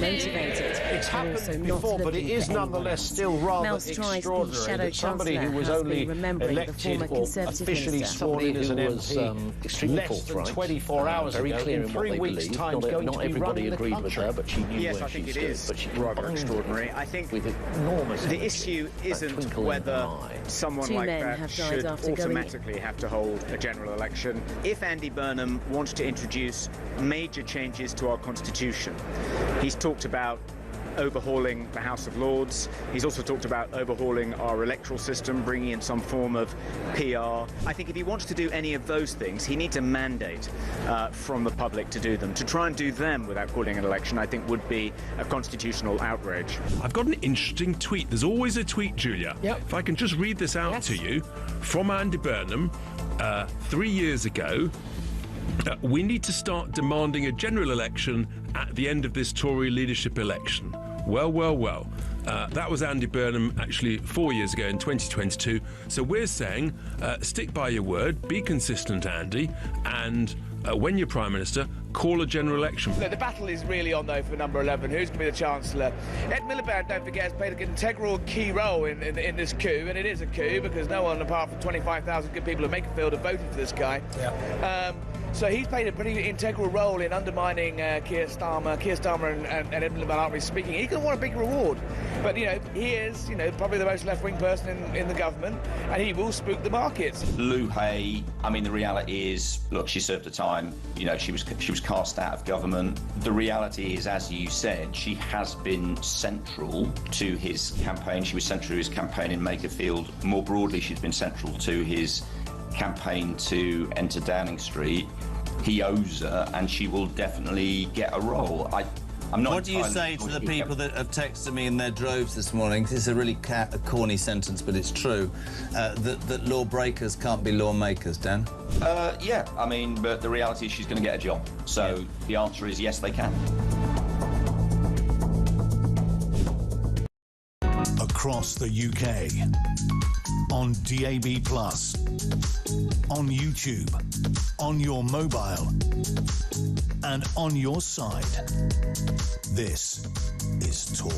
motivated. It's and also happened not before, but it looking is for anyone nonetheless else. still rather Mel Strides, the extraordinary Shadow that somebody Chancellor, who was has only been remembering the elected former or Conservative officially minister. sworn in as an was, MP extremely less than forthright, 24 hours very ago, clear in in what 3 they weeks' believed. time, going Not to be everybody running the agreed with country. her, but she knew Yes, where I think she it stood. is But she rather combined extraordinary. I think with enormous the energy, issue that isn't twinkle in whether her eye. someone Two like men that have died should after going- automatically have to hold a general election. If Andy Burnham wants to introduce major changes to our constitution, he's talked about overhauling the House of Lords. He's also talked about overhauling our electoral system, bringing in some form of PR. I think if he wants to do any of those things, he needs a mandate from the public to do them. To try and do them without calling an election, I think, would be a constitutional outrage. I've got an interesting tweet. There's always a tweet, Julia. Yep. If I can just read this out to you from Andy Burnham 3 years ago. We need to start demanding a general election at the end of this Tory leadership election. Well, well, well. That was Andy Burnham actually 4 years ago in 2022. So we're saying stick by your word, be consistent, Andy, and when you're Prime Minister, call a general election. The battle is really on, though, for number 11. Who's going to be the Chancellor? Ed Miliband, don't forget, has played an integral key role in this coup, and it is a coup because no one apart from 25,000 good people in Makerfield have voted for this guy. Yeah. So he's played a pretty integral role in undermining Keir Starmer. Keir Starmer and Ed Miliband aren't really speaking. He can want a big reward. But, he is, probably the most left-wing person in the government, and he will spook the markets. Lou Hay, I mean, the reality is, look, she served her time. She was cast out of government. The reality is, as you said, she has been central to his campaign. She was central to his campaign in Makerfield. More broadly, she's been central to his campaign to enter Downing Street. He owes her, and she will definitely get a role. I'm not. What do you say to the people that have texted me in their droves this morning? This is a really a corny sentence, but it's true. That lawbreakers can't be lawmakers, Dan? Yeah, I mean, but the reality is she's going to get a job. So the answer is yes, they can. Across the UK, on DAB+, on YouTube, on your mobile, and on your side. This is Talk.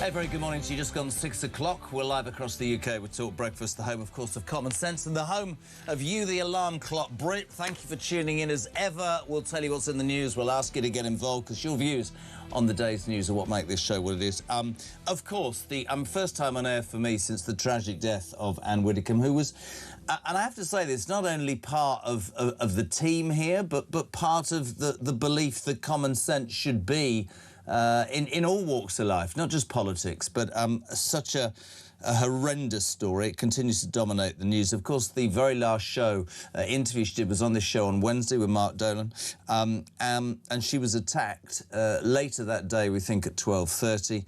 Hey, very good morning to you. Just gone 6 o'clock. We're live across the UK with Talk Breakfast, the home, of course, of common sense and the home of you, the alarm clock. Brit, thank you for tuning in. As ever, we'll tell you what's in the news. We'll ask you to get involved because your views on the day's news are what make this show what it is. Of course, the first time on air for me since the tragic death of Anne Widdecombe, who was, and I have to say this, not only part of the team here, but part of the belief that common sense should be in all walks of life, not just politics, but such a horrendous story. It continues to dominate the news. Of course, the very last interview she did was on this show on Wednesday with Mark Dolan, and she was attacked later that day, we think at 12:30,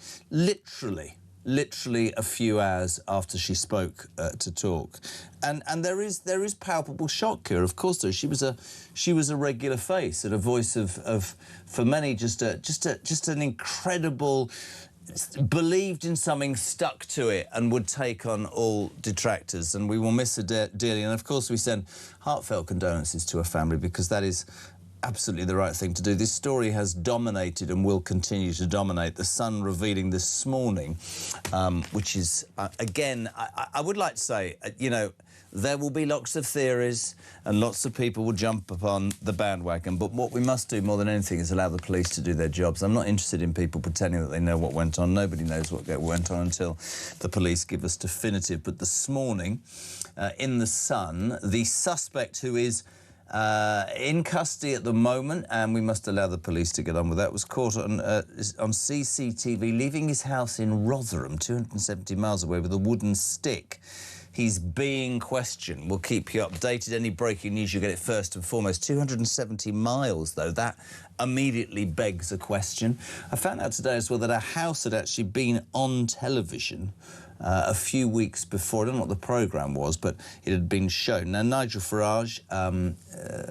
literally a few hours after she spoke to Talk, and there is palpable shock here. Of course, there. She was a regular face and a voice of for many just an incredible. Believed in something, stuck to it, and would take on all detractors. And we will miss her dearly. And of course, we send heartfelt condolences to her family because that is absolutely the right thing to do. This story has dominated and will continue to dominate. The Sun revealing this morning, which is, again, I would like to say, there will be lots of theories and lots of people will jump upon the bandwagon, but what we must do more than anything is allow the police to do their jobs. I'm not interested in people pretending that they know what went on. Nobody knows what went on until the police give us definitive. But this morning, in The Sun, the suspect who is in custody at the moment, and we must allow the police to get on with that, was caught on CCTV leaving his house in Rotherham, 270 miles away, with a wooden stick. He's being questioned. We'll keep you updated. Any breaking news, you get it first and foremost. 270 miles, though. That immediately begs a question. I found out today as well that our house had actually been on television a few weeks before. I don't know what the programme was, but it had been shown. Now, Nigel Farage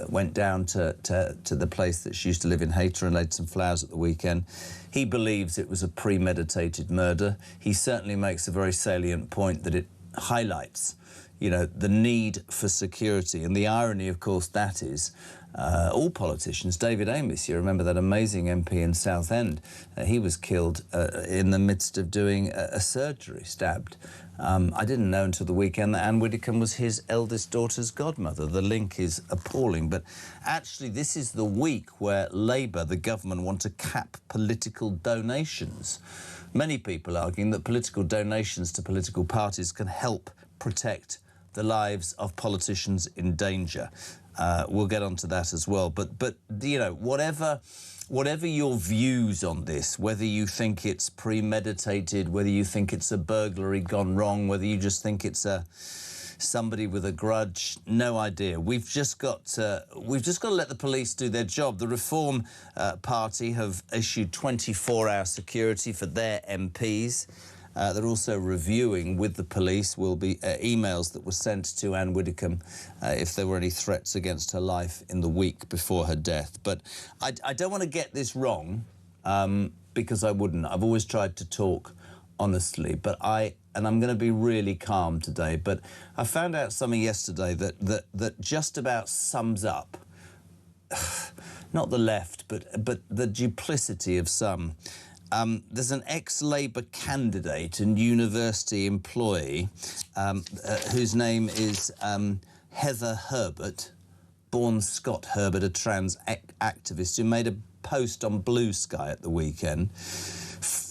went down to the place that she used to live in, Hayter, and laid some flowers at the weekend. He believes it was a premeditated murder. He certainly makes a very salient point that it highlights, you know, the need for security. And the irony, of course, that is all politicians. David Amess, you remember that amazing MP in Southend, he was killed in the midst of doing a surgery, stabbed. I didn't know until the weekend that Anne Widdecombe was his eldest daughter's godmother. The link is appalling. But actually, this is the week where Labour, the government, want to cap political donations. Many people arguing that political donations to political parties can help protect the lives of politicians in danger. We'll get onto that as well. But you know, whatever your views on this, whether you think it's premeditated, whether you think it's a burglary gone wrong, whether you just think it's somebody with a grudge, no idea. We've just got to let the police do their job. The Reform Party have issued 24-hour security for their MPs. They're also reviewing with the police will be emails that were sent to Anne Widdecombe if there were any threats against her life in the week before her death. But I don't want to get this wrong, because I wouldn't. I've always tried to talk honestly, and I'm going to be really calm today. But I found out something yesterday that just about sums up not the left, but the duplicity of some. There's an ex-Labour candidate and university employee whose name is Heather Herbert, born Scott Herbert, a trans activist, who made a post on Blue Sky at the weekend.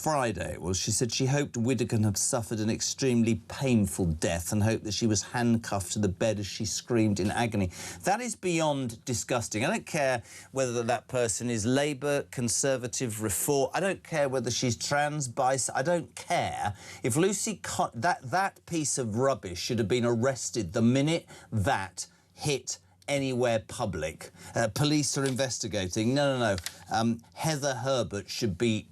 Friday it was. She said she hoped Widdecombe had suffered an extremely painful death and hoped that she was handcuffed to the bed as she screamed in agony. That is beyond disgusting. I don't care whether that person is Labour, Conservative, Reform. I don't care whether she's trans, I don't care. If Lucy... that piece of rubbish should have been arrested the minute that hit anywhere public. Police are investigating. No. Heather Herbert should be...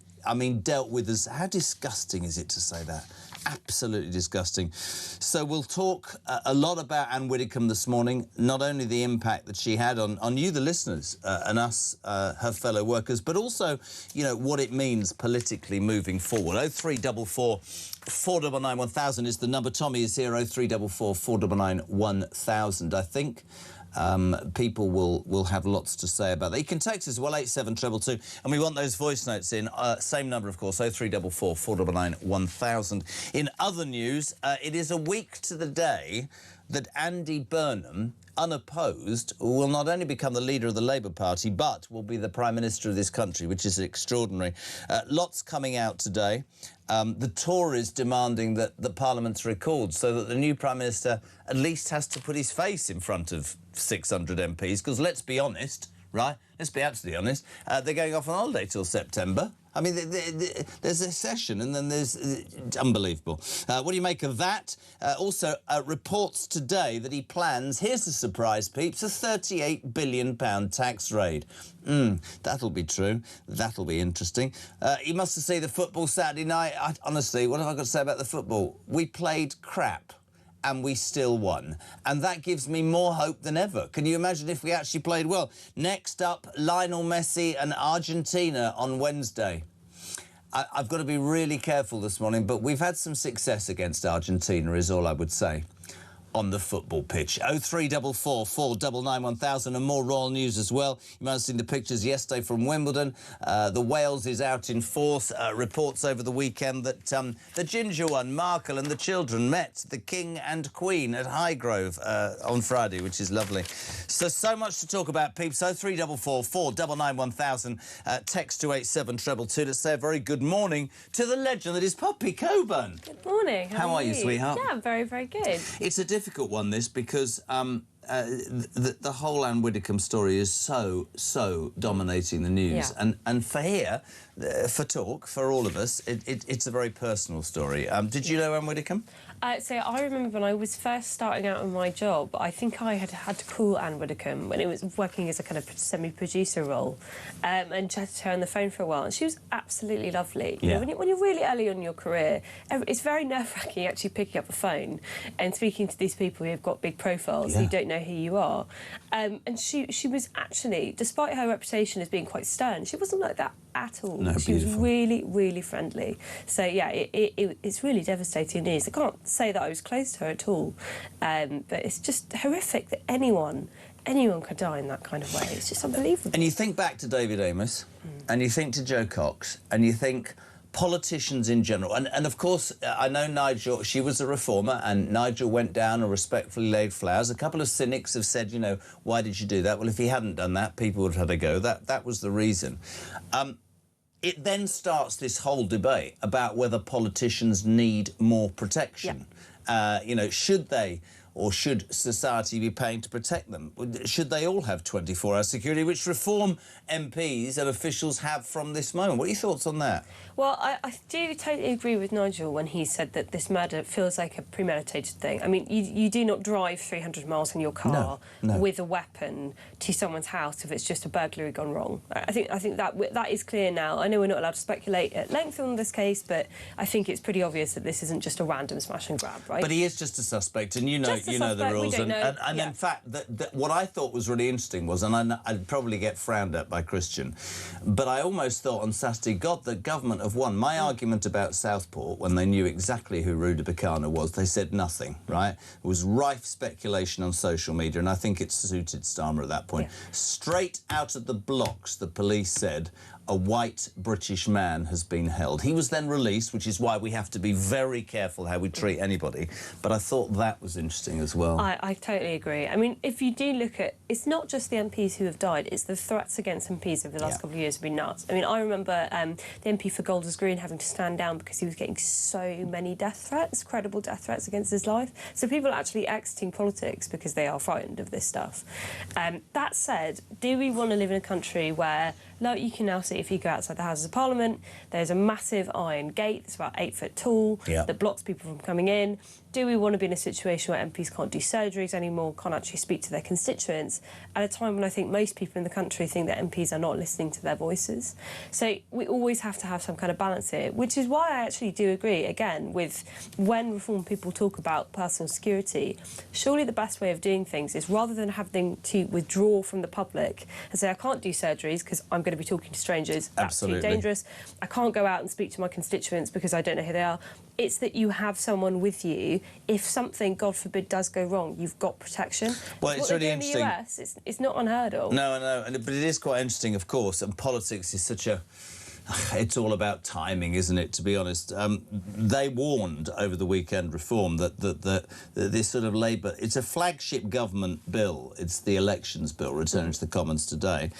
dealt with as... How disgusting is it to say that? Absolutely disgusting. So we'll talk a lot about Anne Widdecombe this morning, not only the impact that she had on you, the listeners, and us, her fellow workers, but also, you know, what it means politically moving forward. 0344 499 1000 is the number. Tommy is here, 0344 499 1000. I think... people will have lots to say about that. You can text us as well, 87222, and we want those voice notes in. Same number, of course, 0344 499 1000. In other news, it is a week to the day that Andy Burnham, unopposed, will not only become the leader of the Labour Party, but will be the Prime Minister of this country, which is extraordinary. Lots coming out today. The Tories demanding that the Parliament's recalled so that the new Prime Minister at least has to put his face in front of 600 MPs, because let's be honest, right? Let's be absolutely honest. They're going off on holiday till September. I mean, there's a session and then there's... unbelievable. What do you make of that? Also, reports today that he plans, here's the surprise, peeps, a £38 billion tax raid. That'll be true. That'll be interesting. You must have seen the football Saturday night. Honestly, what have I got to say about the football? We played crap. And we still won. And that gives me more hope than ever. Can you imagine if we actually played well? Next up, Lionel Messi and Argentina on Wednesday. I've got to be really careful this morning, but we've had some success against Argentina, is all I would say, on the football pitch. 0344 499 1000 and more royal news as well. You might have seen the pictures yesterday from Wimbledon. The Wales is out in force. Reports over the weekend that the ginger one, Markle, and the children met the King and Queen at Highgrove on Friday, which is lovely. So much to talk about, peeps. 0344 499 1000. Text to 87222 to say a very good morning to the legend that is Poppy Coburn. Good morning. How are you, sweetheart? Yeah, I'm very, very good. It's a difficult one, this, because the whole Anne Widdecombe story is so dominating the news, and for here, for talk, for all of us, it's a very personal story. Did you know Anne Widdecombe? So I remember when I was first starting out in my job, I think I had to call Anne Widdecombe when it was working as a kind of semi-producer role, and chatted to her on the phone for a while, and she was absolutely lovely. You know, when you're really early on in your career, it's very nerve-wracking actually picking up the phone and speaking to these people who have got big profiles who don't know who you are. And she was actually, despite her reputation as being quite stern, she wasn't like that at all. No, she beautiful. was really, really friendly. So yeah, it's really devastating news. I can't say that I was close to her at all, but it's just horrific that anyone could die in that kind of way. It's just unbelievable. And you think back to David Amos, and you think to Joe Cox, and you think politicians in general, and of course, I know Nigel, she was a reformer, and Nigel went down and respectfully laid flowers. A couple of cynics have said, you know, why did you do that? Well, if he hadn't done that, people would have had a go. That was the reason. It then starts this whole debate about whether politicians need more protection. You know, should they, or should society be paying to protect them? Should they all have 24-hour security, which Reform MPs and officials have from this moment? What are your thoughts on that? Well, I do totally agree with Nigel when he said that this murder feels like a premeditated thing. I mean, you do not drive 300 miles in your car with a weapon to someone's house if it's just a burglary gone wrong. I think that is clear now. I know we're not allowed to speculate at length on this case, but I think it's pretty obvious that this isn't just a random smash and grab, right? But he is just a suspect, and you know the rules. And in fact, what I thought was really interesting was, and I'd probably get frowned at by Christian, but I almost thought on Saturday, God, the government have won. My argument about Southport, when they knew exactly who Ruda Bacana was, they said nothing, right? It was rife speculation on social media, and I think it suited Starmer at that point. Straight out of the blocks, the police said, a white British man has been held. He was then released, which is why we have to be very careful how we treat anybody. But I thought that was interesting as well. I totally agree. I mean, if you do look at, it's not just the MPs who have died, it's the threats against MPs over the last couple of years have been nuts. I mean, I remember the MP for Golders Green having to stand down because he was getting so many death threats, credible death threats against his life. So people are actually exiting politics because they are frightened of this stuff. That said, do we want to live in a country where, like you can now see if you go outside the Houses of Parliament, there's a massive iron gate that's about 8 foot tall that blocks people from coming in? Do we want to be in a situation where MPs can't do surgeries anymore, can't actually speak to their constituents, at a time when I think most people in the country think that MPs are not listening to their voices? So we always have to have some kind of balance here, which is why I actually do agree, again, with when Reform people talk about personal security, surely the best way of doing things is, rather than having to withdraw from the public and say, I can't do surgeries because I'm going to be talking to strangers, that's too dangerous, I can't go out and speak to my constituents because I don't know who they are. It's that you have someone with you. If something, God forbid, does go wrong, you've got protection. Well, it's really interesting. In the US, it's not unheard of. No, but it is quite interesting, of course, and politics is such a... It's all about timing, isn't it, to be honest? They warned over the weekend, Reform, that this sort of Labour... It's a flagship government bill. It's the elections bill, returning to the Commons today,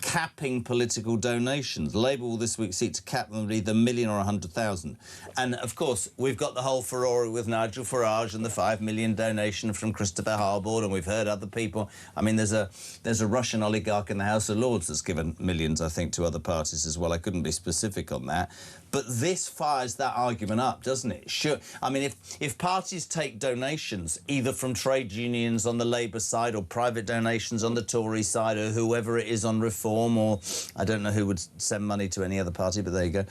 capping political donations. Labour will this week seek to cap them at either 1 million or 100,000. And, of course, we've got the whole furore with Nigel Farage and the 5 million donation from Christopher Harbord, and we've heard other people. I mean, there's a Russian oligarch in the House of Lords that's given millions, I think, to other parties as well. I couldn't be specific on that, but this fires that argument up, doesn't it? Sure. I mean, if parties take donations either from trade unions on the Labour side or private donations on the Tory side or whoever it is on Reform, or I don't know who would send money to any other party, but there you go.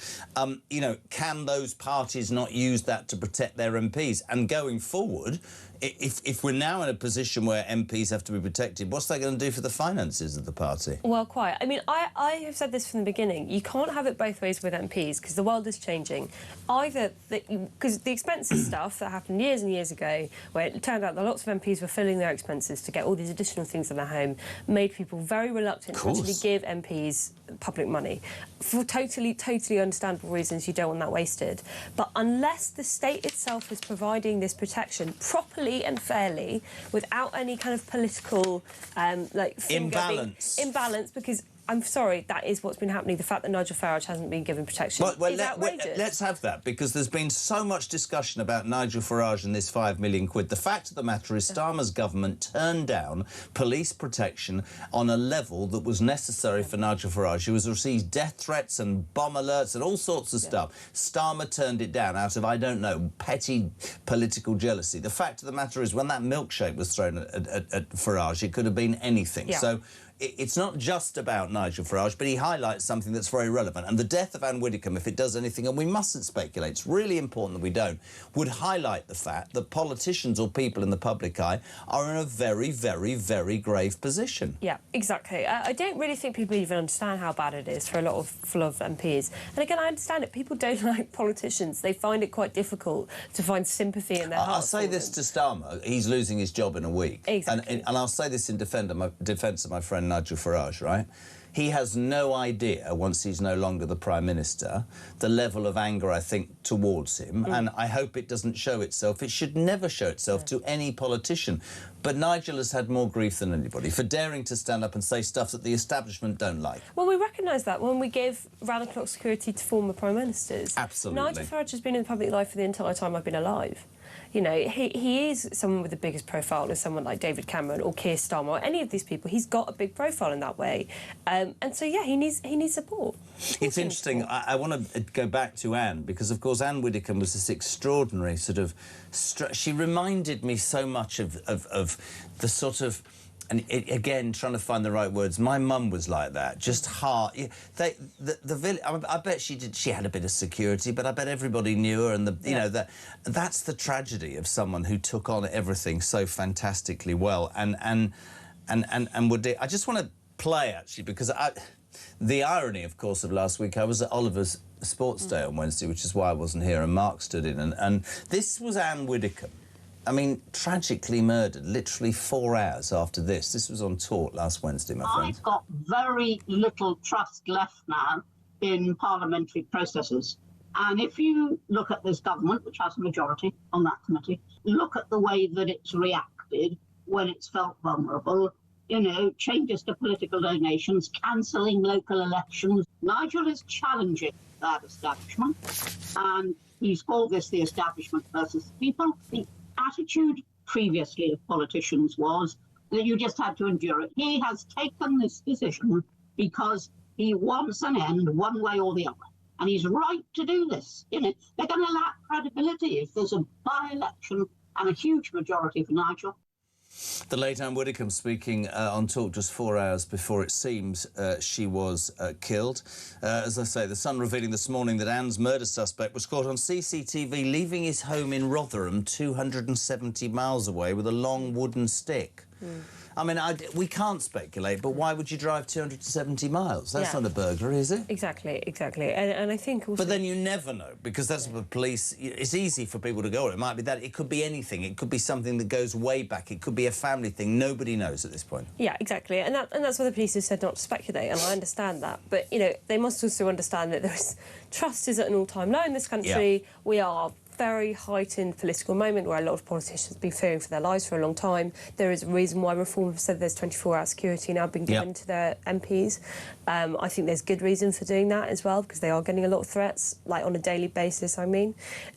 You know, can those parties not use that to protect their MPs? And going forward, if we're now in a position where MPs have to be protected, what's that going to do for the finances of the party? Well, quite. I mean, I have said this from the beginning. You can't have it both ways with MPs because the world is changing. Either because the expenses stuff that happened years and years ago, where it turned out that lots of MPs were filling their expenses to get all these additional things in their home, made people very reluctant to actually give MPs public money. For totally understandable reasons, you don't want that wasted. But unless the state itself is providing this protection properly and fairly, without any kind of political imbalance, because I'm sorry, that is what's been happening. The fact that Nigel Farage hasn't been given protection is outrageous. Let's have that, because there's been so much discussion about Nigel Farage and this £5 million. The fact of the matter is Starmer's government turned down police protection on a level that was necessary for Nigel Farage, who has received death threats and bomb alerts and all sorts of stuff. Starmer turned it down out of, I don't know, petty political jealousy. The fact of the matter is, when that milkshake was thrown at Farage, it could have been anything. Yeah. So it's not just about Nigel Farage, but he highlights something that's very relevant. And the death of Anne Widdecombe, if it does anything, and we mustn't speculate, it's really important that we don't, would highlight the fact that politicians or people in the public eye are in a very, very, very grave position. Yeah, exactly. I don't really think people even understand how bad it is for a lot of MPs. And again, I understand it. People don't like politicians. They find it quite difficult to find sympathy in their hearts. I'll say this to Starmer, he's losing his job in a week. Exactly. And I'll say this in defence of my friend Nigel Farage, right? He has no idea, once he's no longer the Prime Minister, the level of anger, I think, towards him, and I hope it doesn't show itself. It should never show itself to any politician. But Nigel has had more grief than anybody for daring to stand up and say stuff that the establishment don't like. Well, we recognise that when we give round-the-clock security to former Prime Ministers. Absolutely. Nigel Farage has been in the public life for the entire time I've been alive. You know, he is someone with the biggest profile as someone like David Cameron or Keir Starmer or any of these people. He's got a big profile in that way. And so, yeah, he needs support. It's interesting. I want to go back to Anne, because, of course, Anne Widdecombe was this extraordinary sort of... She reminded me so much of the sort of... And again, trying to find the right words. My mum was like that, just hard. The village. I bet she did. She had a bit of security, but I bet everybody knew her. And you know that's the tragedy of someone who took on everything so fantastically well. And would. I just want to play actually, because the irony, of course, of last week, I was at Oliver's Sports Day on Wednesday, which is why I wasn't here, and Mark stood in, and this was Anne Widdecombe. I mean, tragically murdered, literally 4 hours after this. This was on Talk last Wednesday, my friend. I've got very little trust left now in parliamentary processes. And if you look at this government, which has a majority on that committee, look at the way that it's reacted when it's felt vulnerable, you know, changes to political donations, cancelling local elections. Nigel is challenging that establishment, and he's called this the establishment versus the people. The attitude previously of politicians was that you just had to endure it. He has taken this decision because he wants an end one way or the other. And he's right to do this. You know, they're going to lack credibility if there's a by-election and a huge majority for Nigel. The late Anne Widdecombe speaking on Talk just 4 hours before it seems she was killed. As I say, the Sun revealing this morning that Anne's murder suspect was caught on CCTV leaving his home in Rotherham, 270 miles away, with a long wooden stick. I mean, we can't speculate, but why would you drive 270 miles? That's not a burglary, is it? Exactly. And I think also... But then you never know, because that's what the police... It's easy for people to go, it might be that, it could be anything, it could be something that goes way back, it could be a family thing, nobody knows at this point. Yeah, exactly, and that's why the police have said not to speculate, and I understand that. But, you know, they must also understand that trust is at an all-time low in this country. Yeah. We are... very heightened political moment where a lot of politicians have been fearing for their lives for a long time. There is a reason why Reform have said there's 24-hour security now been given to their MPs. I think there's good reason for doing that as well, because they are getting a lot of threats, like on a daily basis, I mean.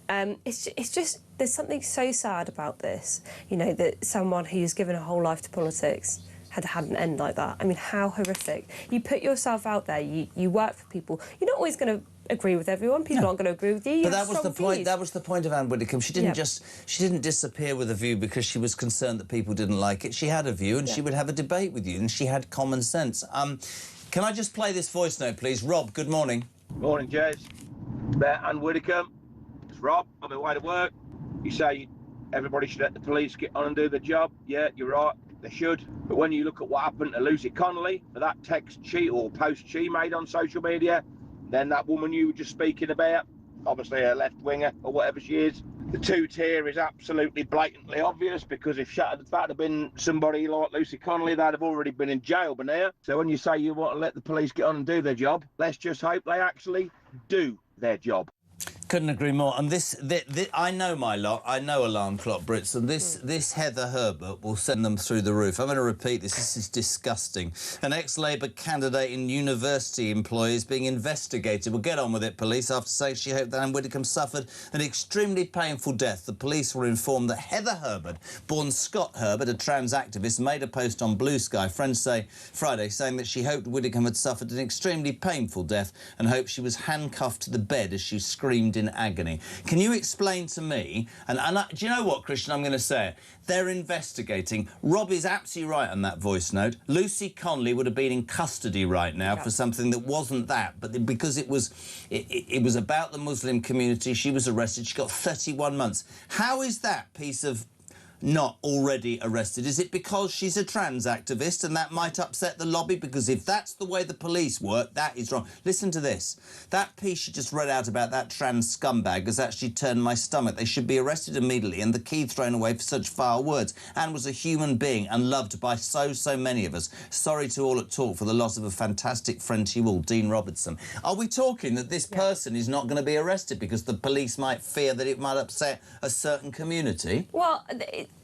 It's just, there's something so sad about this, you know, that someone who's given a whole life to politics had an end like that. I mean, how horrific. You put yourself out there, you work for people. You're not always going to agree with everyone. People aren't going to agree with you. But that was the point. That was the point of Anne Widdecombe. She didn't she didn't disappear with a view because she was concerned that people didn't like it. She had a view, and she would have a debate with you, and she had common sense. Can I just play this voice note, please? Rob, good morning. Morning, James. About Anne Widdecombe. It's Rob. On my way to work. You say everybody should let the police get on and do their job. Yeah, you're right. They should. But when you look at what happened to Lucy Connolly for that text she or post she made on social media, then that woman you were just speaking about, obviously a left-winger or whatever she is, the two-tier is absolutely blatantly obvious, because if that had been somebody like Lucy Connolly, they'd have already been in jail by now. So when you say you want to let the police get on and do their job, let's just hope they actually do their job. Couldn't agree more. And I know my lot. I know alarm clock Brits, and this Heather Herbert will send them through the roof. I'm going to repeat this. This is disgusting. An ex-Labour candidate in university employees being investigated. We'll get on with it, police. After saying she hoped that Anne Widdecombe suffered an extremely painful death, the police were informed that Heather Herbert, born Scott Herbert, a trans activist, made a post on Blue Sky Friday saying that she hoped Widdecombe had suffered an extremely painful death and hoped she was handcuffed to the bed as she screamed in agony. Can you explain to me, do you know what, Christian, I'm going to say it. They're investigating. Rob is absolutely right on that voice note. Lucy Conley would have been in custody right now for something that wasn't that, but because it was about the Muslim community, she was arrested. She got 31 months. How is that piece of not already arrested? Is it because she's a trans activist and that might upset the lobby? Because if that's the way the police work, that is wrong. Listen to this. That piece you just read out about that trans scumbag has actually turned my stomach. They should be arrested immediately and the key thrown away for such foul words. Anne was a human being and loved by so many of us. Sorry to all at Talk for the loss of a fantastic friend to you all, Dean Robertson. Are we talking that this person is not going to be arrested because the police might fear that it might upset a certain community? Well,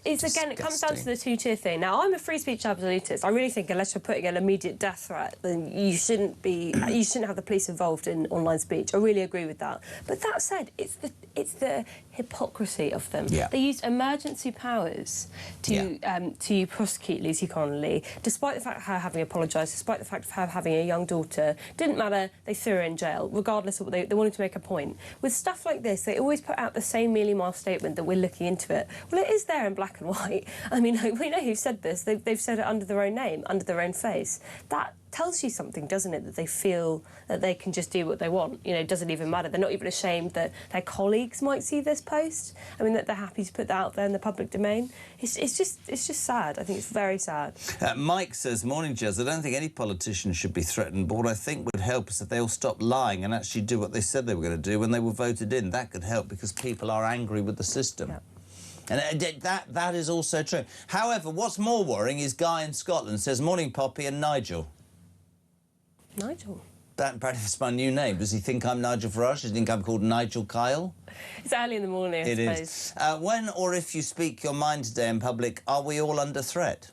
again, it comes down to the two-tier thing. Now, I'm a free speech absolutist. I really think unless you're putting an immediate death threat, then you shouldn't have the police involved in online speech. I really agree with that. But that said, it's the hypocrisy of them. Yeah. They used emergency powers to prosecute Lucy Connolly, despite the fact of her having apologised, despite the fact of her having a young daughter. Didn't matter, they threw her in jail, regardless of what they wanted to make a point. With stuff like this, they always put out the same mealy-mouthed statement that we're looking into it. Well, it is there in black and white. I mean, we know who said this. They've said it under their own name, under their own face. That tells you something, doesn't it, that they feel that they can just do what they want. You know, it doesn't even matter. They're not even ashamed that their colleagues might see this post. I mean, that they're happy to put that out there in the public domain. It's just sad. I think it's very sad. Mike says, morning, Jez. I don't think any politician should be threatened, but what I think would help is if they all stop lying and actually do what they said they were going to do when they were voted in. That could help because people are angry with the system. Yeah. And that is also true. However, what's more worrying is Guy in Scotland says, morning, Poppy and Nigel. Nigel? Apparently that's my new name. Does he think I'm Nigel Farage? Does he think I'm called Nigel Kyle? It's early in the morning, I suppose. It is. When or if you speak your mind today in public, are we all under threat?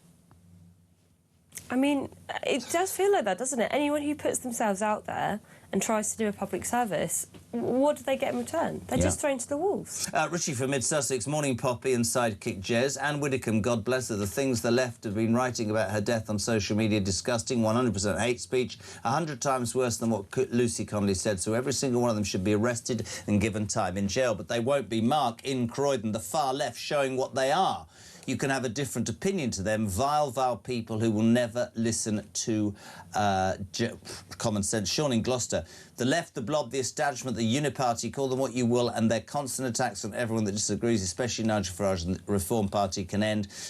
I mean, it does feel like that, doesn't it? Anyone who puts themselves out there and tries to do a public service, what do they get in return? They're just thrown to the wolves. Richie from Mid-Sussex, morning Poppy and sidekick Jez. Anne Widdecombe, God bless her, the things the left have been writing about her death on social media, disgusting, 100% hate speech, 100 times worse than what Lucy Connolly said, so every single one of them should be arrested and given time in jail, but they won't be. Mark in Croydon, the far left, showing what they are. You can have a different opinion to them. Vile people who will never listen to common sense. Sean in Gloucester. The left, the blob, the establishment, the uniparty, call them what you will, and their constant attacks on everyone that disagrees, especially Nigel Farage and the Reform Party,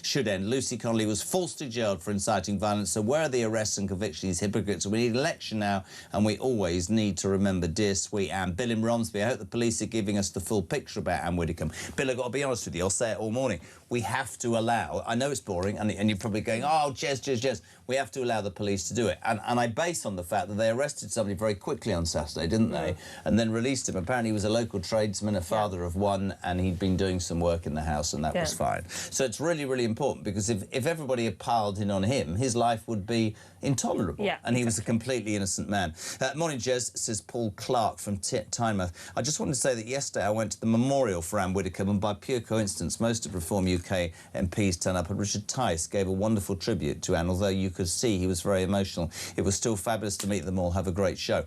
should end. Lucy Connolly was falsely jailed for inciting violence, so where are the arrests and convictions of these hypocrites? We need an election now, and we always need to remember dear sweet Anne. Bill in Romsby, I hope the police are giving us the full picture about Anne Widdecombe. Bill, I've got to be honest with you, I'll say it all morning. We have to allow, I know it's boring, and you're probably going, oh, Jez. We have to allow the police to do it. And I base on the fact that they arrested somebody very quickly on Saturday, didn't they? And then released him. Apparently he was a local tradesman, a father of one, and he'd been doing some work in the house, and that was fine. So it's really, really important, because if everybody had piled in on him, his life would be intolerable. Yeah, and he was a completely innocent man. Morning, Jez, says Paul Clark from Tynemouth. I just wanted to say that yesterday I went to the memorial for Anne Widdecombe, and by pure coincidence, most of Reform UK MPs turned up, and Richard Tice gave a wonderful tribute to Anne, although you could see he was very emotional. It was still fabulous to meet them all. Have a great show.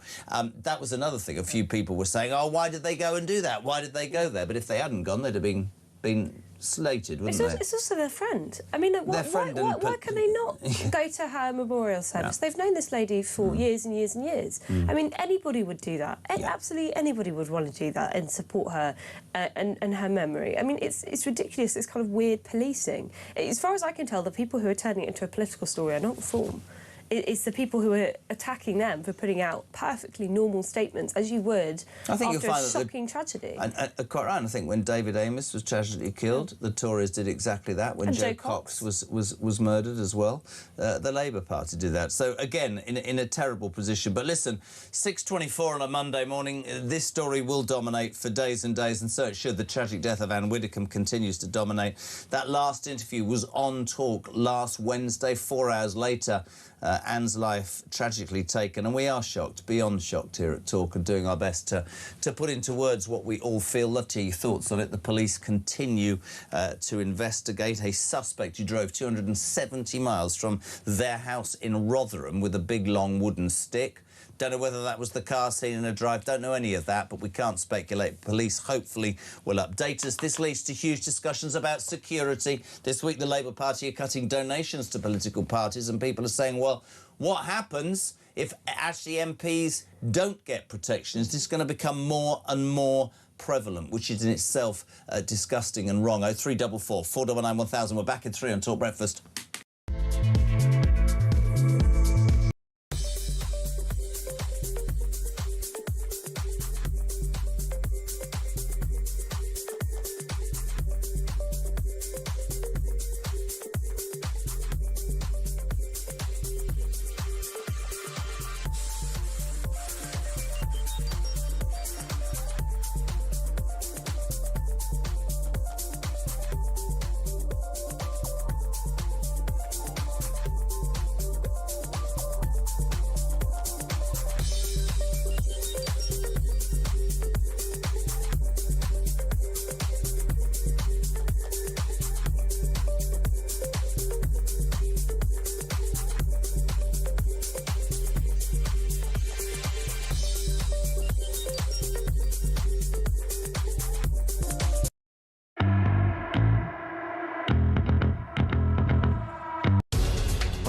That was another thing. A few people were saying, oh, why did they go and do that? Why did they go there? But if they hadn't gone, they'd have been slated, wouldn't they? It's also their friend. I mean, why can they not go to her memorial service? They've known this lady for years and years and years. I mean, anybody would do that. Absolutely anybody would want to do that and support her and her memory. I mean, it's ridiculous. It's kind of weird policing. As far as I can tell, the people who are turning it into a political story are not Reform. It's the people who are attacking them for putting out perfectly normal statements, as you would after a shocking tragedy. And quite right. I think when David Amos was tragically killed, the Tories did exactly that. When Joe Cox was murdered as well, the Labour Party did that. So again, in a terrible position. But listen, 6:24 on a Monday morning, this story will dominate for days and days, and so it should. The tragic death of Anne Widdecombe continues to dominate. That last interview was on Talk last Wednesday. 4 hours later, Anne's life tragically taken, and we are shocked, beyond shocked here at Talk, and doing our best to put into words what we all feel. Love to hear your thoughts on it. The police continue to investigate a suspect who drove 270 miles from their house in Rotherham with a big long wooden stick. Don't know whether that was the car seen in a drive, don't know any of that, but we can't speculate. Police hopefully will update us. This leads to huge discussions about security. This week the Labour Party are cutting donations to political parties, and people are saying, well, what happens if actually MPs don't get protection? Is this going to become more and more prevalent, which is in itself disgusting and wrong? 0344 499 1000. We're back in 3 on Talk Breakfast.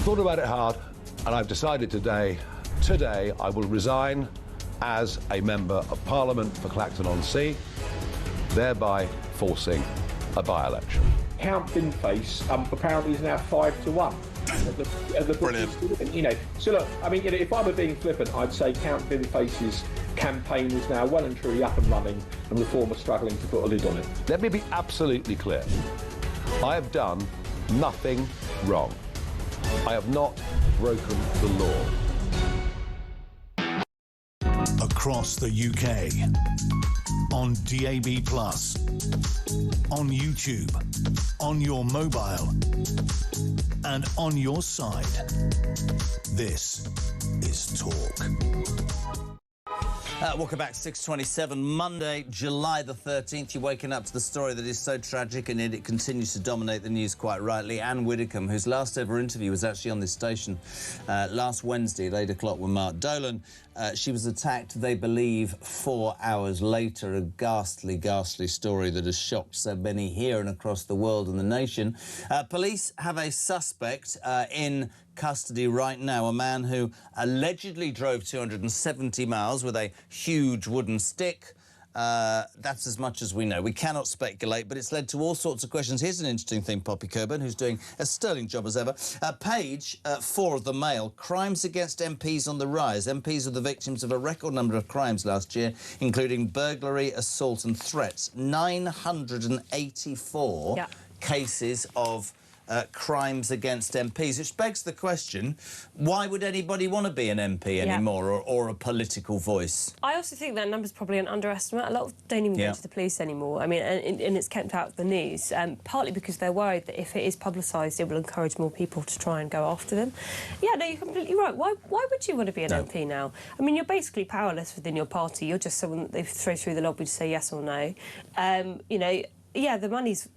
Thought about it hard, and I've decided today I will resign as a Member of Parliament for Clacton-on-Sea, thereby forcing a by-election. Count Finface apparently is now 5-1. Brilliant. You know, so look, I mean, you know, if I were being flippant, I'd say Count Finface's campaign is now well and truly up and running, and Reform are struggling to put a lid on it. Let me be absolutely clear. I have done nothing wrong. I have not broken the law. Across the UK, on DAB+, on YouTube, on your mobile, and on your side. This is Talk. Welcome back, 6:27, Monday, July the 13th. You're waking up to the story that is so tragic, and it continues to dominate the news quite rightly. Anne Widdecombe, whose last ever interview was actually on this station last Wednesday at 8 o'clock with Mark Dolan. She was attacked, they believe, 4 hours later. A ghastly, ghastly story that has shocked so many here and across the world and the nation. Police have a suspect in custody right now, a man who allegedly drove 270 miles with a huge wooden stick. That's as much as we know. We cannot speculate, but it's led to all sorts of questions. Here's an interesting thing, Poppy Coburn, who's doing a sterling job as ever. Page 4 of the Mail, crimes against MPs on the rise. MPs were the victims of a record number of crimes last year, including burglary, assault and threats. 984 cases of crimes against MPs, which begs the question, why would anybody want to be an MP anymore, or a political voice? I also think that number's probably an underestimate. A lot don't even go to the police anymore. I mean, and it's kept out of the news, partly because they're worried that if it is publicised, it will encourage more people to try and go after them. Yeah, no, you're completely right. Why would you want to be an MP now? I mean, you're basically powerless within your party. You're just someone that they throw through the lobby to say yes or no. You know, yeah, the money's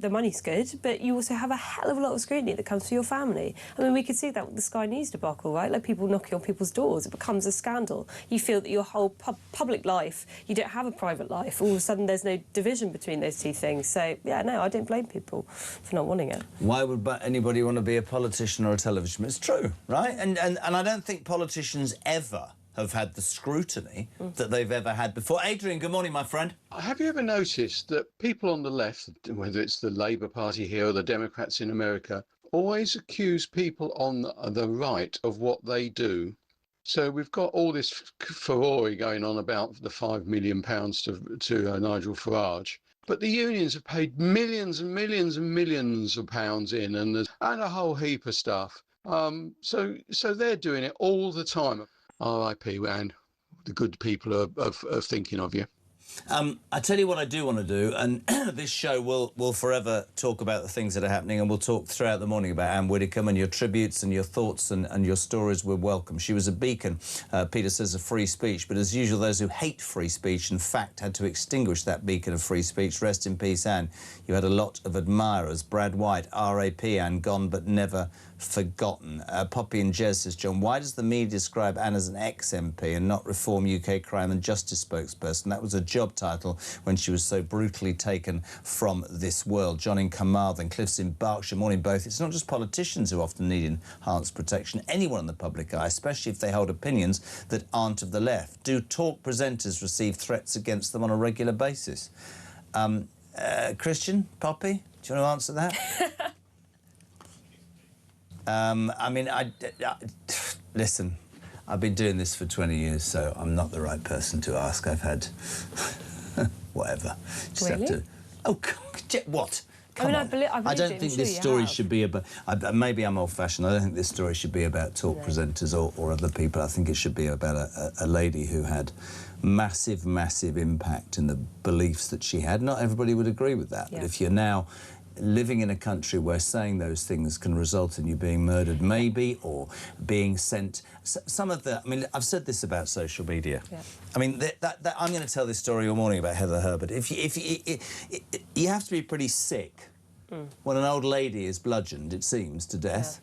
good, but you also have a hell of a lot of scrutiny that comes to your family. I mean, we could see that with the Sky News debacle, right? Like, people knocking on people's doors. It becomes a scandal. You feel that your whole public life, you don't have a private life. All of a sudden, there's no division between those two things. So, yeah, no, I don't blame people for not wanting it. Why would anybody want to be a politician or a television? It's true, right? And I don't think politicians ever have had the scrutiny that they've ever had before. Adrian, good morning, my friend. Have you ever noticed that people on the left, whether it's the Labour Party here or the Democrats in America, always accuse people on the right of what they do. So we've got all this furore going on about the £5 million to Nigel Farage. But the unions have paid millions and millions and millions of pounds in, and a whole heap of stuff. So they're doing it all the time. R.I.P. Anne. The good people are thinking of you. I tell you what I do want to do, and this show will forever talk about the things that are happening, and we'll talk throughout the morning about Anne Widdecombe, and your tributes and your thoughts and your stories were welcome. She was a beacon, Peter says, of free speech, but as usual, those who hate free speech, in fact, had to extinguish that beacon of free speech. Rest in peace, Anne. You had a lot of admirers. Brad White, R.A.P. Anne, gone but never forgotten. Poppy and Jez says, John, why does the media describe Anne as an ex-MP and not Reform UK Crime and Justice spokesperson? That was a job title when she was so brutally taken from this world. John in Carmarthen, Cliffs in Berkshire, morning both. It's not just politicians who often need enhanced protection. Anyone in the public eye, especially if they hold opinions that aren't of the left. Do talk presenters receive threats against them on a regular basis? Christian, Poppy, do you want to answer that? I mean, listen, I've been doing this for 20 years, so I'm not the right person to ask. I've had whatever. Just really? have to. Oh, what? Come on. I don't think this story should be about. Maybe I'm old-fashioned. I don't think this story should be about talk presenters or other people. I think it should be about a lady who had massive, massive impact in the beliefs that she had. Not everybody would agree with that, but if you're now living in a country where saying those things can result in you being murdered, maybe, or being sent... Some of the... I mean, I've said this about social media. Yeah. I mean, I'm going to tell this story all morning about Heather Herbert. You have to be pretty sick when an old lady is bludgeoned, it seems, to death.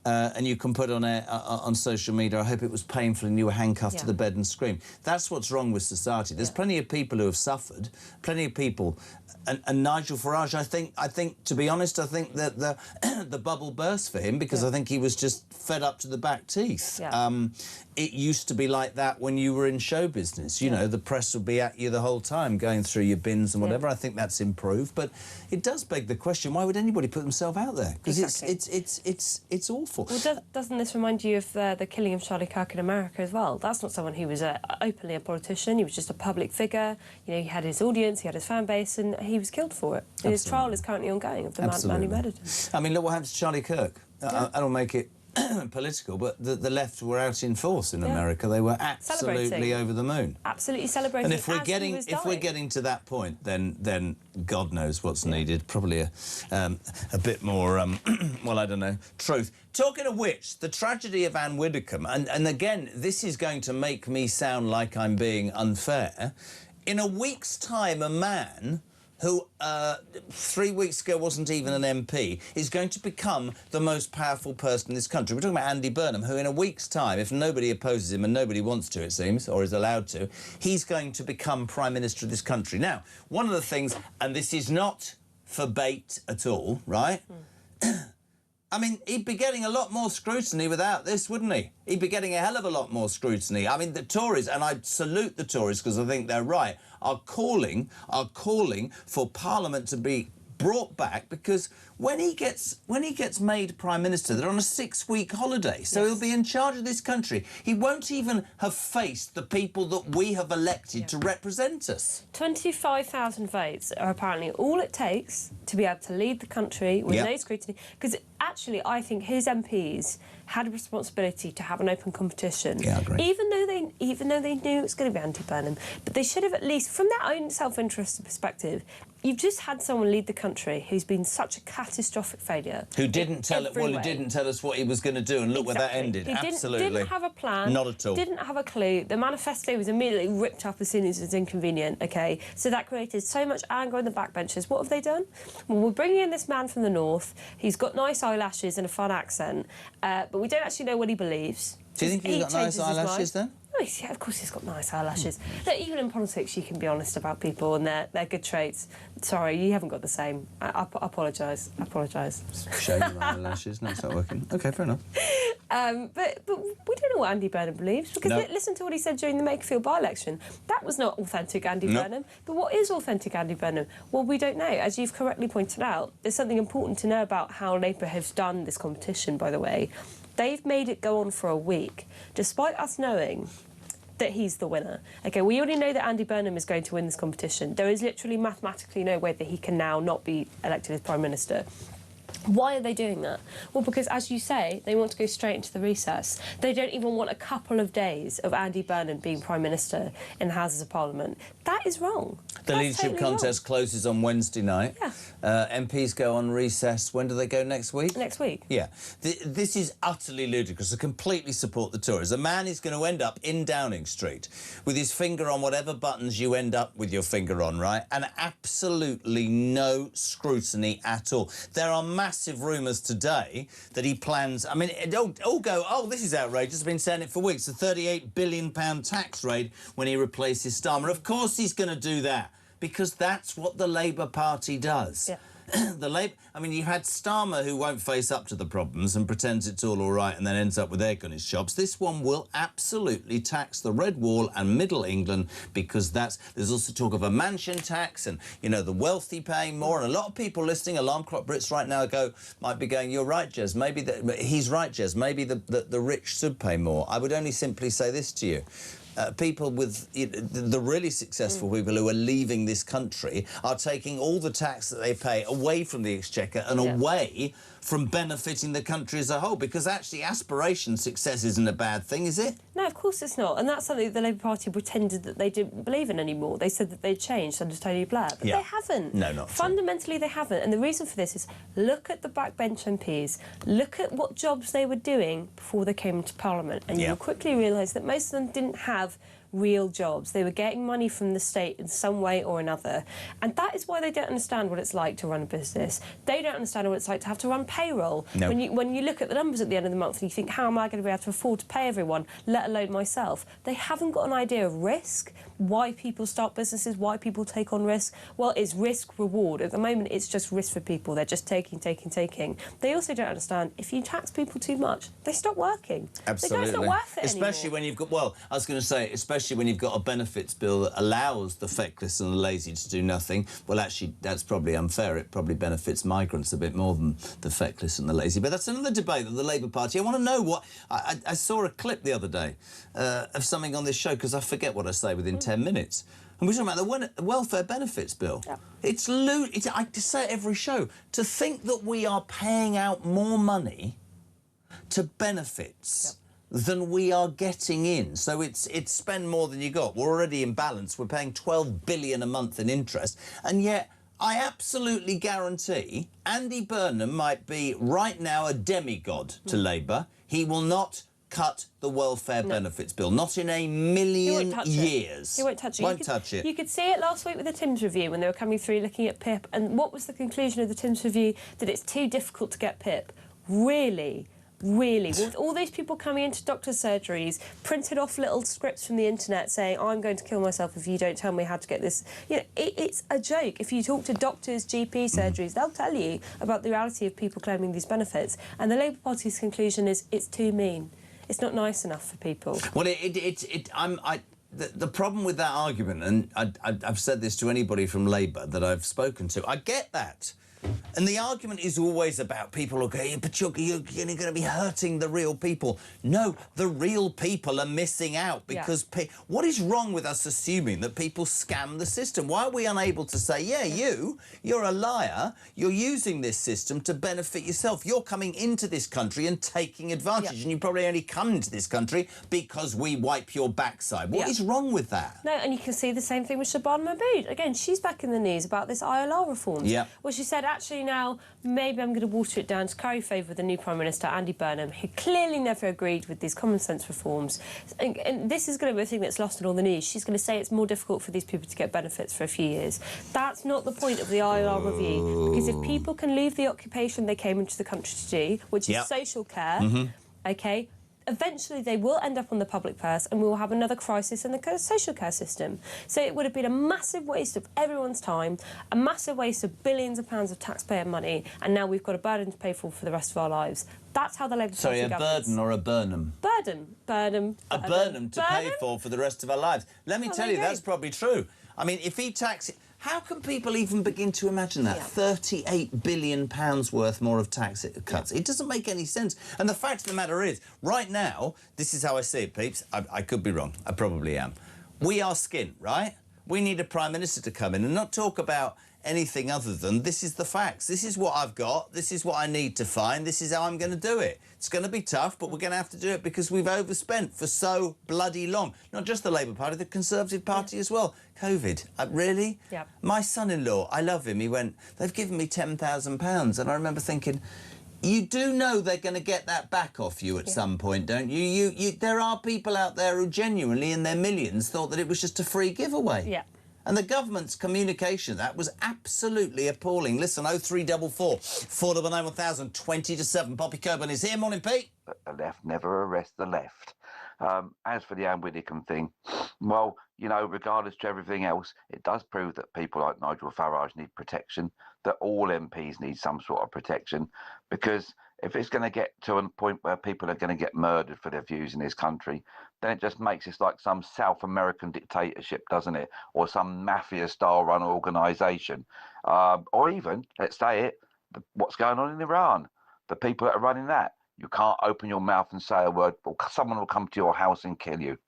Yeah. And you can put on social media, I hope it was painful and you were handcuffed to the bed and screamed. That's what's wrong with society. There's plenty of people who have suffered, plenty of people... And Nigel Farage, I think, to be honest, I think that the bubble burst for him because I think he was just fed up to the back teeth. Yeah. It used to be like that when you were in show business. You know, the press would be at you the whole time, going through your bins and whatever. I think that's improved, but it does beg the question: why would anybody put themselves out there? Because it's awful. Well, doesn't this remind you of the killing of Charlie Kirk in America as well? That's not someone who was openly a politician. He was just a public figure. You know, he had his audience, he had his fan base, and he was killed for it. Absolutely. His trial is currently ongoing of the man who murdered him. I mean, look what happened to Charlie Kirk. I don't make it political, but the left were out in force in America. They were absolutely over the moon. Absolutely celebrating. And if we're getting to that point, then God knows what's needed. Probably a bit more, well, I don't know, truth. Talking of which, the tragedy of Anne Widdecombe, and again, this is going to make me sound like I'm being unfair. In a week's time, a man who 3 weeks ago wasn't even an MP, is going to become the most powerful person in this country. We're talking about Andy Burnham, who in a week's time, if nobody opposes him, and nobody wants to, it seems, or is allowed to, he's going to become Prime Minister of this country. Now, one of the things, and this is not for bait at all, right? I mean, he'd be getting a lot more scrutiny without this, wouldn't he? He'd be getting a hell of a lot more scrutiny. I mean, the Tories, and I salute the Tories because I think they're right, are calling for Parliament to be brought back, because when he gets made Prime Minister, they're on a 6-week holiday, so he'll be in charge of this country. He won't even have faced the people that we have elected to represent us. 25,000 votes are apparently all it takes to be able to lead the country with no scrutiny, because actually I think his MPs had a responsibility to have an open competition. Yeah, I agree. Even though they knew it was going to be Andy Burnham, but they should have, at least from their own self-interest perspective, you've just had someone lead the country who's been such a catastrophic failure. Who didn't tell us what he was going to do, and look where that ended. Absolutely. Didn't have a plan. Not at all. Didn't have a clue. The manifesto was immediately ripped up as soon as it was inconvenient, OK? So that created so much anger in the backbenchers. What have they done? Well, we're bringing in this man from the north. He's got nice eyelashes and a fun accent, but we don't actually know what he believes. Do you think he's got nice eyelashes then? Oh, yeah, of course he's got nice eyelashes. Look, even in politics you can be honest about people and their good traits. Sorry, you haven't got the same. I apologise. Shame your eyelashes. No, it's not working. OK, fair enough. But we don't know what Andy Burnham believes, because listen to what he said during the Makerfield by-election. That was not authentic Andy Burnham. But what is authentic Andy Burnham? Well, we don't know. As you've correctly pointed out, there's something important to know about how Labour has done this competition, by the way. They've made it go on for a week, despite us knowing that he's the winner. OK, we already know that Andy Burnham is going to win this competition. There is literally mathematically no way that he can now not be elected as Prime Minister. Why are they doing that? Well, because, as you say, they want to go straight into the recess. They don't even want a couple of days of Andy Burnham being Prime Minister in the Houses of Parliament. That is wrong. The leadership contest closes on Wednesday night. Yeah. MPs go on recess. When do they go next week? Next week. Yeah. This is utterly ludicrous. I completely support the Tories. A man is going to end up in Downing Street with his finger on whatever buttons you end up with your finger on, right? And absolutely no scrutiny at all. There are massive rumours today that he plans... I mean, all go, oh, this is outrageous. I've been saying it for weeks. The £38 billion tax raid when he replaces Starmer. Of course he's going to do that, because that's what the Labour Party does. Yeah. I mean, you've had Starmer, who won't face up to the problems and pretends it's all right and then ends up with egg on his chops. This one will absolutely tax the Red Wall and Middle England, because there's also talk of a mansion tax and, you know, the wealthy paying more. And a lot of people listening, Alarm Clock Brits right now might be going, you're right, Jez. Maybe he's right, Jez. Maybe the rich should pay more. I would only simply say this to you. People with the really successful people who are leaving this country are taking all the tax that they pay away from the Exchequer and away from benefiting the country as a whole, because actually aspiration success isn't a bad thing, is it? No, of course it's not. And that's something the Labour Party pretended that they didn't believe in anymore. They said that they'd changed under Tony Blair, but they haven't. No, not fundamentally, they haven't. And the reason for this is, look at the backbench MPs, look at what jobs they were doing before they came into Parliament, and you'll quickly realise that most of them didn't have real jobs. They were getting money from the state in some way or another. And that is why they don't understand what it's like to run a business. They don't understand what it's like to have to run payroll. No. When you look at the numbers at the end of the month and you think, how am I going to be able to afford to pay everyone, let alone myself? They haven't got an idea of risk, why people start businesses, why people take on risk. Well, it's risk-reward. At the moment, it's just risk for people. They're just taking. They also don't understand, if you tax people too much, they stop working. Absolutely. It's not worth it especially anymore. When you've got, well, I was going to say, especially when you've got a benefits bill that allows the feckless and the lazy to do nothing. Well, actually, that's probably unfair. It probably benefits migrants a bit more than the feckless and the lazy. But that's another debate of the Labour Party. I want to know what... I saw a clip the other day of something on this show, because I forget what I say within 10 minutes. And we're talking about the welfare benefits bill. Yeah. It's I just say it every show. To think that we are paying out more money to benefits than we are getting in. So it's spend more than you got. We're already in balance. We're paying $12 billion a month in interest. And yet, I absolutely guarantee Andy Burnham might be right now a demigod to Labour. He will not cut the welfare benefits bill. Not in a million years. He won't touch it. Won't touch it. You could see it last week with the Timms review when they were coming through looking at PIP. And what was the conclusion of the Timms review? That it's too difficult to get PIP. Really? Really, with all these people coming into doctors' surgeries, printed off little scripts from the internet saying, I'm going to kill myself if you don't tell me how to get this. You know, it's a joke. If you talk to doctors, GP surgeries, they'll tell you about the reality of people claiming these benefits. And the Labour Party's conclusion is it's too mean. It's not nice enough for people. Well, the problem with that argument, and I've said this to anybody from Labour that I've spoken to, I get that. And the argument is always about people who go, yeah, but you're going to be hurting the real people. No, the real people are missing out because... What is wrong with us assuming that people scam the system? Why are we unable to say, yeah, you're a liar, you're using this system to benefit yourself. You're coming into this country and taking advantage, and you probably only come into this country because we wipe your backside. What is wrong with that? No, and you can see the same thing with Shabana Mahmood. Again, she's back in the news about this ILR reform. Yeah. Well, she said, actually, now, maybe I'm going to water it down to curry favour with the new Prime Minister, Andy Burnham, who clearly never agreed with these common-sense reforms. And this is going to be a thing that's lost in all the news. She's going to say it's more difficult for these people to get benefits for a few years. That's not the point of the ILR review, because if people can leave the occupation they came into the country to do, which is social care, OK, eventually they will end up on the public purse and we will have another crisis in the social care system. So it would have been a massive waste of everyone's time, a massive waste of billions of pounds of taxpayer money, and now we've got a burden to pay for the rest of our lives. That's how the Labour Party governs. Sorry, a burden or a Burnham? Burden. A Burnham to pay for the rest of our lives. Let me tell you, that's probably true. I mean, if he taxes... How can people even begin to imagine that? £38 billion worth more of tax cuts. It doesn't make any sense. And the fact of the matter is, right now, this is how I see it, peeps. I could be wrong. I probably am. We are skint, right? We need a Prime Minister to come in and not talk about anything other than this is the facts. This is what I've got. This is what I need to find. This is how I'm going to do it. It's going to be tough, but we're going to have to do it because we've overspent for so bloody long. Not just the Labour Party, the Conservative Party as well. COVID. Really? Yeah. My son-in-law, I love him, he went, they've given me £10,000. And I remember thinking, you do know they're going to get that back off you at some point, don't you? There are people out there who genuinely, in their millions, thought that it was just a free giveaway. Yeah. And the government's communication of that was absolutely appalling. Listen, 0344 499 1000, 20 to 7. Poppy Coburn is here. Morning, Pete. The left never arrests the left. As for the Anne Widdecombe thing, well, you know, regardless to everything else, it does prove that people like Nigel Farage need protection, that all MPs need some sort of protection, because if it's going to get to a point where people are going to get murdered for their views in this country, then it just makes it like some South American dictatorship, doesn't it? Or some mafia-style run organisation. Or even, let's say it, what's going on in Iran. The people that are running that. You can't open your mouth and say a word, or someone will come to your house and kill you.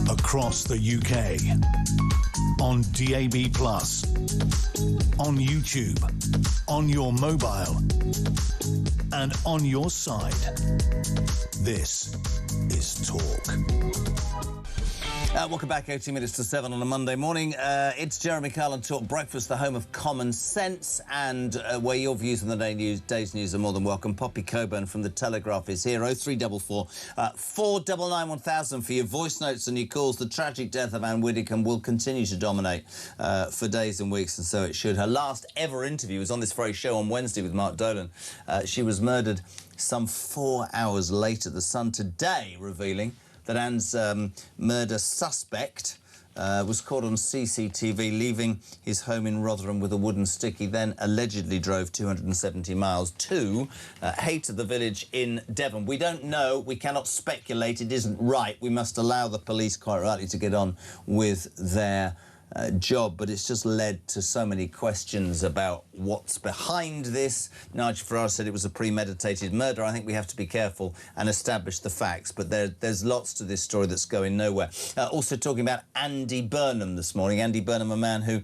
Across the UK, on DAB+, on YouTube, on your mobile, and on your side. This is Talk. Welcome back, 18 minutes to 7 on a Monday morning. It's Jeremy Kyle and Talk Breakfast, the home of common sense, and where your views on the day's news are more than welcome. Poppy Coburn from The Telegraph is here. 0344 499 1000 for your voice notes and your calls. The tragic death of Anne Widdecombe will continue to dominate for days and weeks, and so it should. Her last ever interview was on this very show on Wednesday with Mark Dolan. She was murdered some 4 hours later. The Sun today revealing that Anne's murder suspect was caught on CCTV leaving his home in Rotherham with a wooden stick. He then allegedly drove 270 miles to Hayter, the village in Devon. We don't know. We cannot speculate. It isn't right. We must allow the police, quite rightly, to get on with their job, but it's just led to so many questions about what's behind this. Nigel Farage said it was a premeditated murder. I think we have to be careful and establish the facts, but there's lots to this story that's going nowhere. Also talking about Andy Burnham this morning. Andy Burnham, a man who,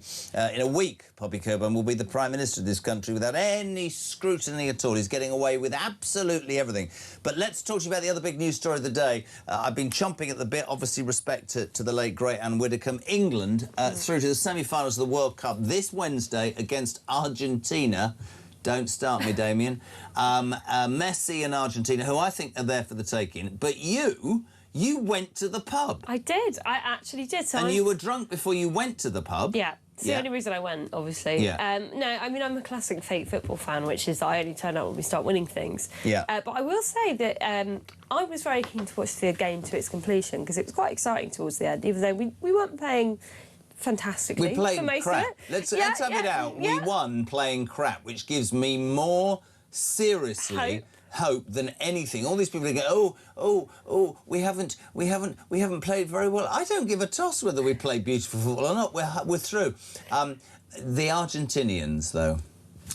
in a week, Poppy Coburn, will be the Prime Minister of this country without any scrutiny at all. He's getting away with absolutely everything. But let's talk to you about the other big news story of the day. I've been chomping at the bit, obviously respect to the late, great Anne Widdecombe. England through to the semi-finals of the World Cup this Wednesday against Argentina. Don't start me, Damien. Messi and Argentina, who I think are there for the taking. But you went to the pub. I did. I actually did. You were drunk before you went to the pub. Yeah. It's the only reason I went, obviously. Yeah. No, I mean, I'm a classic fake football fan, which is that I only turn up when we start winning things. Yeah. But I will say that I was very keen to watch the game to its completion because it was quite exciting towards the end, even though we weren't playing fantastically. We played for most crap. Of it. Let's have it out. We won playing crap, which gives me more seriously hope than anything. All these people are going, oh, we haven't played very well. I don't give a toss whether we play beautiful football or not. We're through. The Argentinians, though.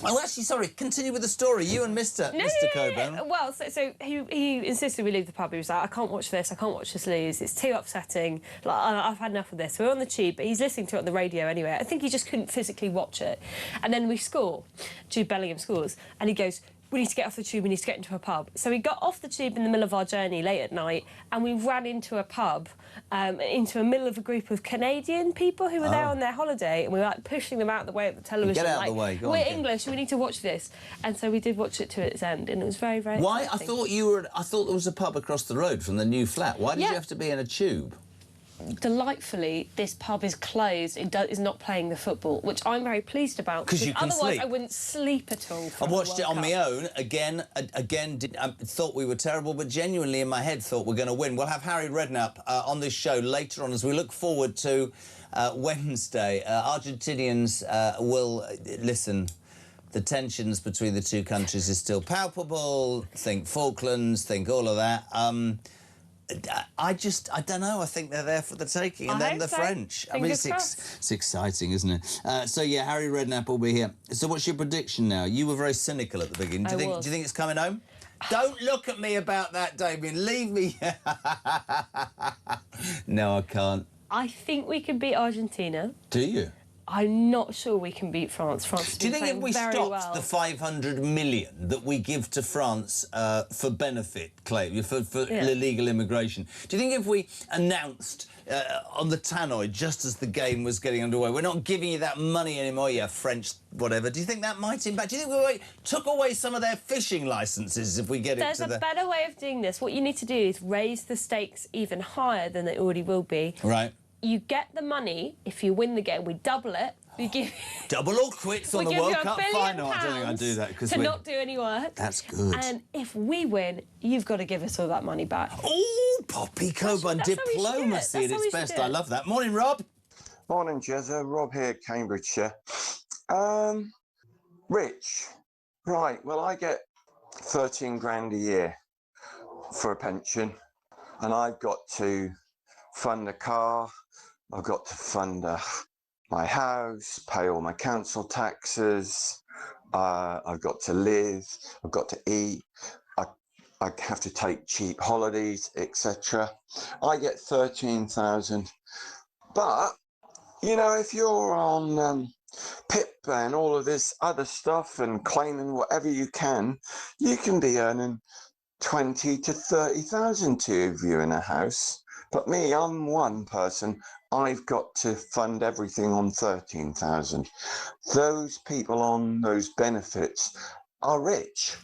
Oh, actually, sorry. Continue with the story. You and Mr. Coburn. No. Well, so he insisted we leave the pub. He was like, I can't watch this. I can't watch this lose. It's too upsetting. Like, I've had enough of this. We're on the tube, but he's listening to it on the radio anyway. I think he just couldn't physically watch it. And then we score. Jude Bellingham scores, and he goes, we need to get off the tube, we need to get into a pub. So we got off the tube in the middle of our journey late at night, and we ran into a pub, into the middle of a group of Canadian people who were there on their holiday, and we were like pushing them out of the way at the television. Get out like, of the way. Go we're on, English, we need to watch this. And so we did watch it to its end, and it was very, very Why? exciting. I thought there was a pub across the road from the new flat. Why did you have to be in a tube? Delightfully, this pub is closed. It is not playing the football, which I'm very pleased about. Because you can otherwise sleep. I wouldn't sleep at all. I watched it on my own. Again, thought we were terrible, but genuinely in my head thought we're going to win. We'll have Harry Redknapp on this show later on as we look forward to Wednesday. Argentinians will listen. The tensions between the two countries is still palpable. Think Falklands. Think all of that. I don't know. I think they're there for the taking. And then the French. I mean, it's exciting, isn't it? So, yeah, Harry Redknapp will be here. So what's your prediction now? You were very cynical at the beginning. Do you think it's coming home? Don't look at me about that, Damien. Leave me. No, I can't. I think we can beat Argentina. Do you? I'm not sure we can beat France. Do you think if we stopped the 500 million that we give to France for benefit claim, for illegal immigration, do you think if we announced on the tannoy just as the game was getting underway, we're not giving you that money anymore, you French whatever, do you think that might impact? Do you think we took away some of their fishing licences if we get There's a better way of doing this. What you need to do is raise the stakes even higher than they already will be. Right. You get the money if you win the game. We double it. We give double or quits on the World Cup final. I don't think I'd do that because to not do any work. That's good. And if we win, you've got to give us all that money back. Oh, Poppy Coburn, diplomacy at its best. I love that. Morning, Rob. Morning, Jezza. Rob here, Cambridgeshire. Rich. Right. Well, I get 13 grand a year for a pension, and I've got to fund a car. I've got to fund my house, pay all my council taxes. I've got to live. I've got to eat. I have to take cheap holidays, etc. I get 13,000. But you know, if you're on PIP and all of this other stuff and claiming whatever you can be earning 20 to 30,000 to view in a house. But me, I'm one person. I've got to fund everything on 13,000. Those people on those benefits are rich.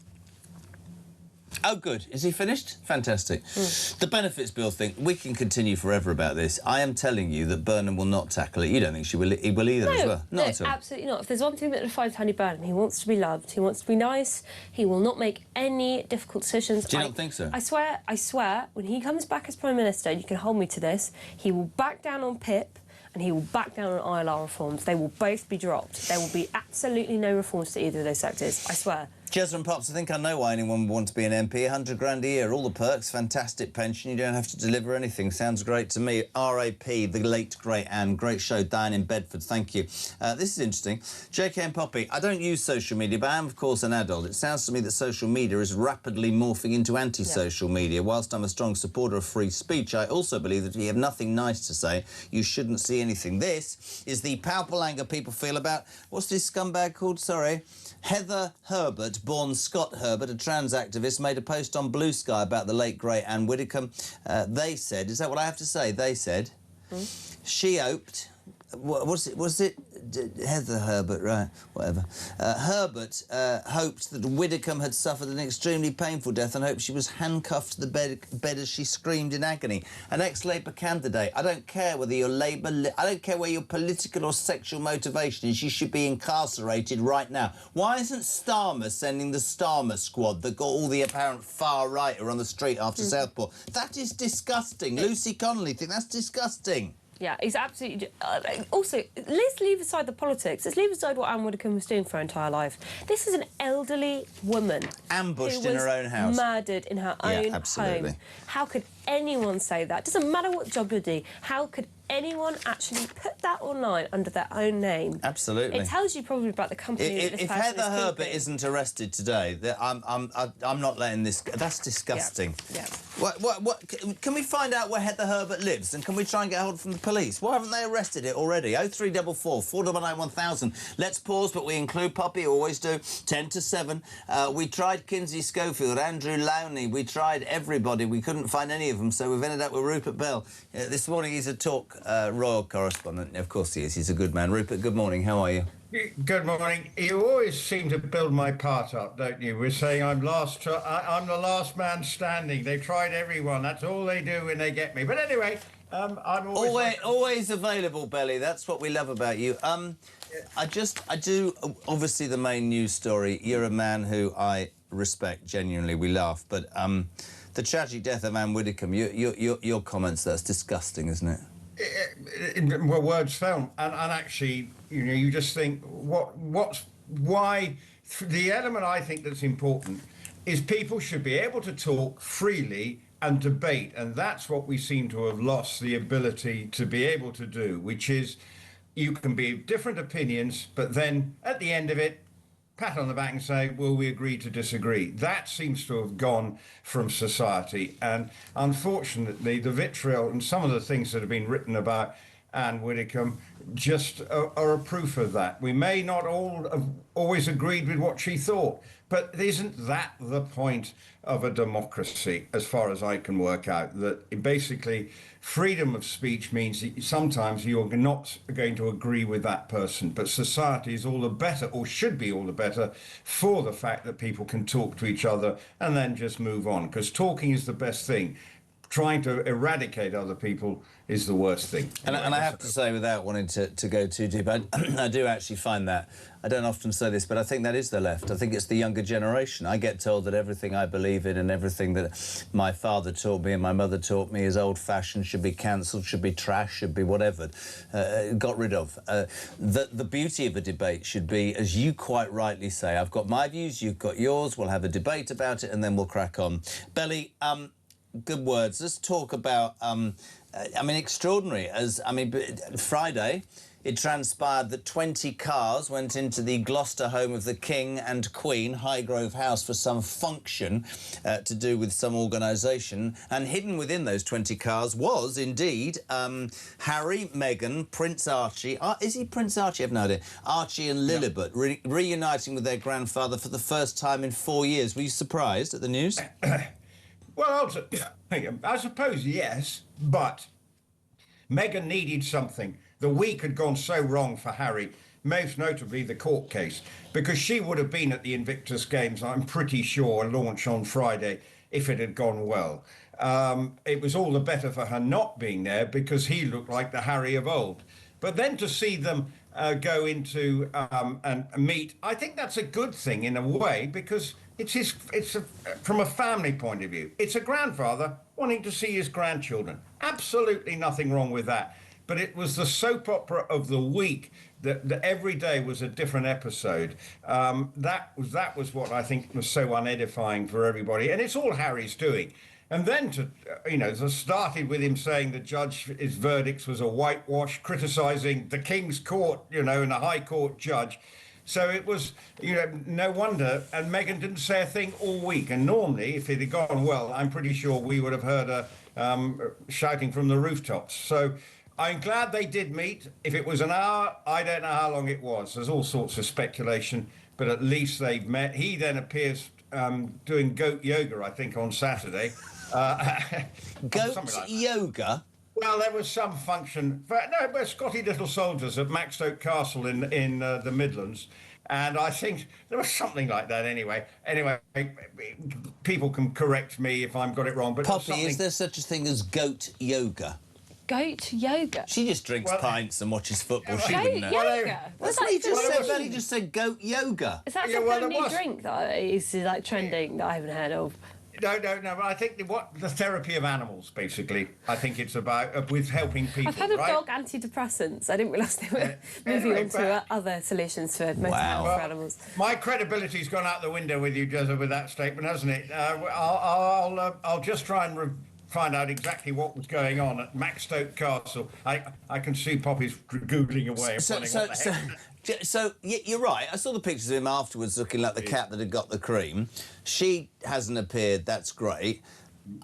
Oh, good. Is he finished? Fantastic. The benefits bill thing, we can continue forever about this. I am telling you that Burnham will not tackle it. You don't think he will either as well? No, at all. Absolutely not. If there's one thing that defines Tony Burnham, he wants to be loved, he wants to be nice, he will not make any difficult decisions. Do you not think so? I swear, when he comes back as Prime Minister, and you can hold me to this, he will back down on PIP and he will back down on ILR reforms. They will both be dropped. There will be absolutely no reforms to either of those sectors, I swear. Jezza and Pops, I think I know why anyone would want to be an MP. 100 grand a year, all the perks, fantastic pension, you don't have to deliver anything. Sounds great to me. R.A.P., the late, great Anne. Great show, Diane in Bedford, thank you. This is interesting. JK and Poppy, I don't use social media, but I am, of course, an adult. It sounds to me that social media is rapidly morphing into anti-social media. Whilst I'm a strong supporter of free speech, I also believe that if you have nothing nice to say, you shouldn't see anything. This is the palpable anger people feel about, what's this scumbag called? Sorry. Heather Herbert, born Scott Herbert, a trans activist, made a post on Blue Sky about the late, great Anne Widdecombe. They said, is that what I have to say? They said, she hoped Was it Heather Herbert, right? Whatever. Herbert hoped that Widdicombe had suffered an extremely painful death and hoped she was handcuffed to the bed as she screamed in agony. An ex-Labour candidate. I don't care whether you're Labour... I don't care where your political or sexual motivation is. You should be incarcerated right now. Why isn't Starmer sending the Starmer squad that got all the apparent far-righter on the street after Southport? That is disgusting. Lucy Connolly think that's disgusting. Yeah, it's absolutely... also, let's leave aside the politics. Let's leave aside what Anne Widdecombe was doing for her entire life. This is an elderly woman... ambushed in her own house. Murdered in her own home. How could anyone say that? Doesn't matter what job you do. How could anyone actually put that online under their own name? Absolutely. It tells you probably about the company that this if person Heather is Herbert keeping. isn't arrested today, I'm not letting this... That's disgusting. Yeah. What, can we find out where Heather Herbert lives and can we try and get hold from the police? Why haven't they arrested it already? 0344 499 1000. Let's pause, but we include Poppy, always do, 10 to 7. We tried Kinsey Schofield, Andrew Lowney, we tried everybody. We couldn't find any of them, so we've ended up with Rupert Bell. This morning he's a Talk Royal correspondent. Of course he is. He's a good man. Rupert, good morning. How are you? Good morning. You always seem to build my part up, don't you? We're saying I'm the last man standing. They've tried everyone. That's all they do when they get me. But anyway, I'm always available, Belly. That's what we love about you. I do. Obviously, the main news story. You're a man who I respect genuinely. We laugh, but the tragic death of Anne Widdecombe. Your comments. That's disgusting, isn't it? Well, words fell, and actually, you know, you just think, why? The element I think that's important is people should be able to talk freely and debate, and that's what we seem to have lost the ability to be able to do, which is you can be of different opinions, but then at the end of it, pat on the back and say, well, we agree to disagree. That seems to have gone from society. And unfortunately, the vitriol and some of the things that have been written about Anne Widdecombe just are a proof of that. We may not all have always agreed with what she thought, but isn't that the point of a democracy, as far as I can work out? That basically freedom of speech means that sometimes you're not going to agree with that person, but society is all the better, or should be all the better, for the fact that people can talk to each other and then just move on, because talking is the best thing. Trying to eradicate other people is the worst thing. And I have to say, without wanting to go too deep, I do actually find that, I don't often say this, but I think that is the left. I think it's the younger generation. I get told that everything I believe in and everything that my father taught me and my mother taught me is old-fashioned, should be cancelled, should be trash, should be whatever, got rid of. The beauty of a debate should be, as you quite rightly say, I've got my views, you've got yours, we'll have a debate about it and then we'll crack on. Belly, good words. Let's talk about, I mean, extraordinary. Friday, it transpired that 20 cars went into the Gloucester home of the King and Queen, Highgrove House, for some function to do with some organisation. And hidden within those 20 cars was, indeed, Harry, Meghan, Prince Archie. Is he Prince Archie? I have no idea. Archie and Lilibet, reuniting with their grandfather for the first time in 4 years. Were you surprised at the news? Well, I suppose yes, but Meghan needed something. The week had gone so wrong for Harry, most notably the court case, because she would have been at the Invictus Games, I'm pretty sure, launch on Friday, if it had gone well. It was all the better for her not being there because he looked like the Harry of old. But then to see them go into and meet, I think that's a good thing in a way, because from a family point of view, it's a grandfather wanting to see his grandchildren. Absolutely nothing wrong with that. But it was the soap opera of the week that every day was a different episode. That was what I think was so unedifying for everybody. And it's all Harry's doing. And then to started with him saying the his verdicts was a whitewash, criticising the King's Court, and the High Court judge. So it was, no wonder. And Meghan didn't say a thing all week. And normally, if it had gone well, I'm pretty sure we would have heard her shouting from the rooftops. So I'm glad they did meet. If it was an hour, I don't know how long it was. There's all sorts of speculation, but at least they've met. He then appears doing goat yoga, I think, on Saturday. Goat yoga? Well, there was some function. No, we're Scotty Little Soldiers at Maxstoke Castle in the Midlands, and I think there was something like that. Anyway, people can correct me if I've got it wrong. But Poppy, is there such a thing as goat yoga? Goat yoga? She just drinks pints and watches football. She goat wouldn't know. yoga? That's what he just said. Benny just said goat yoga. Is that some kind of new drink that is like trending that I haven't heard of? No. But I think the therapy of animals, basically. I think it's about with helping people. I've heard of right? dog antidepressants. I didn't realise they were moving on to other solutions for mental health for animals. My credibility's gone out the window with you, Jezza, with that statement, hasn't it? I'll just try and find out exactly what was going on at Maxstoke Castle. I can see Poppy's googling away. So you're right. I saw the pictures of him afterwards, looking like the cat that had got the cream. She hasn't appeared. That's great.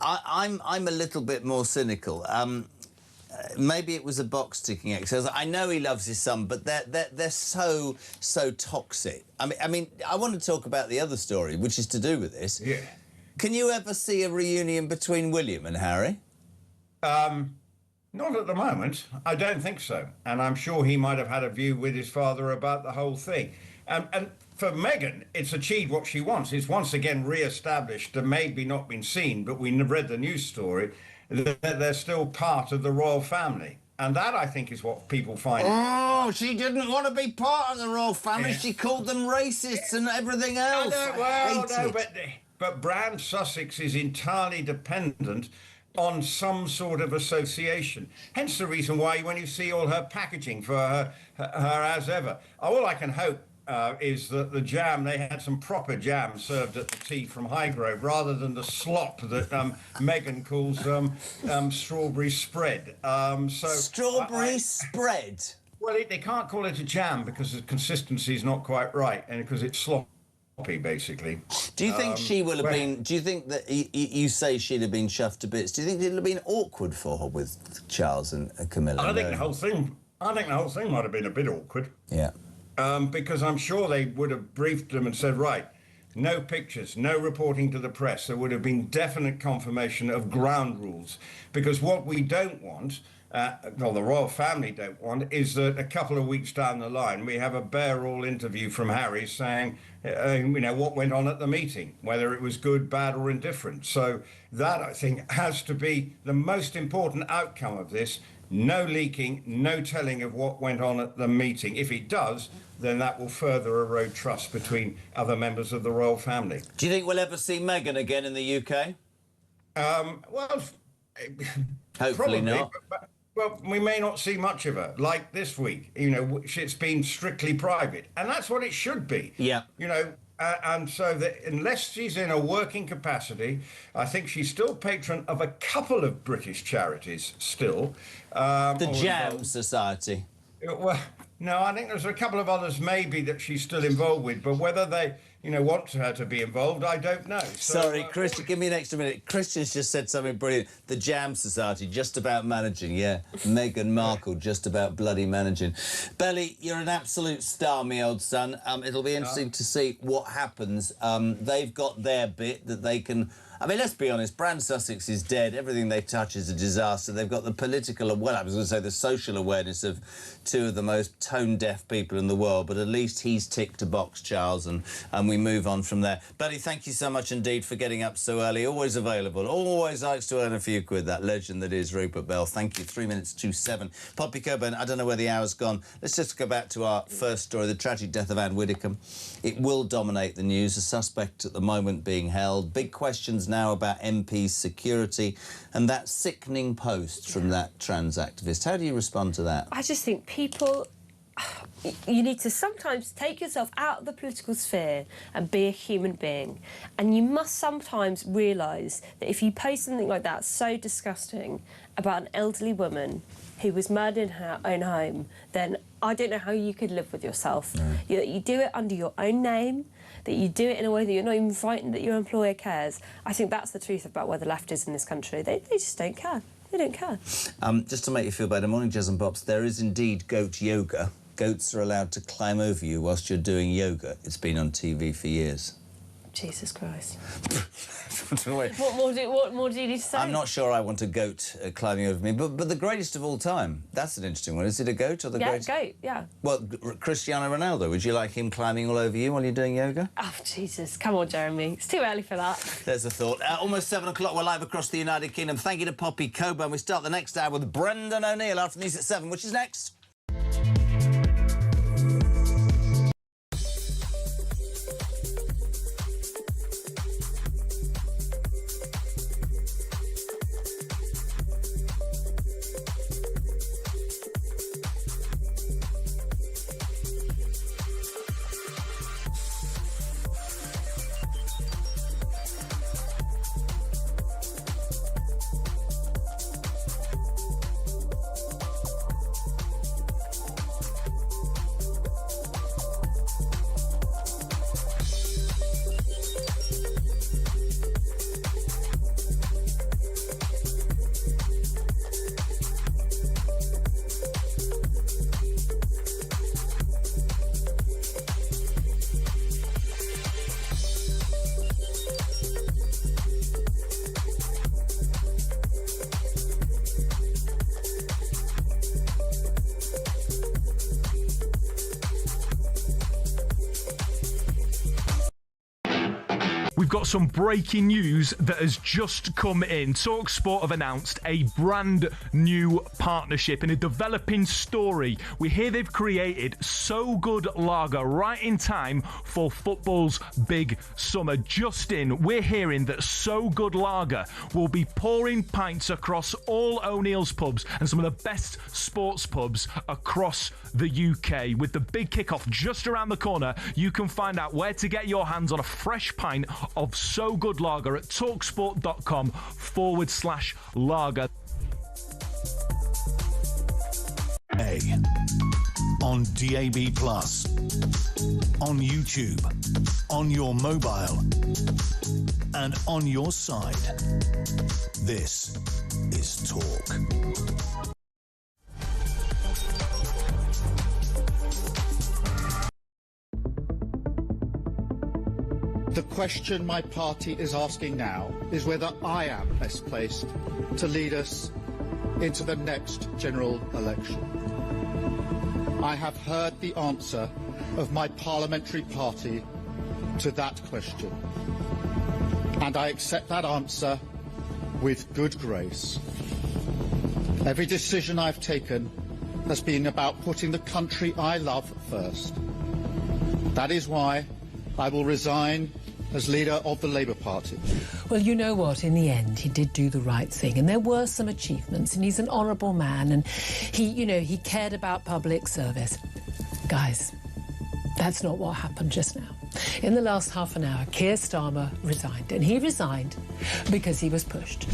I'm a little bit more cynical. Maybe it was a box ticking exercise. I know he loves his son, but they're so toxic. I mean, I want to talk about the other story, which is to do with this. Yeah. Can you ever see a reunion between William and Harry? Not at the moment. I don't think so. And I'm sure he might have had a view with his father about the whole thing. And for Meghan, it's achieved what she wants. It's once again re-established, and maybe not been seen, but we read the news story, that they're still part of the royal family. And that, I think, is what people find... Oh, she didn't want to be part of the royal family. Yeah. She called them racists and everything else. But Brand Sussex is entirely dependent on some sort of association. Hence the reason why when you see all her packaging for her as ever, all I can hope is that the jam, they had some proper jam served at the tea from Highgrove rather than the slop that Meghan calls strawberry spread. Strawberry spread? Well, they can't call it a jam because the consistency is not quite right and because it's sloppy. Basically. Do you think she will have been... Do you think that you say she'd have been chuffed to bits? Do you think it would have been awkward for her with Charles and Camilla? I think the whole thing might have been a bit awkward. Yeah. Because I'm sure they would have briefed them and said, right, no pictures, no reporting to the press. There would have been definite confirmation of ground rules. Because what we don't want... well, the royal family don't want, is that a couple of weeks down the line we have a bare-all interview from Harry saying, what went on at the meeting, whether it was good, bad or indifferent. So that, I think, has to be the most important outcome of this. No leaking, no telling of what went on at the meeting. If it does, then that will further erode trust between other members of the royal family. Do you think we'll ever see Meghan again in the UK? Well, hopefully probably not. Well, we may not see much of her, like this week. It's been strictly private, and that's what it should be. Yeah. And so that unless she's in a working capacity, I think she's still patron of a couple of British charities still. The Jam Society. Well, no, I think there's a couple of others maybe that she's still involved with, but whether they, want her to be involved, I don't know. So, sorry, Christian, give me an extra minute. Christian's just said something brilliant. The Jam Society, just about managing, yeah. Meghan Markle, just about bloody managing. Belly, you're an absolute star, me old son. It'll be interesting to see what happens. They've got their bit that they can... I mean, let's be honest, Brand Sussex is dead. Everything they touch is a disaster. They've got the political, well, I was going to say the social awareness of two of the most tone-deaf people in the world, but at least he's ticked a box, Charles, and we move on from there. Buddy, thank you so much indeed for getting up so early. Always available. Always likes to earn a few quid, that legend that is Rupert Bell. Thank you. 3 minutes to 7. Poppy Coburn, I don't know where the hour's gone. Let's just go back to our first story, the tragic death of Anne Widdecombe. It will dominate the news. A suspect at the moment being held. Big questions now about MP's security and that sickening post from that trans activist. How do you respond to that? I just think people... You need to sometimes take yourself out of the political sphere and be a human being. And you must sometimes realise that if you post something like that so disgusting about an elderly woman who was murdered in her own home, then I don't know how you could live with yourself. No. You do it under your own name, that you do it in a way that you're not even frightened that your employer cares. I think that's the truth about where the left is in this country. They just don't care. They don't care. Just to make you feel better, morning, Jez and Pops, there is indeed goat yoga. Goats are allowed to climb over you whilst you're doing yoga. It's been on TV for years. Jesus Christ. Wait. What more do you need to say? I'm not sure I want a goat climbing over me, but the greatest of all time. That's an interesting one. Is it a goat or the greatest? Yeah, goat, yeah. Well, Cristiano Ronaldo, would you like him climbing all over you while you're doing yoga? Oh, Jesus. Come on, Jeremy. It's too early for that. There's a thought. Almost 7 o'clock, we're live across the United Kingdom. Thank you to Poppy Coburn. We start the next hour with Brendan O'Neill after news at 7, which is next. We've got some breaking news that has just come in. TalkSport have announced a brand new partnership in a developing story. We hear they've created So Good Lager right in time for football's big summer. Just in, we're hearing that So Good Lager will be pouring pints across all O'Neill's pubs and some of the best sports pubs across the UK. With the big kickoff just around the corner, you can find out where to get your hands on a fresh pint of So Good Lager at talksport.com/lager. On DAB+, on YouTube, on your mobile, and on your side. This is Talk. The question my party is asking now is whether I am best placed to lead us into the next general election. I have heard the answer of my parliamentary party to that question, and I accept that answer with good grace. Every decision I've taken has been about putting the country I love first. That is why I will resign as leader of the Labour Party. Well, you know what? In the end, he did do the right thing, and there were some achievements, and he's an honourable man, and he cared about public service. Guys, that's not what happened just now. In the last half an hour, Keir Starmer resigned, and he resigned because he was pushed.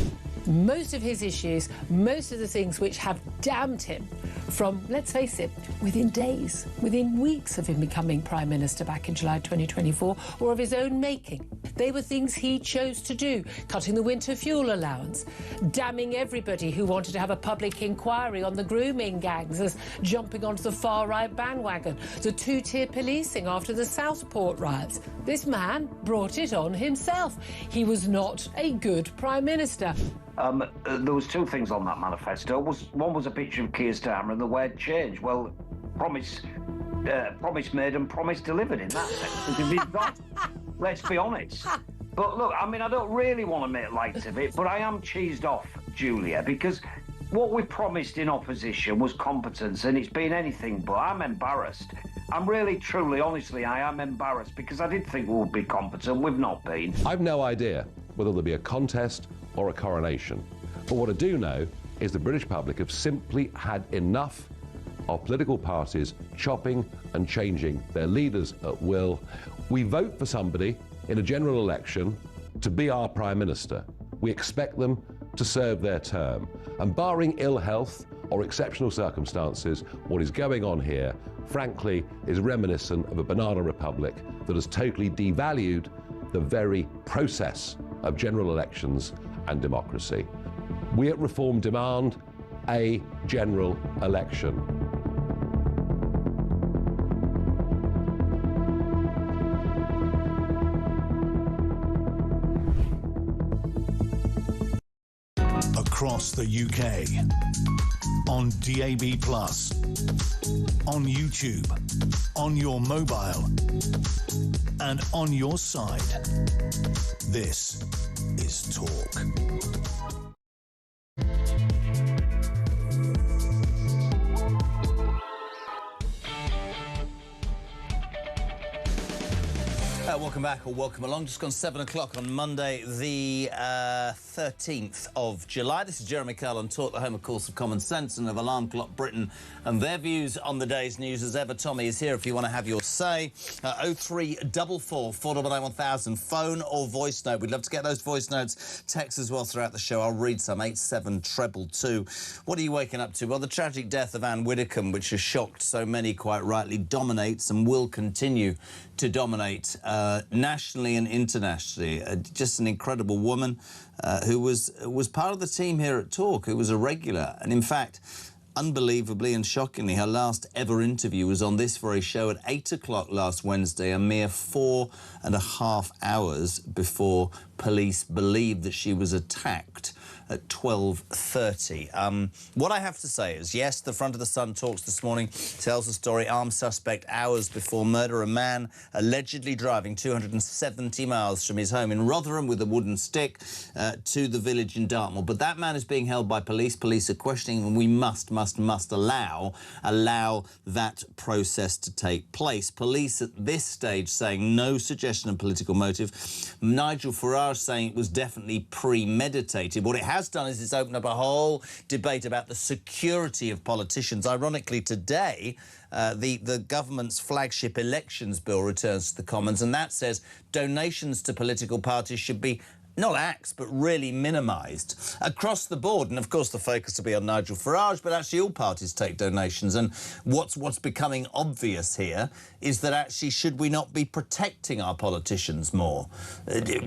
Most of his issues, most of the things which have damned him from, let's face it, within days, within weeks of him becoming Prime Minister back in July 2024, or of his own making. They were things he chose to do, cutting the winter fuel allowance, damning everybody who wanted to have a public inquiry on the grooming gangs as jumping onto the far-right bandwagon, the two-tier policing after the Southport riots. This man brought it on himself. He was not a good Prime Minister. There was two things on that manifesto. One was a picture of Keir Starmer and the word change. Well, promise made and promise delivered in that sense. Let's be honest. But look, I mean, I don't really want to make light of it, but I am cheesed off, Julia, because what we promised in opposition was competence, and it's been anything but. I'm embarrassed. I'm really, truly, honestly, I am embarrassed, because I did think we would be competent. We've not been. I've no idea whether there'll be a contest or a coronation. But what I do know is the British public have simply had enough of political parties chopping and changing their leaders at will. We vote for somebody in a general election to be our Prime Minister. We expect them to serve their term. And barring ill health or exceptional circumstances, what is going on here, frankly, is reminiscent of a banana republic that has totally devalued the very process of general elections and democracy. We at Reform demand a general election. across the UK. On DAB+, on YouTube, on your mobile, and on your side. This is Talk. Welcome back, or welcome along. Just gone 7 o'clock on Monday, the 13th of July. This is Jeremy Curl on Talk, the home, of course, of Common Sense and of Alarm Clock Britain and their views on the day's news. As ever, Tommy is here if you want to have your say. 0344 499 1000, phone or voice note. We'd love to get those voice notes. Text as well throughout the show. I'll read some. 87222. What are you waking up to? Well, the tragic death of Anne Widdecombe, which has shocked so many, quite rightly, dominates and will continue to dominate nationally and internationally. Just an incredible woman who was part of the team here at Talk, who was a regular. And in fact, unbelievably and shockingly, her last ever interview was on this very show at 8 o'clock last Wednesday, a mere 4.5 hours before police believed that she was attacked at 12:30. What I have to say is, yes, the front of the Sun Talks this morning tells the story. Armed suspect hours before murder. A man allegedly driving 270 miles from his home in Rotherham with a wooden stick to the village in Dartmoor. But that man is being held by police. Police are questioning him, and we must allow that process to take place. Police at this stage saying no suggestion of political motive. Nigel Farage saying it was definitely premeditated. What it has done is it's opened up a whole debate about the security of politicians. Ironically, today, the government's flagship elections bill returns to the Commons, and that says donations to political parties should be not axed, but really minimised across the board. And, of course, the focus will be on Nigel Farage, but actually all parties take donations. And what's becoming obvious here is that actually should we not be protecting our politicians more?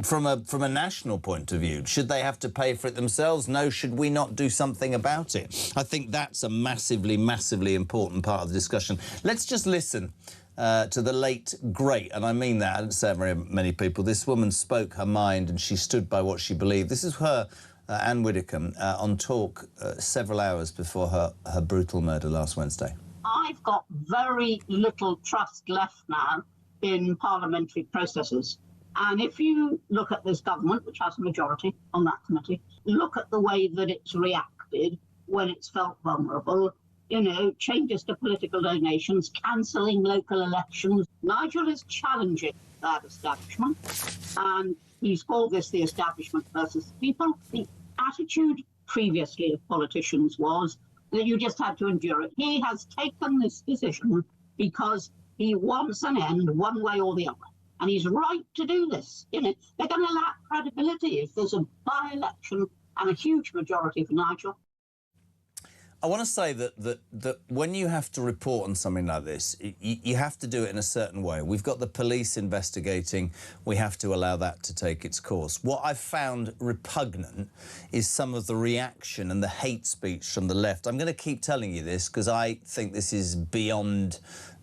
From a national point of view, should they have to pay for it themselves? No, should we not do something about it? I think that's a massively, massively important part of the discussion. Let's just listen to the late, great, and I mean that, I didn't say it very many people. This woman spoke her mind and she stood by what she believed. This is her, Anne Widdecombe, on Talk several hours before her brutal murder last Wednesday. I've got very little trust left now in parliamentary processes. And if you look at this government, which has a majority on that committee, look at the way that it's reacted when it's felt vulnerable, you know, changes to political donations, cancelling local elections. Nigel is challenging that establishment, and he's called this the establishment versus the people. The attitude previously of politicians was that you just had to endure it. He has taken this decision because he wants an end one way or the other. And he's right to do this. You know, they're going to lack credibility if there's a by-election and a huge majority for Nigel. I want to say that when you have to report on something like this, you have to do it in a certain way. We've got the police investigating. We have to allow that to take its course. What I've found repugnant is some of the reaction and the hate speech from the left. I'm going to keep telling you this because I think this is beyond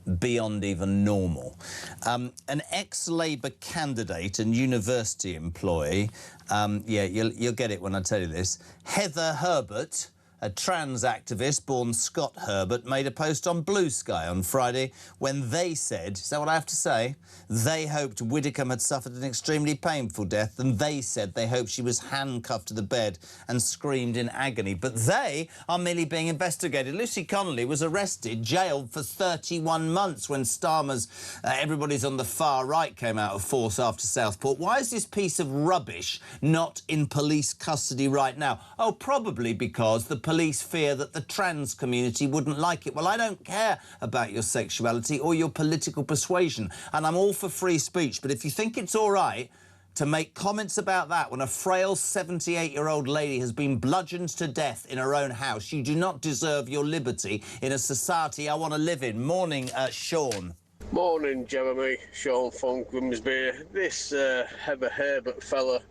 even normal. An ex-Labour candidate and university employee, yeah, you'll get it when I tell you this, Heather Herbert, a trans activist born Scott Herbert, made a post on Blue Sky on Friday when they said, is that what I have to say? They hoped Widdecombe had suffered an extremely painful death, and they said they hoped she was handcuffed to the bed and screamed in agony. But they are merely being investigated. Lucy Connolly was arrested, jailed for 31 months when Starmer's everybody's on the far right came out of force after Southport. Why is this piece of rubbish not in police custody right now? Oh, probably because the police fear that the trans community wouldn't like it. Well, I don't care about your sexuality or your political persuasion, and I'm all for free speech, but if you think it's all right to make comments about that when a frail 78-year-old lady has been bludgeoned to death in her own house, you do not deserve your liberty in a society I want to live in. Morning, Sean. Morning, Jeremy. Sean from Grimsby. This Heather Herbert fella,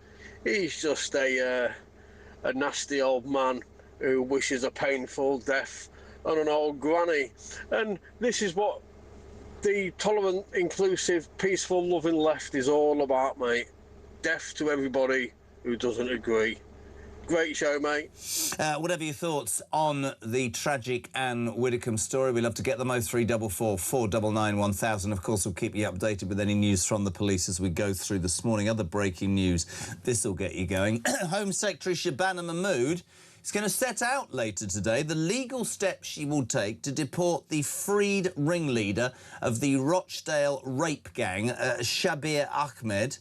he's just a nasty old man who wishes a painful death on an old granny. And this is what the tolerant, inclusive, peaceful, loving left is all about, mate. Death to everybody who doesn't agree. Great show, mate. Whatever your thoughts on the tragic Anne Widdecombe story, we love to get them. 0344 499 1000. Of course, we'll keep you updated with any news from the police as we go through this morning. Other breaking news. This will get you going. Home Secretary Shabana Mahmood is going to set out later today the legal steps she will take to deport the freed ringleader of the Rochdale rape gang, Shabir Ahmed.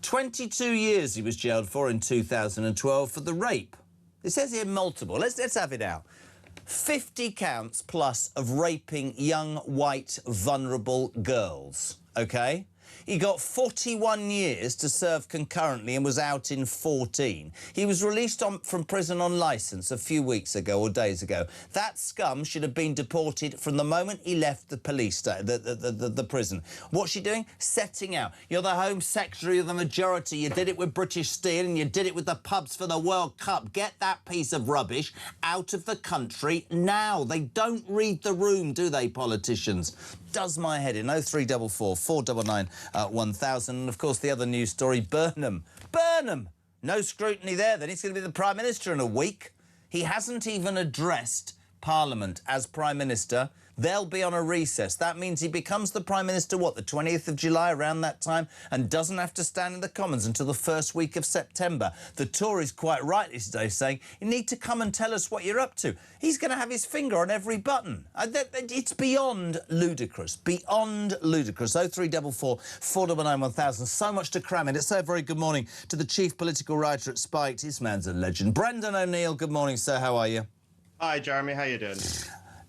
22 years he was jailed for in 2012 for the rape. It says here multiple. Let's have it out. 50 counts plus of raping young, white, vulnerable girls, OK? He got 41 years to serve concurrently and was out in 14. He was released from prison on licence a few weeks ago or days ago. That scum should have been deported from the moment he left the police the prison. What's she doing? Setting out. You're the Home Secretary of the majority. You did it with British Steel and you did it with the pubs for the World Cup. Get that piece of rubbish out of the country now. They don't read the room, do they, politicians? Does my head in. 0344 499 1000. And of course the other news story, Burnham. No scrutiny there. Then he's going to be the Prime Minister in a week. He hasn't even addressed Parliament as Prime Minister. They'll be on a recess. That means he becomes the Prime Minister, what, the 20th of July, around that time, and doesn't have to stand in the Commons until the first week of September. The Tories, quite rightly today, saying, you need to come and tell us what you're up to. He's going to have his finger on every button. It's beyond ludicrous. Beyond ludicrous. 0344 499 1000. So much to cram in. It's so very good morning to the chief political writer at Spiked. This man's a legend. Brendan O'Neill, good morning, sir. How are you? Hi, Jeremy. How you doing?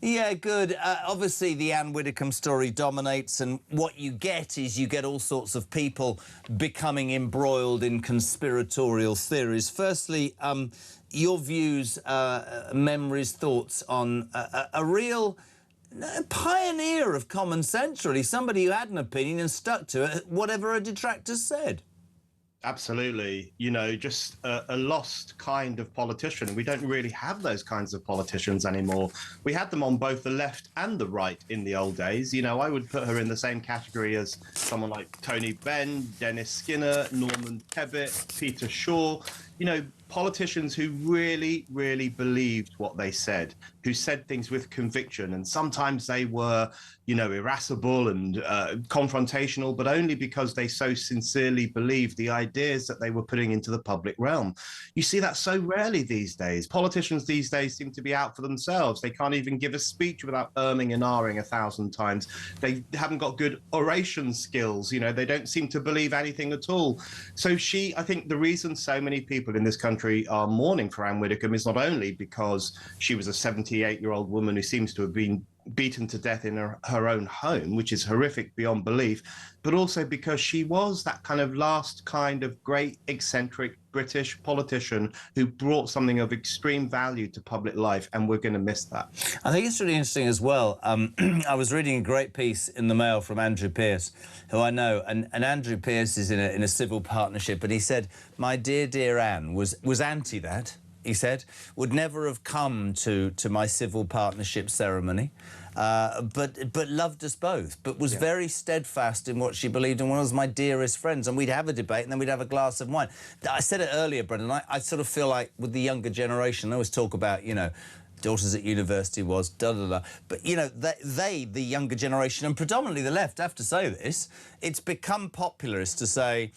Yeah, good. Obviously, the Anne Widdecombe story dominates, and what you get is you get all sorts of people becoming embroiled in conspiratorial theories. Firstly, your views, memories, thoughts on a real pioneer of common sense, really, somebody who had an opinion and stuck to it, whatever her detractors said. Absolutely. You know, just a lost kind of politician. We don't really have those kinds of politicians anymore. We had them on both the left and the right in the old days. You know, I would put her in the same category as someone like Tony Benn, Dennis Skinner, Norman Tebbit, Peter Shaw. You know, politicians who really, really believed what they said, who said things with conviction. And sometimes they were, you know, irascible and confrontational, but only because they so sincerely believed the ideas that they were putting into the public realm. You see that so rarely these days. Politicians these days seem to be out for themselves. They can't even give a speech without and ahhing 1,000 times. They haven't got good oration skills. You know, they don't seem to believe anything at all. So I think the reason so many people in this country are mourning for Anne Widdecombe is not only because she was a 78-year-old woman who seems to have been beaten to death in her own home, which is horrific beyond belief, but also because she was that kind of last kind of great eccentric British politician who brought something of extreme value to public life, and we're going to miss that. I think it's really interesting as well. I was reading a great piece in the Mail from Andrew Pearce, who I know, and Andrew Pearce is in a civil partnership, and he said, my dear Anne was anti that. He said, would never have come to my civil partnership ceremony, but loved us both, but was very steadfast in what she believed and was my dearest friends. And we'd have a debate and then we'd have a glass of wine. I said it earlier, Brendan, I sort of feel like with the younger generation, I always talk about, you know, daughters at university was, da-da-da. But, you know, they, the younger generation, and predominantly the left, have to say this, it's become popularist to say,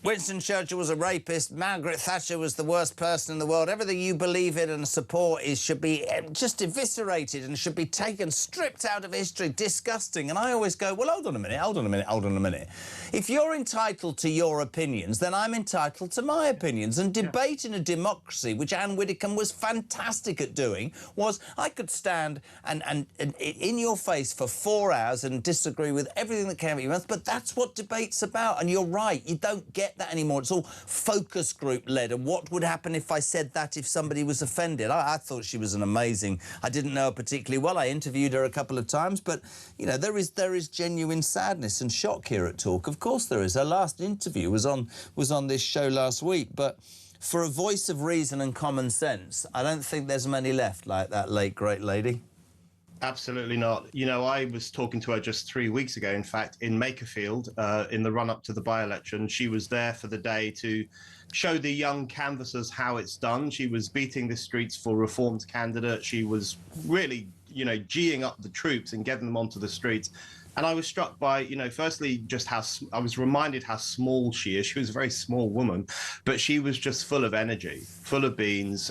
Winston Churchill was a rapist, Margaret Thatcher was the worst person in the world, everything you believe in and support should be just eviscerated and should be taken, stripped out of history, disgusting. And I always go, well, hold on a minute. If you're entitled to your opinions, then I'm entitled to my opinions. And debate in a democracy, which Anne Widdecombe was fantastic at doing, was I could stand and in your face for 4 hours and disagree with everything that came out of your mouth, but that's what debate's about. And you're right, you don't get that anymore. It's all focus group led, and what would happen if I said that if somebody was offended. I thought she was I didn't know her particularly well. I interviewed her a couple of times, but you know, there is genuine sadness and shock here at Talk. Of course there is. Her last interview was on this show last week, but for a voice of reason and common sense, I don't think there's many left like that late great lady. Absolutely not. You know, I was talking to her just 3 weeks ago, in fact, in Makerfield, in the run-up to the by-election. She was there for the day to show the young canvassers how it's done. She was beating the streets for Reformed candidates. She was really, you know, geeing up the troops and getting them onto the streets. And I was struck by, you know, firstly, just how I was reminded how small she is. She was a very small woman, but she was just full of energy, full of beans,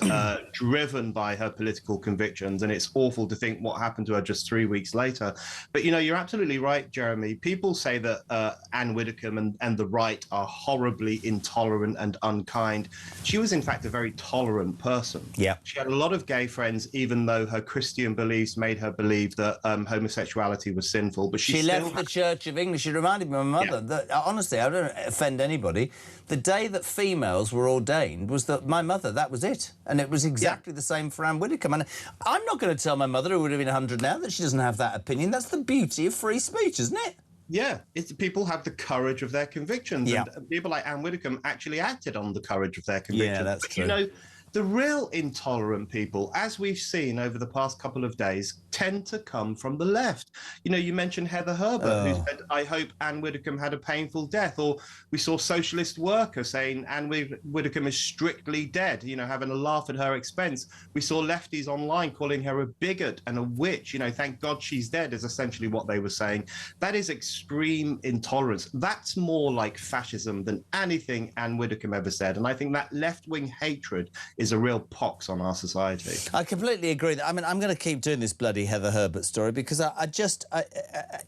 driven by her political convictions. And it's awful to think what happened to her just 3 weeks later. But, you know, you're absolutely right, Jeremy. People say that Anne Widdecombe and the right are horribly intolerant and unkind. She was, in fact, a very tolerant person. Yeah. She had a lot of gay friends, even though her Christian beliefs made her believe that homosexuality was sinful. But she left the Church of England. She reminded me of my mother. Yeah. That, honestly, I don't offend anybody. The day that females were ordained was that my mother, that was it. And it was exactly the same for Anne Widdecombe. And I'm not going to tell my mother, who would have been 100 now, that she doesn't have that opinion. That's the beauty of free speech, isn't it? Yeah, people have the courage of their convictions. Yeah. And people like Anne Widdecombe actually acted on the courage of their convictions. Yeah, that's true. You know, the real intolerant people, as we've seen over the past couple of days, tend to come from the left. You know, you mentioned Heather Herbert, who said, I hope Anne Widdecombe had a painful death. Or we saw Socialist Worker saying Anne Widdecombe is strictly dead, you know, having a laugh at her expense. We saw lefties online calling her a bigot and a witch. You know, thank God she's dead is essentially what they were saying. That is extreme intolerance. That's more like fascism than anything Anne Widdecombe ever said. And I think that left-wing hatred is a real pox on our society. I completely agree. I mean, I'm going to keep doing this bloody Heather Herbert story because I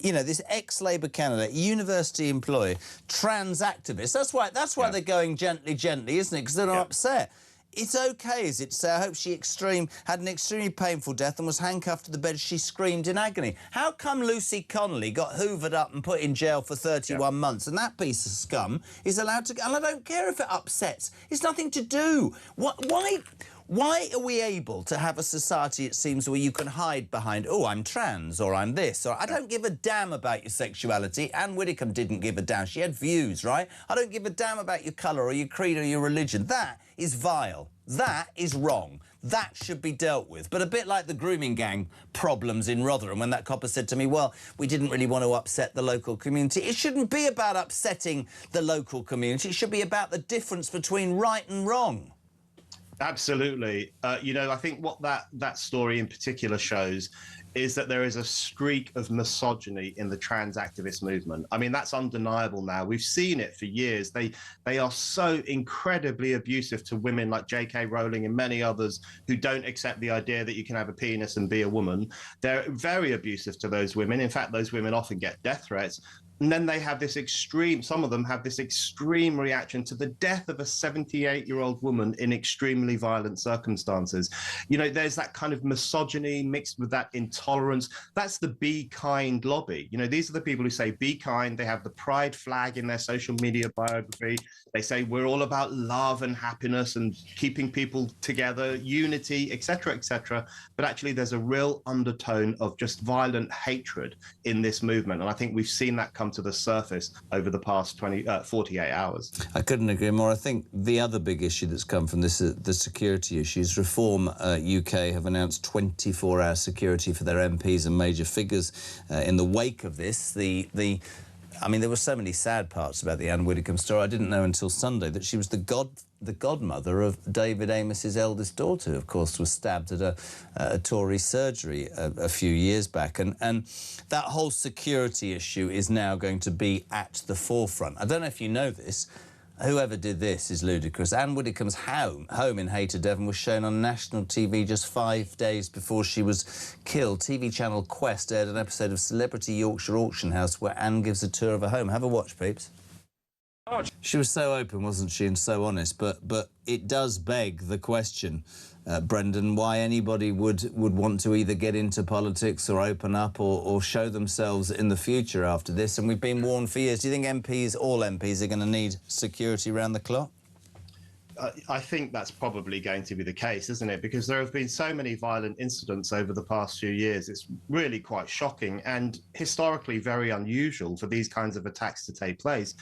you know, this ex-Labour candidate, university employee, trans activist. That's why they're going gently, isn't it? Because they're not upset. It's okay, is it, to say, I hope she had an extremely painful death and was handcuffed to the bed. She screamed in agony. How come Lucy Connolly got hoovered up and put in jail for 31 months and that piece of scum is allowed to... And I don't care if it upsets. It's nothing to do. Why are we able to have a society, it seems, where you can hide behind, oh, I'm trans, or I'm this, or I don't give a damn about your sexuality. Anne Widdecombe didn't give a damn. She had views, right? I don't give a damn about your colour or your creed or your religion. That is vile. That is wrong. That should be dealt with. But a bit like the grooming gang problems in Rotherham, when that copper said to me, well, we didn't really want to upset the local community. It shouldn't be about upsetting the local community. It should be about the difference between right and wrong. Absolutely. You know, I think what that story in particular shows is that there is a streak of misogyny in the trans activist movement. I mean, that's undeniable now. We've seen it for years. They are so incredibly abusive to women like J.K. Rowling and many others who don't accept the idea that you can have a penis and be a woman. They're very abusive to those women. In fact, those women often get death threats. And then they have this extreme, some of them have this extreme reaction to the death of a 78-year-old woman in extremely violent circumstances. You know, there's that kind of misogyny mixed with that intolerance. That's the Be Kind lobby. You know, these are the people who say, be kind. They have the pride flag in their social media biography. They say, we're all about love and happiness and keeping people together, unity, etc., etc. But actually, there's a real undertone of just violent hatred in this movement. And I think we've seen that come to the surface over the past 48 hours. I couldn't agree more. I think the other big issue that's come from this, the security issues. Reform UK have announced 24-hour security for their MPs and major figures in the wake of this. I mean, there were so many sad parts about the Anne Widdecombe story. I didn't know until Sunday that she was the godmother of David Amos's eldest daughter, who, of course, was stabbed at a Tory surgery a few years back. And that whole security issue is now going to be at the forefront. I don't know if you know this. Whoever did this is ludicrous. Anne Widdecombe's home in Hayter, Devon, was shown on national TV just 5 days before she was killed. TV channel Quest aired an episode of Celebrity Yorkshire Auction House where Anne gives a tour of her home. Have a watch, peeps. She was so open, wasn't she, and so honest, but it does beg the question, Brendan, why anybody would want to either get into politics or open up or show themselves in the future after this. And we've been warned for years. Do you think all MPs are going to need security around the clock? I think that's probably going to be the case, isn't it? Because there have been so many violent incidents over the past few years. It's really quite shocking and historically very unusual for these kinds of attacks to take place.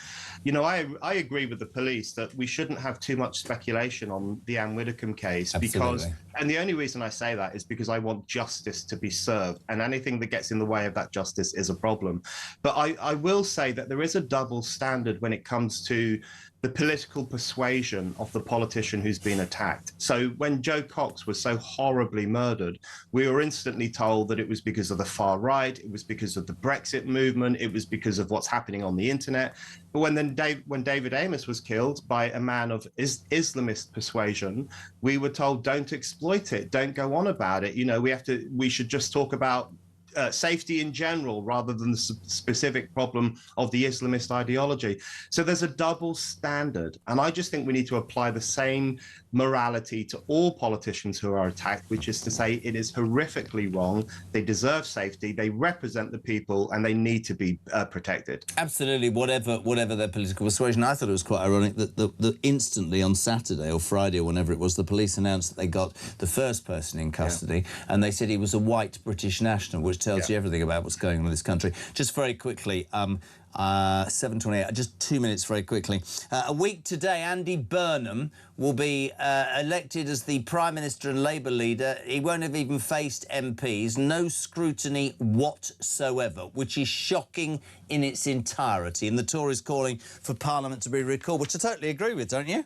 You know, I agree with the police that we shouldn't have too much speculation on the Anne Widdecombe case. Absolutely. And the only reason I say that is because I want justice to be served, and anything that gets in the way of that justice is a problem. But I will say that there is a double standard when it comes to the political persuasion of the politician who's been attacked. So when Joe Cox was so horribly murdered, we were instantly told that it was because of the far right, it was because of the Brexit movement, it was because of what's happening on the internet. But when David Amos was killed by a man of Islamist persuasion, we were told, don't exploit it, don't go on about it. You know, we should just talk about safety in general rather than the specific problem of the Islamist ideology. So there's a double standard, and I just think we need to apply the same morality to all politicians who are attacked, which is to say it is horrifically wrong. They deserve safety, they represent the people, and they need to be protected. Absolutely, whatever their political persuasion. I thought it was quite ironic that instantly on Saturday or Friday or whenever it was, the police announced that they got the first person in custody, and they said he was a white British national, which tells you everything about what's going on in this country. Just very quickly, 7:28, just 2 minutes very quickly. A week today, Andy Burnham will be elected as the Prime Minister and Labour leader. He won't have even faced MPs, no scrutiny whatsoever, which is shocking in its entirety. And the Tories calling for Parliament to be recalled, which I totally agree with, don't you?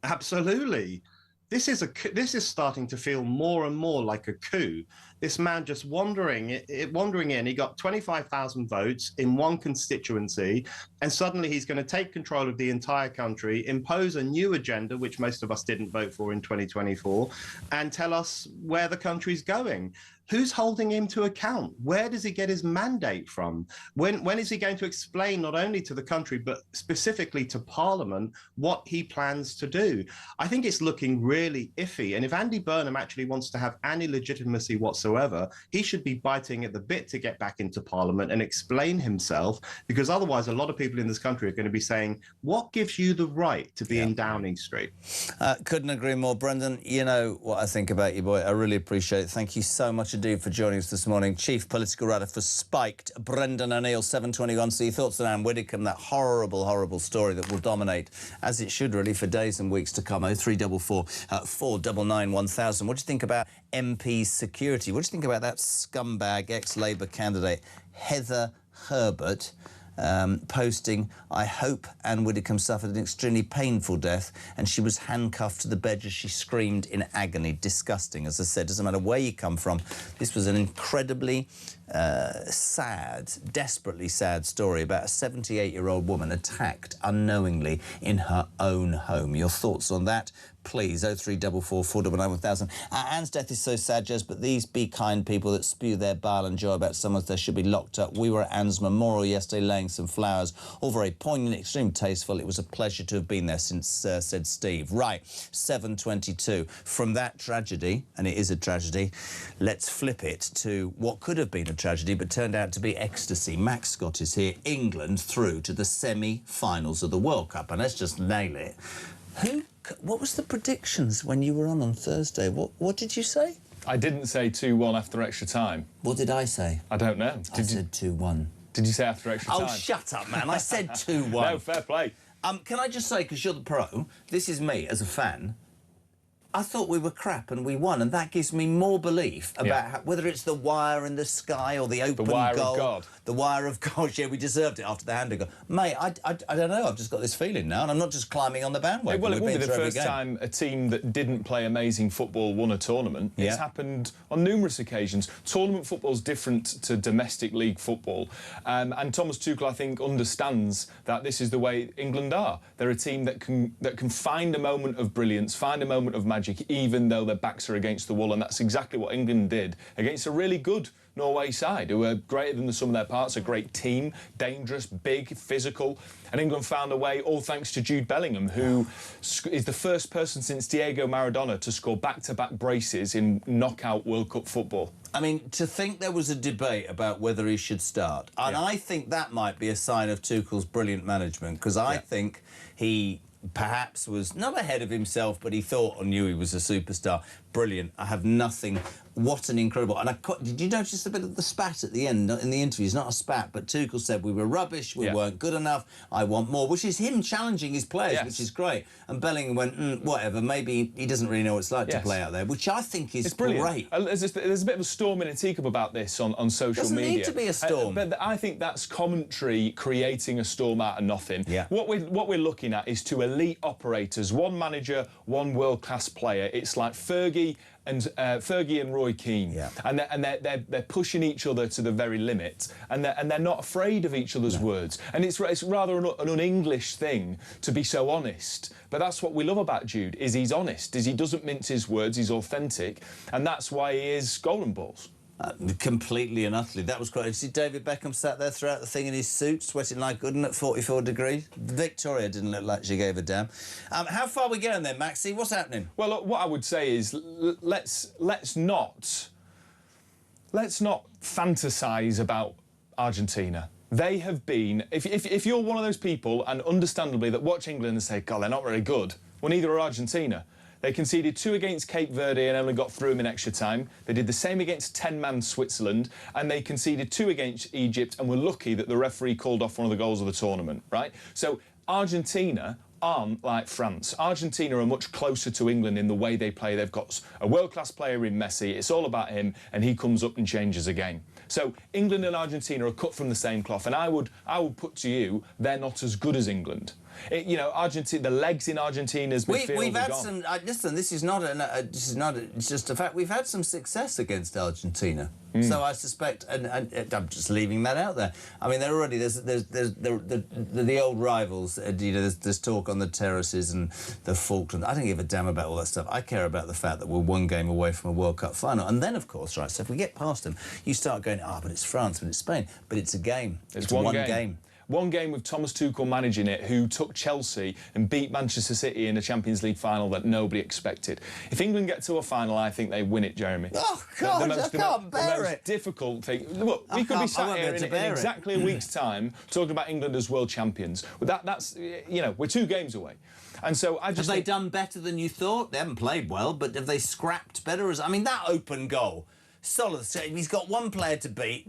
Absolutely. This is starting to feel more and more like a coup. This man just wandering in, he got 25,000 votes in one constituency, and suddenly he's going to take control of the entire country, impose a new agenda, which most of us didn't vote for in 2024, and tell us where the country's going. Who's holding him to account? Where does he get his mandate from? When is he going to explain not only to the country, but specifically to Parliament, what he plans to do? I think it's looking really iffy. And if Andy Burnham actually wants to have any legitimacy whatsoever, he should be biting at the bit to get back into Parliament and explain himself, because otherwise a lot of people in this country are going to be saying, what gives you the right to be in Downing Street? Couldn't agree more, Brendan. You know what I think about you, boy. I really appreciate it. Thank you so much indeed for joining us this morning. Chief Political Writer for Spiked, Brendan O'Neill, 7:21. So your thoughts on Anne Widdecombe, that horrible, horrible story that will dominate, as it should really, for days and weeks to come. 0344 499 1000. What do you think about MP's security? What do you think about that scumbag ex-Labour candidate, Heather Herbert, posting, I hope Anne Widdecombe suffered an extremely painful death and she was handcuffed to the bed as she screamed in agony. Disgusting. As I said, doesn't matter where you come from. This was an incredibly sad, desperately sad story about a 78-year-old woman attacked unknowingly in her own home. Your thoughts on that? Please, 0344 499 1000. Anne's death is so sad, Jez, but these be kind people that spew their bile and joy about someone they should be locked up. We were at Anne's memorial yesterday laying some flowers, all very poignant, extremely tasteful. It was a pleasure to have been there since, said Steve. Right, 7:22. From that tragedy, and it is a tragedy, let's flip it to what could have been a tragedy but turned out to be ecstasy. Max Scott is here. England through to the semi-finals of the World Cup, and let's just nail it. What was the predictions when you were on Thursday? What did you say? I didn't say 2-1 after extra time. What did I say? I don't know. I said 2-1. Did you say after extra time? Oh, shut up, man. I said 2-1. No, fair play. Can I just say, because you're the pro, this is me as a fan, I thought we were crap and we won, and that gives me more belief about whether it's the wire in the sky or the open goal. The wire of God. The wire of God. Yeah, we deserved it after the hand goal. Mate, I don't know. I've just got this feeling now, and I'm not just climbing on the bandwagon. Well, it won't be the first time a team that didn't play amazing football won a tournament. Yeah. It's happened on numerous occasions. Tournament football's different to domestic league football, and Thomas Tuchel, I think, understands that this is the way England are. They're a team that can find a moment of brilliance, find a moment of magic, even though their backs are against the wall, and that's exactly what England did against a really good Norway side, who are greater than the sum of their parts, a great team, dangerous, big, physical, and England found a way, all thanks to Jude Bellingham, who is the first person since Diego Maradona to score back-to-back braces in knockout World Cup football. I mean, to think there was a debate about whether he should start, and I think that might be a sign of Tuchel's brilliant management, because I think he perhaps was not ahead of himself, but he thought or knew he was a superstar. Brilliant. I have nothing. What an incredible... And did you notice a bit of the spat at the end in the interviews? Not a spat, but Tuchel said we were rubbish, we weren't good enough, I want more, which is him challenging his players, which is great. And Bellingham went, whatever, maybe he doesn't really know what it's like to play out there, which I think is great. There's a bit of a storm in a teacup about this on social media. Doesn't need to be a storm. But I think that's commentary creating a storm out of nothing. Yeah. What we're looking at is two elite operators, one manager, one world-class player. It's like Fergie and Roy Keane, and they're pushing each other to the very limit, and they're not afraid of each other's words. And it's rather an un-English thing to be so honest. But that's what we love about Jude, is he's honest, is he doesn't mince his words, he's authentic, and that's why he is golden balls. Completely and utterly. That was great. Did you see David Beckham sat there throughout the thing in his suit, sweating like Gooden at 44 degrees? Victoria didn't look like she gave a damn. How far are we going then, Maxie? What's happening? Well, look, what I would say is let's not fantasise about Argentina. They have been... If you're one of those people, and understandably, that watch England and say, God, they're not very good, well, neither are Argentina. They conceded 2 against Cape Verde and only got through them in extra time. They did the same against 10-man Switzerland, and they conceded 2 against Egypt and were lucky that the referee called off one of the goals of the tournament, right? So Argentina aren't like France. Argentina are much closer to England in the way they play. They've got a world-class player in Messi. It's all about him, and he comes up and changes a game. So England and Argentina are cut from the same cloth, and I would put to you, they're not as good as England. You know, Argentina, the legs in Argentina's midfield we've had gone. some. Listen, this is not it's just a fact. We've had some success against Argentina, so I suspect, and I'm just leaving that out there. I mean, they're already there's the old rivals. You know, there's talk on the terraces and the Falklands. I don't give a damn about all that stuff. I care about the fact that we're 1 game away from a World Cup final, and then of course, right. So if we get past them, you start going, but it's France, but it's Spain, but it's a game. It's one game. One game with Thomas Tuchel managing it, who took Chelsea and beat Manchester City in a Champions League final that nobody expected. If England get to a final, I think they win it, Jeremy. Oh, God, I can't bear it. The most difficult thing... Look, we could be sat here in exactly a week's time talking about England as world champions. That's, you know, we're 2 games away. And so I just Have they done better than you thought? They haven't played well, but have they scrapped better? I mean, that open goal... Solid. He's got 1 player to beat.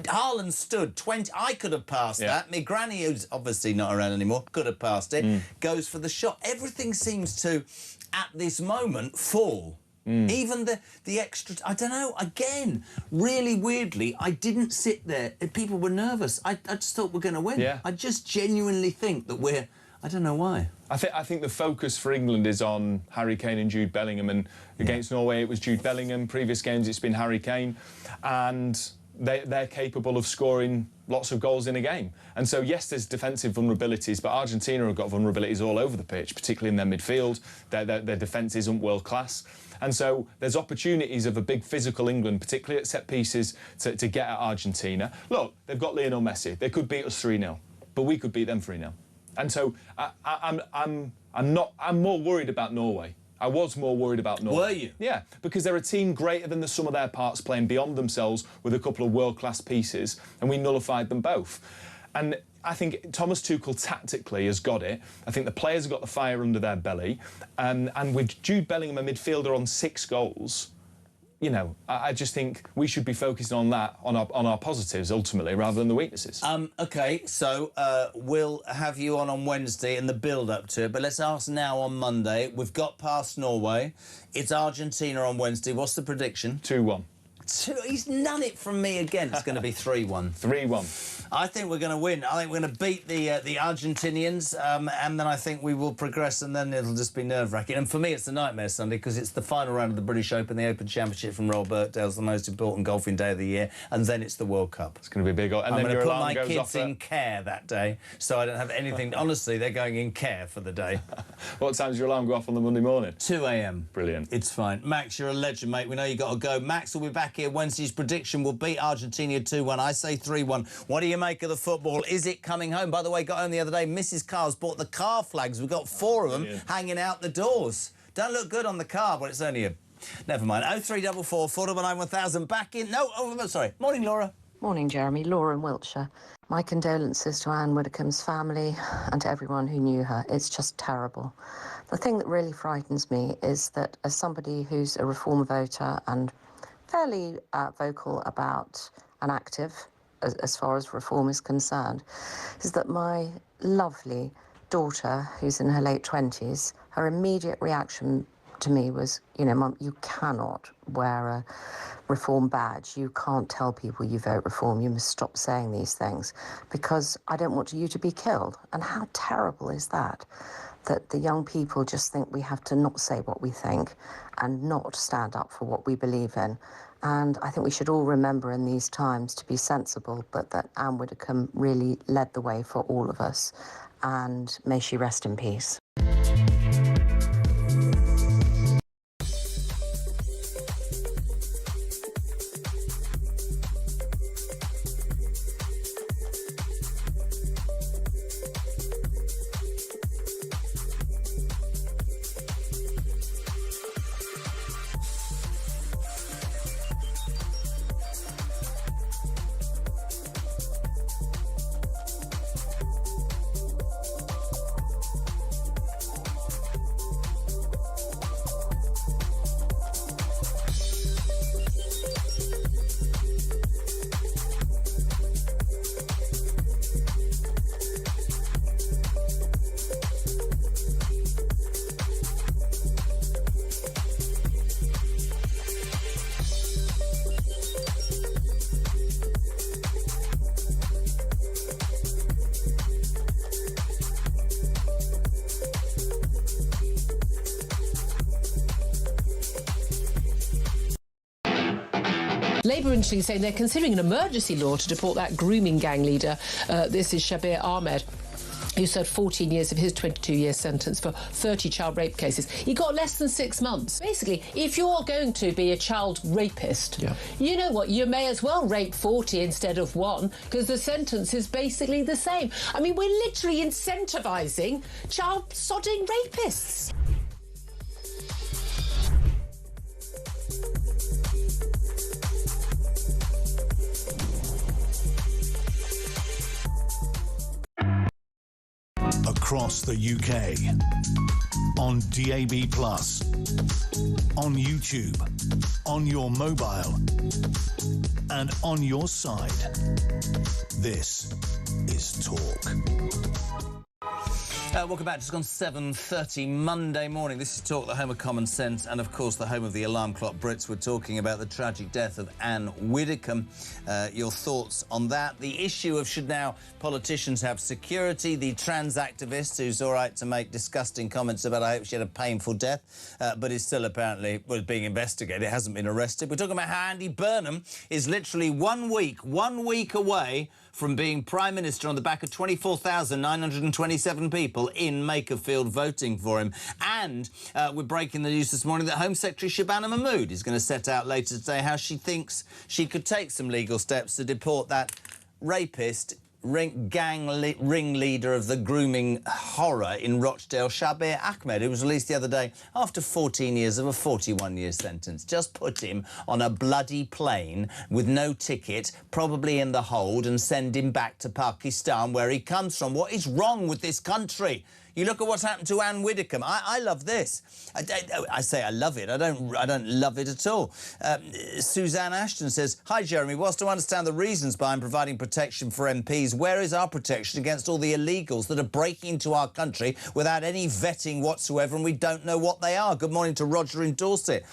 Haaland stood 20. I could have passed that. My granny, who's obviously not around anymore, could have passed it. Goes for the shot. Everything seems to, at this moment, fall. Even the extra... I don't know. Again, really weirdly, I didn't sit there. People were nervous. I just thought we're going to win. Yeah. I just genuinely think that we're... I don't know why. I think the focus for England is on Harry Kane and Jude Bellingham, and against Norway it was Jude Bellingham. Previous games it's been Harry Kane, and they're capable of scoring lots of goals in a game. And so yes, there's defensive vulnerabilities, but Argentina have got vulnerabilities all over the pitch, particularly in their midfield. Their defence isn't world class. And so there's opportunities of a big physical England, particularly at set pieces, to get at Argentina. Look, they've got Lionel Messi. They could beat us 3-0, but we could beat them 3-0. And so I'm more worried about Norway. I was more worried about Norway. Were you? Yeah, because they're a team greater than the sum of their parts, playing beyond themselves with a couple of world-class pieces, and we nullified them both. And I think Thomas Tuchel tactically has got it. I think the players have got the fire under their belly. And with Jude Bellingham, a midfielder on 6 goals... You know, I just think we should be focusing on that, on our positives, ultimately, rather than the weaknesses. OK, so we'll have you on Wednesday and the build-up to it, but let's ask now on Monday. We've got past Norway. It's Argentina on Wednesday. What's the prediction? 2-1. He's none it from me again. It's going to be 3-1. 3-1. I think we're going to win. I think we're going to beat the Argentinians, and then I think we will progress, and then it'll just be nerve-wracking. And for me, it's a nightmare Sunday, because it's the final round of the British Open, the Open Championship from Royal Birkdale's the most important golfing day of the year, and then it's the World Cup. It's going to be a big... And I'm then going to put my goes kids off in care that day, so I don't have anything... Honestly, they're going in care for the day. What time does your alarm go off on the Monday morning? 2 a.m. Brilliant. It's fine. Max, you're a legend, mate. We know you got to go. Max will be back here Wednesday's prediction will beat Argentina 2-1. I say 3-1. What do you make of the football? Is it coming home? By the way, got home the other day. Mrs. Carr's bought the car flags. We've got 4 of them hanging out the doors. Don't look good on the car, but it's only a... Never mind. 0344 499 1000. Back in... No, sorry. Morning, Laura. Morning, Jeremy. Laura in Wiltshire. My condolences to Anne Widdecombe's family and to everyone who knew her. It's just terrible. The thing that really frightens me is that as somebody who's a Reform voter and fairly vocal about and active as far as Reform is concerned, is that my lovely daughter, who's in her late 20s, her immediate reaction to me was, you know, Mum, you cannot wear a Reform badge. You can't tell people you vote Reform. You must stop saying these things because I don't want you to be killed. And how terrible is that? That the young people just think we have to not say what we think and not stand up for what we believe in. And I think we should all remember in these times to be sensible, but that Anne Widdecombe really led the way for all of us. And may she rest in peace. Labour interestingly saying they're considering an emergency law to deport that grooming gang leader. This is Shabir Ahmed, who served 14 years of his 22-year sentence for 30 child rape cases. He got less than 6 months. Basically, if you're going to be a child rapist, you know what, you may as well rape 40 instead of 1, because the sentence is basically the same. I mean, we're literally incentivising child sodding rapists. Across the UK, on DAB+, on YouTube, on your mobile, and on your side. This is Talk. Welcome back. Just gone 7:30 Monday morning. This is Talk, the home of common sense, and of course the home of the alarm clock Brits. We're talking about the tragic death of Anne Widdecombe. Your thoughts on that? The issue of should now politicians have security? The trans activist who's all right to make disgusting comments about I hope she had a painful death, but is still apparently being investigated. Hasn't been arrested. We're talking about how Andy Burnham is literally 1 week away from being Prime Minister on the back of 24,927 people in Makerfield voting for him. And we're breaking the news this morning that Home Secretary Shabana Mahmood is going to set out later today how she thinks she could take some legal steps to deport that rapist, ringleader of the grooming horror in Rochdale, Shabir Ahmed, who was released the other day after 14 years of a 41-year sentence. Just put him on a bloody plane with no ticket, probably in the hold, and send him back to Pakistan, where he comes from. What is wrong with this country? You look at what's happened to Anne Widdecombe. I love this. I say I love it. I don't love it at all. Suzanne Ashton says, "Hi, Jeremy. Whilst I understand the reasons behind providing protection for MPs, where is our protection against all the illegals that are breaking into our country without any vetting whatsoever, and we don't know what they are?" Good morning to Roger in Dorset.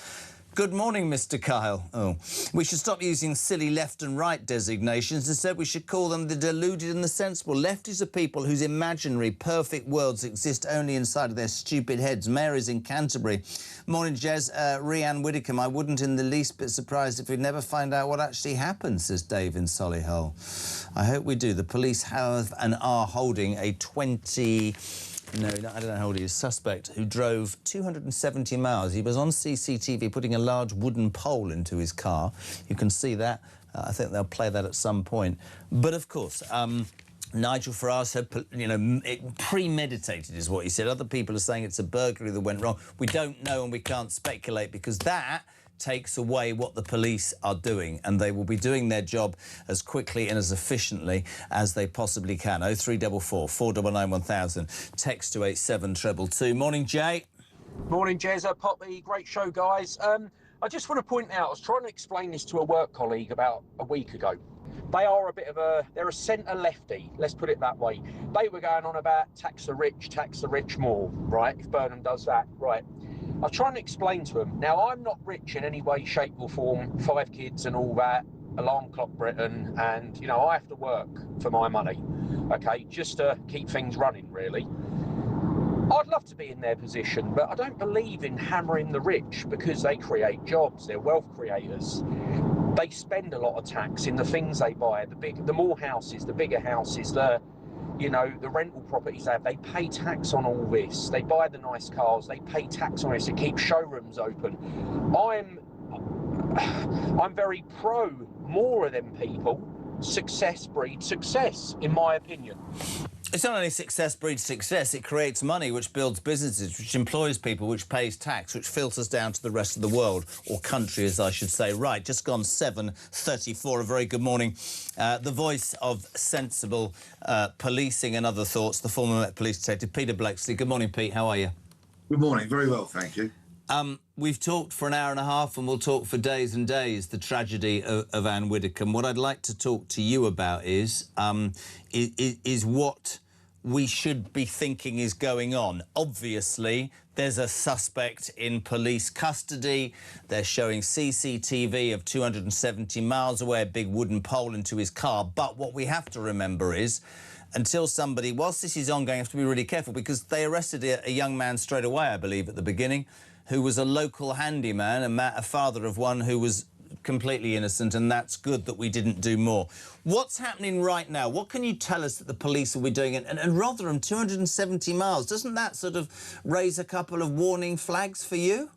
Good morning, Mr. Kyle. Oh, we should stop using silly left and right designations. Instead, we should call them the deluded and the sensible. Lefties are people whose imaginary, perfect worlds exist only inside of their stupid heads. Mary's in Canterbury. Morning, Jez. Anne Widdecombe, I wouldn't in the least bit surprised if we'd never find out what actually happened, says Dave in Solihull. I hope we do. The police have and are holding a I don't know how old he is, suspect who drove 270 miles. He was on CCTV putting a large wooden pole into his car. You can see that. I think they'll play that at some point. But, of course, Nigel Farage said, it premeditated is what he said. Other people are saying it's a burglary that went wrong. We don't know and we can't speculate because that takes away what the police are doing, and they will be doing their job as quickly and as efficiently as they possibly can. 0344 499 1000. Text to 87222. Morning, Jay. Morning, Jezza, Poppy. Great show, guys. I just want to point out, I was trying to explain this to a work colleague about a week ago. They are they're a centre lefty, let's put it that way. They were going on about tax the rich more, right? If Burnham does that, right? I was trying to explain to them, now I'm not rich in any way, shape or form, 5 kids and all that, alarm clock Britain, and, you know, I have to work for my money, okay, just to keep things running, really. I'd love to be in their position, but I don't believe in hammering the rich because they create jobs, they're wealth creators. They spend a lot of tax in the things they buy, the more houses, the bigger houses, the rental properties they have, they pay tax on all this. They buy the nice cars, they pay tax on this to keep showrooms open. I'm very pro more of them people. Success breeds success, in my opinion. It's not only success breeds success, it creates money, which builds businesses, which employs people, which pays tax, which filters down to the rest of the world, or country, as I should say. Right, just gone 7:34. A very good morning. The voice of sensible policing and other thoughts, the former Met Police Detective, Peter Blakeslee. Good morning, Pete. How are you? Good morning. Very well, thank you. We've talked for an hour and a half, and we'll talk for days and days, the tragedy of Anne Widdecombe. What I'd like to talk to you about is what we should be thinking is going on. Obviously, there's a suspect in police custody. They're showing CCTV of 270 miles away, a big wooden pole into his car. But what we have to remember is, until somebody, whilst this is ongoing, you have to be really careful, because they arrested a young man straight away, I believe, at the beginning, who was a local handyman, a father of one who was completely innocent, and that's good that we didn't do more. What's happening right now? What can you tell us that the police will be doing? And Rotherham, 270 miles, doesn't that sort of raise a couple of warning flags for you?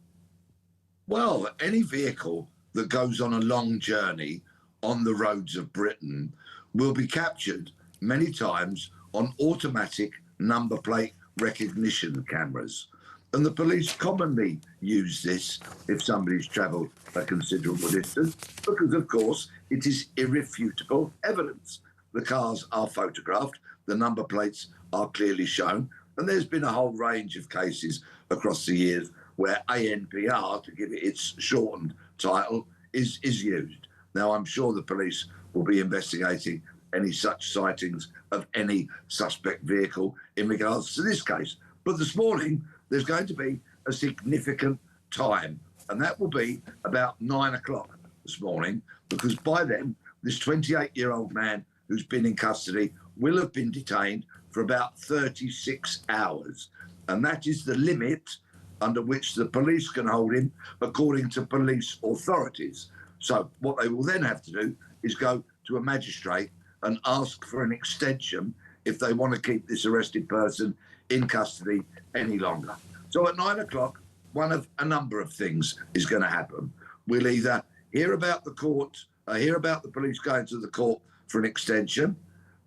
Well, any vehicle that goes on a long journey on the roads of Britain will be captured many times on automatic number plate recognition cameras. And the police commonly use this if somebody's travelled a considerable distance, because, of course, it is irrefutable evidence. The cars are photographed, the number plates are clearly shown, and there's been a whole range of cases across the years where ANPR, to give it its shortened title, is used. Now, I'm sure the police will be investigating any such sightings of any suspect vehicle in regards to this case. But this morning, there's going to be a significant time, and that will be about 9 o'clock this morning, because by then, this 28-year-old man who's been in custody will have been detained for about 36 hours. And that is the limit under which the police can hold him, according to police authorities. So what they will then have to do is go to a magistrate and ask for an extension if they want to keep this arrested person in custody any longer. So at 9 o'clock, one of a number of things is going to happen. We'll either hear about the police going to the court for an extension.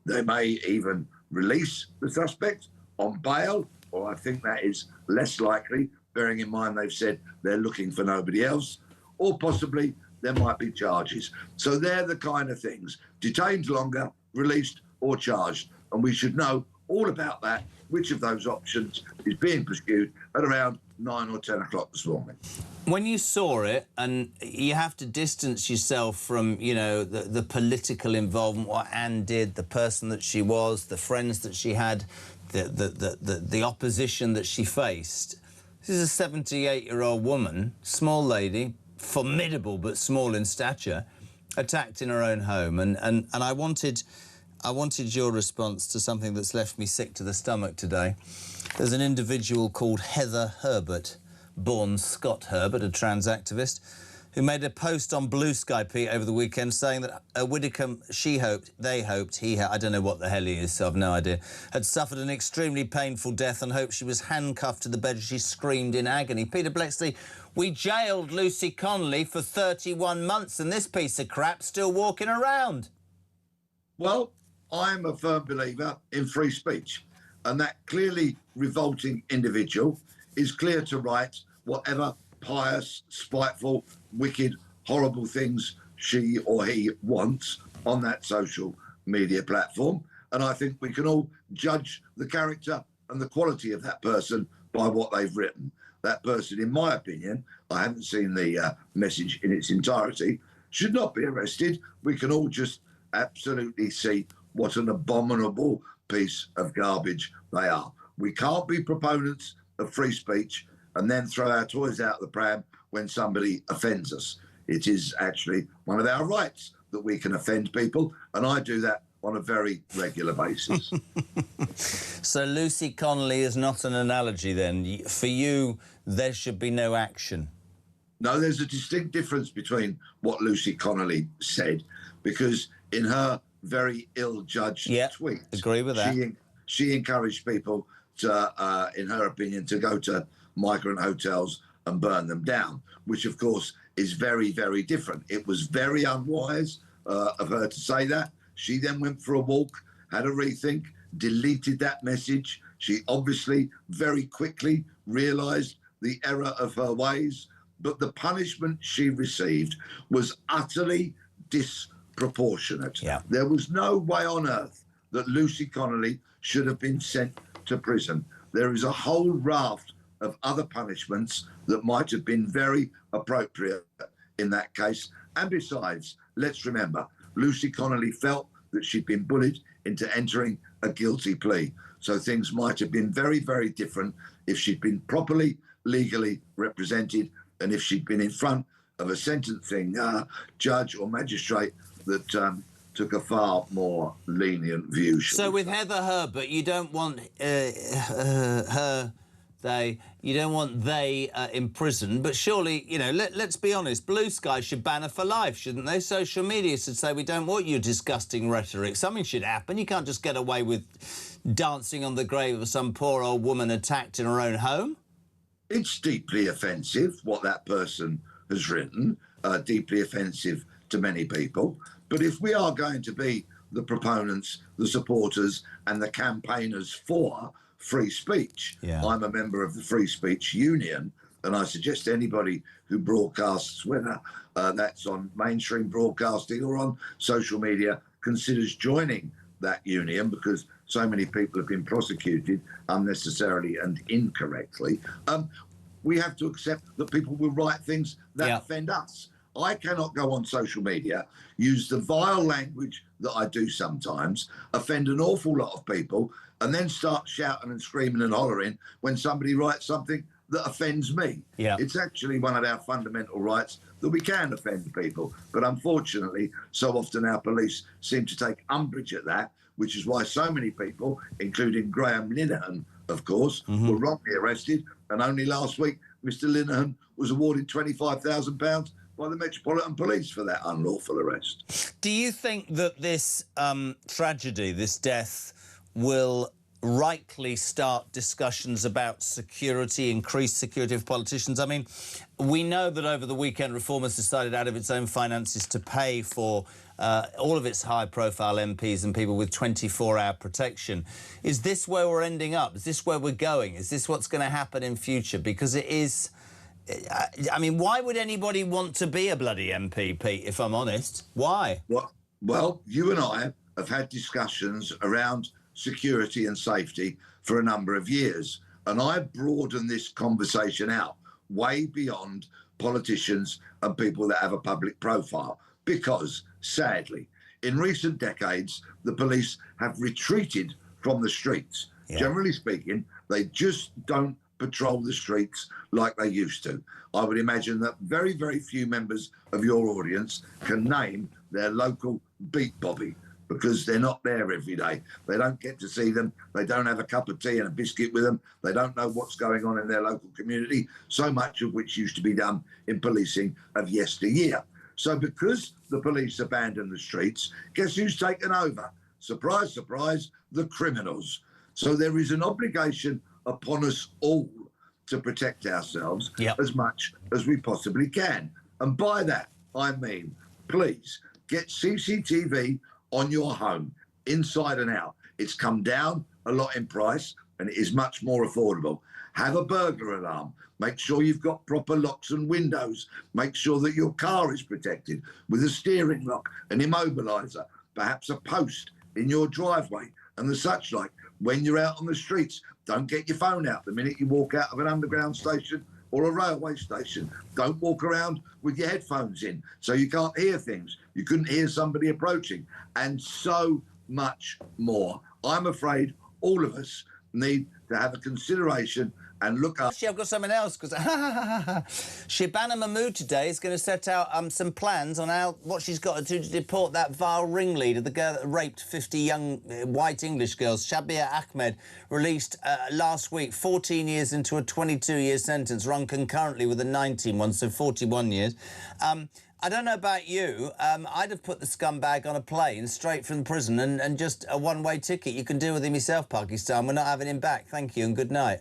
They may even release the suspect on bail, or I think that is less likely, bearing in mind they've said they're looking for nobody else, or possibly there might be charges. So they're the kind of things: detained longer, released or charged. And we should know all about that, which of those options is being pursued, at around 9 or 10 o'clock this morning. When you saw it, and you have to distance yourself from, you know, the political involvement, what Anne did, the person that she was, the friends that she had, the opposition that she faced. This is a 78-year-old woman, small lady, formidable but small in stature, attacked in her own home. And I wanted your response to something that's left me sick to the stomach today. There's an individual called Heather Herbert, born Scott Herbert, a trans activist, who made a post on Blue Sky, Pete, over the weekend saying that Widdecombe, I don't know what the hell he is, so I've no idea, had suffered an extremely painful death and hoped she was handcuffed to the bed as she screamed in agony. Peter Blakeslee, we jailed Lucy Connolly for 31 months and this piece of crap's still walking around. Well, I'm a firm believer in free speech, and that clearly revolting individual is clear to write whatever pious, spiteful, wicked, horrible things she or he wants on that social media platform. And I think we can all judge the character and the quality of that person by what they've written. That person, in my opinion, I haven't seen the message in its entirety, should not be arrested. We can all just absolutely see what an abominable piece of garbage they are. We can't be proponents of free speech and then throw our toys out the pram when somebody offends us. It is actually one of our rights that we can offend people, and I do that on a very regular basis. So Lucy Connolly is not an analogy then? For you, there should be no action? No, there's a distinct difference between what Lucy Connolly said, because in her very ill-judged tweet, agree with that. She encouraged people to, in her opinion, to go to migrant hotels and burn them down, which, of course, is very, very different. It was very unwise of her to say that. She then went for a walk, had a rethink, deleted that message. She obviously very quickly realised the error of her ways, but the punishment she received was utterly disproportionate. There was no way on earth that Lucy Connolly should have been sent to prison. There is a whole raft of other punishments that might have been very appropriate in that case. And besides, let's remember, Lucy Connolly felt that she'd been bullied into entering a guilty plea. So things might have been very, very different if she'd been properly, legally represented, and if she'd been in front of a sentencing judge or magistrate that took a far more lenient view. So with Heather Herbert, you don't want you don't want they in prison, but surely, you know, let's be honest, Blue Sky should ban her for life, shouldn't they? Social media should say, we don't want your disgusting rhetoric. Something should happen. You can't just get away with dancing on the grave of some poor old woman attacked in her own home. It's deeply offensive, what that person has written, deeply offensive to many people. But if we are going to be the proponents, the supporters and the campaigners for free speech, I'm a member of the Free Speech Union, and I suggest anybody who broadcasts, whether that's on mainstream broadcasting or on social media, considers joining that union, because so many people have been prosecuted unnecessarily and incorrectly. We have to accept that people will write things that offend us. I cannot go on social media, use the vile language that I do sometimes, offend an awful lot of people, and then start shouting and screaming and hollering when somebody writes something that offends me. It's actually one of our fundamental rights that we can offend people. But unfortunately, so often our police seem to take umbrage at that, which is why so many people, including Graham Linehan, of course, were wrongly arrested. And only last week, Mr. Linehan was awarded £25,000 by the Metropolitan Police for that unlawful arrest. Do you think that this tragedy, this death, will rightly start discussions about security, increased security of politicians? I mean, we know that over the weekend Reform has decided out of its own finances to pay for all of its high-profile MPs and people with 24-hour protection. Is this where we're ending up? Is this where we're going? Is this what's going to happen in future? Because it is... I mean, why would anybody want to be a bloody MP, Pete, if I'm honest? Why? Well, you and I have had discussions around security and safety for a number of years, and I broaden this conversation out way beyond politicians and people that have a public profile, because, sadly, in recent decades, the police have retreated from the streets. Generally speaking, they just don't patrol the streets like they used to. I would imagine that very, very few members of your audience can name their local beat bobby, because they're not there every day. They don't get to see them. They don't have a cup of tea and a biscuit with them. They don't know what's going on in their local community, so much of which used to be done in policing of yesteryear. So because the police abandon the streets, guess who's taken over? Surprise, surprise, the criminals. So there is an obligation upon us all to protect ourselves as much as we possibly can. And by that, I mean, please get CCTV on your home, inside and out. It's come down a lot in price and it is much more affordable. Have a burglar alarm. Make sure you've got proper locks and windows. Make sure that your car is protected with a steering lock, an immobiliser, perhaps a post in your driveway and the such like. When you're out on the streets, don't get your phone out the minute you walk out of an underground station or a railway station. Don't walk around with your headphones in so you can't hear things. You couldn't hear somebody approaching, and so much more. I'm afraid all of us need to have a consideration and look up. Actually, I've got something else, because Shabana Mahmood today is going to set out some plans on what she's got to do to deport that vile ringleader, the girl that raped 50 young white English girls. Shabir Ahmed released last week, 14 years into a 22-year sentence, run concurrently with a 19 one, so 41 years. I don't know about you, I'd have put the scumbag on a plane straight from prison and just a one-way ticket. You can deal with him yourself, Pakistan. We're not having him back. Thank you and good night.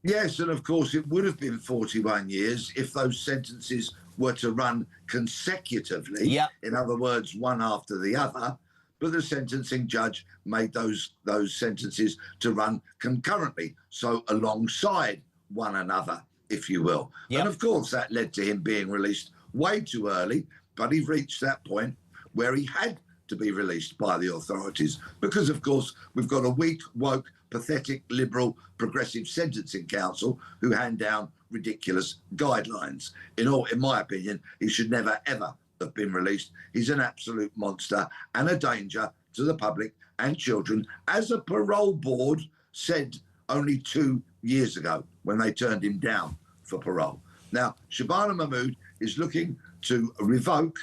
Yes, and of course it would have been 41 years if those sentences were to run consecutively. Yep. In other words, one after the other. But the sentencing judge made those sentences to run concurrently, so alongside one another, if you will. Yep. And of course that led to him being released way too early, but he reached that point where he had to be released by the authorities because, of course, we've got a weak, woke, pathetic, liberal, progressive sentencing council who hand down ridiculous guidelines. In my opinion, he should never, ever have been released. He's an absolute monster and a danger to the public and children, as a parole board said only 2 years ago when they turned him down for parole. Now, Shabana Mahmood is looking to revoke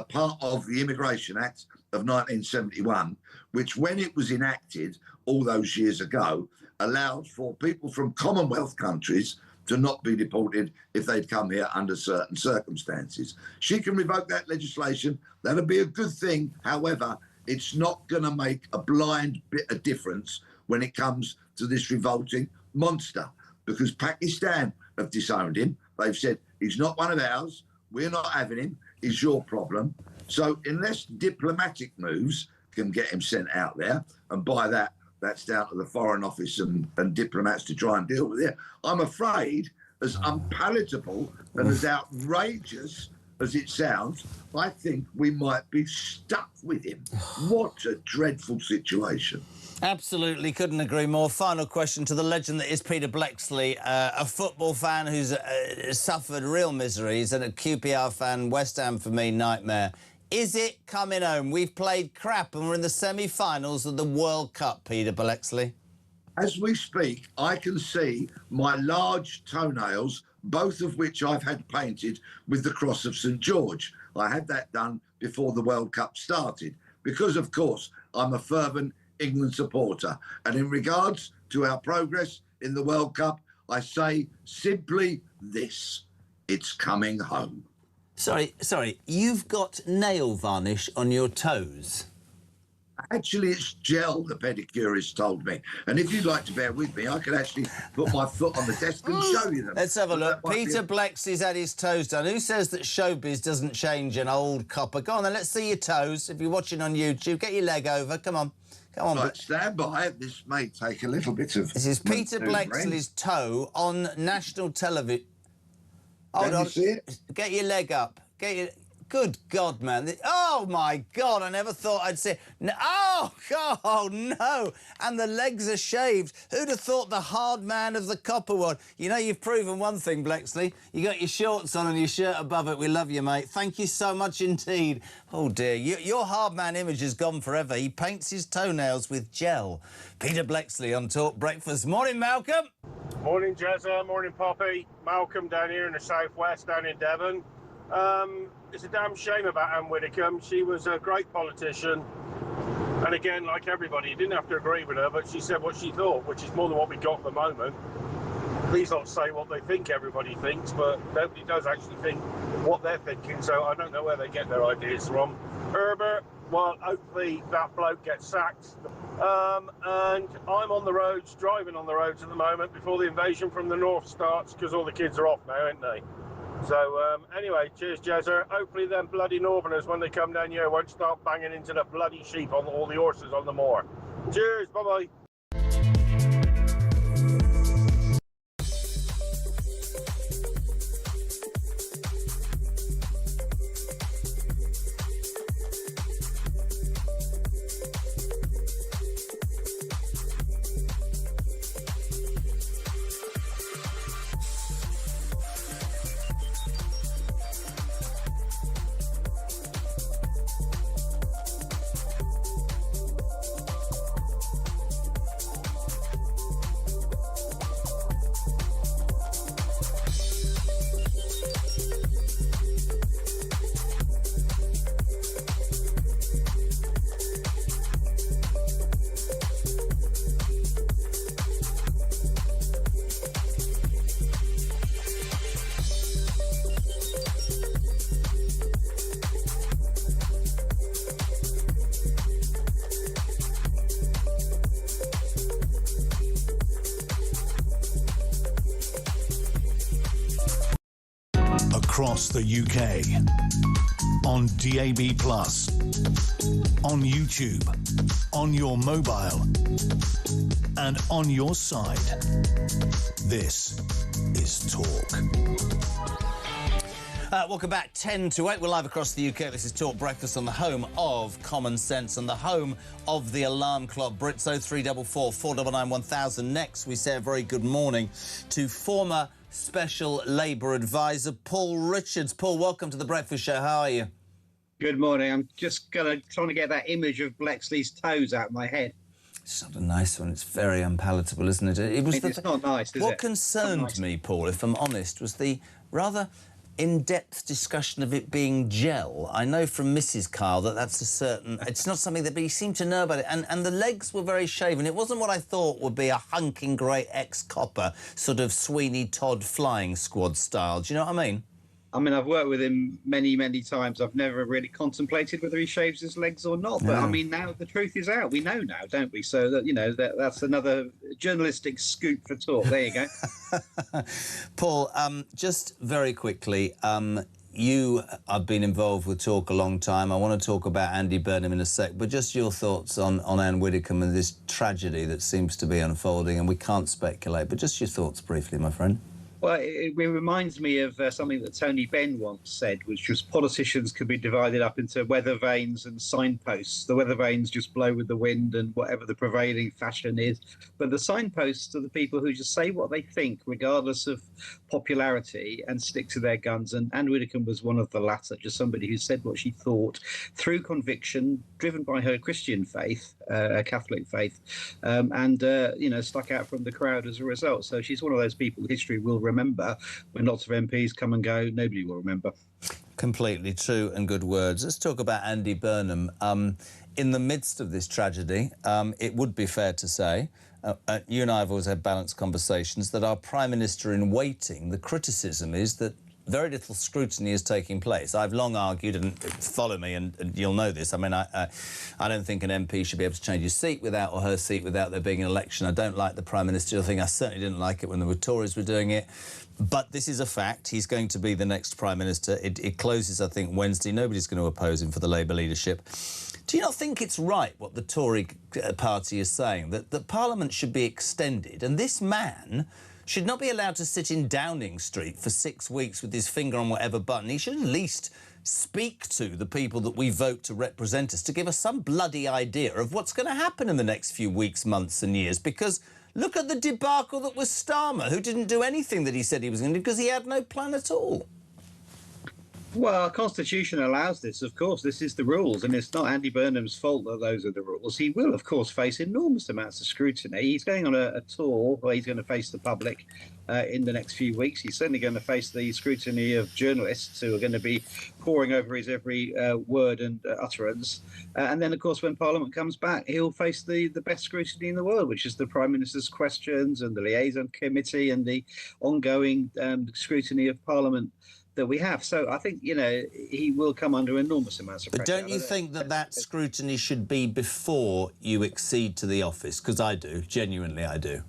part of the Immigration Act of 1971, which, when it was enacted all those years ago, allowed for people from Commonwealth countries to not be deported if they'd come here under certain circumstances. She can revoke that legislation. That'll be a good thing. However, it's not going to make a blind bit of difference when it comes to this revolting monster, because Pakistan have disowned him. They've said, he's not one of ours. We're not having him. It's your problem. So unless diplomatic moves can get him sent out there, and by that, that's down to the Foreign Office and diplomats to try and deal with it, I'm afraid, as unpalatable and as outrageous as it sounds, I think we might be stuck with him. What a dreadful situation. Absolutely, couldn't agree more. Final question to the legend that is Peter Bleksley, a football fan who's suffered real miseries, and a QPR fan, West Ham for me, nightmare. Is it coming home? We've played crap and we're in the semi-finals of the World Cup, Peter Bleksley. As we speak, I can see my large toenails, both of which I've had painted with the Cross of St George. I had that done before the World Cup started because, of course, I'm a fervent England supporter. And in regards to our progress in the World Cup, I say simply this: it's coming home. Sorry, you've got nail varnish on your toes? Actually, it's gel, the pedicurist told me. And if you'd like to bear with me, I could actually put my foot on the desk and show you them. Let's have a look. Peter Bleksley's had his toes done. Who says that showbiz doesn't change an old copper? Go on then, let's see your toes. If you're watching on YouTube, get your leg over. Come on. Come on. Right, stand by. This may take a little bit of... This is Peter Bleksley's toe on national television. Hold on. You see it? Get your leg up. Get your... Good God, man. Oh, my God, I never thought I'd see... No. Oh, God, no. And the legs are shaved. Who'd have thought the hard man of the copper one? You know, you've proven one thing, Bleksley. You got your shorts on and your shirt above it. We love you, mate. Thank you so much indeed. Oh, dear. Your hard man image is gone forever. He paints his toenails with gel. Peter Bleksley on Talk Breakfast. Morning, Malcolm. Morning, Jezza. Morning, Poppy. Malcolm down here in the southwest, down in Devon. It's a damn shame about Anne Widdecombe. She was a great politician. And again, like everybody, you didn't have to agree with her, but she said what she thought, which is more than what we got at the moment. Please don't say what they think everybody thinks, but nobody does actually think what they're thinking, so I don't know where they get their ideas from. Herbert, well, hopefully that bloke gets sacked. And I'm on the roads, driving on the roads at the moment before the invasion from the north starts, because all the kids are off now, aren't they? So, anyway, cheers, Jezza. Hopefully them bloody Northerners, when they come down here, won't start banging into the bloody sheep on all the horses on the moor. Cheers, bye-bye. across the UK. On DAB+, on YouTube, on your mobile, and on your side. This is Talk. Welcome back, 10 to 8. We're live across the UK. This is Talk Breakfast on the home of common sense and the home of the alarm clock. Brits 0344 499 1000. Next, we say a very good morning to former Special Labour Advisor Paul Richards. Paul, welcome to the Breakfast Show. How are you? Good morning. I'm just trying to get that image of Blexley's toes out of my head. It's not a nice one. It's very unpalatable, isn't it? It's not nice, is it? What concerned me, Paul, if I'm honest, was the rather in-depth discussion of it being gel. I know from Mrs. Kyle that that's a certain... It's not something that... But he seemed to know about it. And the legs were very shaven. It wasn't what I thought would be a hunking great ex-copper, sort of Sweeney Todd flying squad style. Do you know what I mean? I mean, I've worked with him many, many times. I've never really contemplated whether he shaves his legs or not. But, I mean, now the truth is out. We know now, don't we? So, that, you know, that's another journalistic scoop for Talk. There you go. Paul, just very quickly, you have been involved with Talk a long time. I want to talk about Andy Burnham in a sec, but just your thoughts on Anne Widdecombe and this tragedy that seems to be unfolding, and we can't speculate, but just your thoughts briefly, my friend. Well, it reminds me of something that Tony Benn once said, which was politicians could be divided up into weather vanes and signposts. The weather vanes just blow with the wind and whatever the prevailing fashion is. But the signposts are the people who just say what they think, regardless of popularity, and stick to their guns. And Anne Widdecombe was one of the latter, just somebody who said what she thought through conviction, driven by her Christian faith, her Catholic faith, and, you know, stuck out from the crowd as a result. So she's one of those people history will remember. When lots of MPs come and go, nobody will remember. Completely true and good words. Let's talk about Andy Burnham. In the midst of this tragedy, it would be fair to say, you and I have always had balanced conversations, that our Prime Minister in waiting, the criticism is that very little scrutiny is taking place. I've long argued, and follow me, and you'll know this. I mean, I don't think an MP should be able to change his seat without, or her seat without there being an election. I don't like the Prime Ministerial thing. I certainly didn't like it when the Tories were doing it. But this is a fact. He's going to be the next Prime Minister. It closes, I think, Wednesday. Nobody's going to oppose him for the Labour leadership. Do you not think it's right what the Tory party is saying, that Parliament should be extended, and this man should not be allowed to sit in Downing Street for 6 weeks with his finger on whatever button? He should at least speak to the people that we vote to represent us, to give us some bloody idea of what's going to happen in the next few weeks, months and years. Because look at the debacle that was Starmer, who didn't do anything that he said he was going to do because he had no plan at all. Well, our Constitution allows this, of course. This is the rules, and it's not Andy Burnham's fault that those are the rules. He will, of course, face enormous amounts of scrutiny. He's going on a tour where he's going to face the public in the next few weeks. He's certainly going to face the scrutiny of journalists who are going to be poring over his every word and utterance. And then, of course, when Parliament comes back, he'll face the best scrutiny in the world, which is the Prime Minister's questions and the liaison committee and the ongoing scrutiny of Parliament that we have. So I think, you know, he will come under enormous amounts of pressure. But don't you think that scrutiny should be before you accede to the office? Because I do, genuinely I do.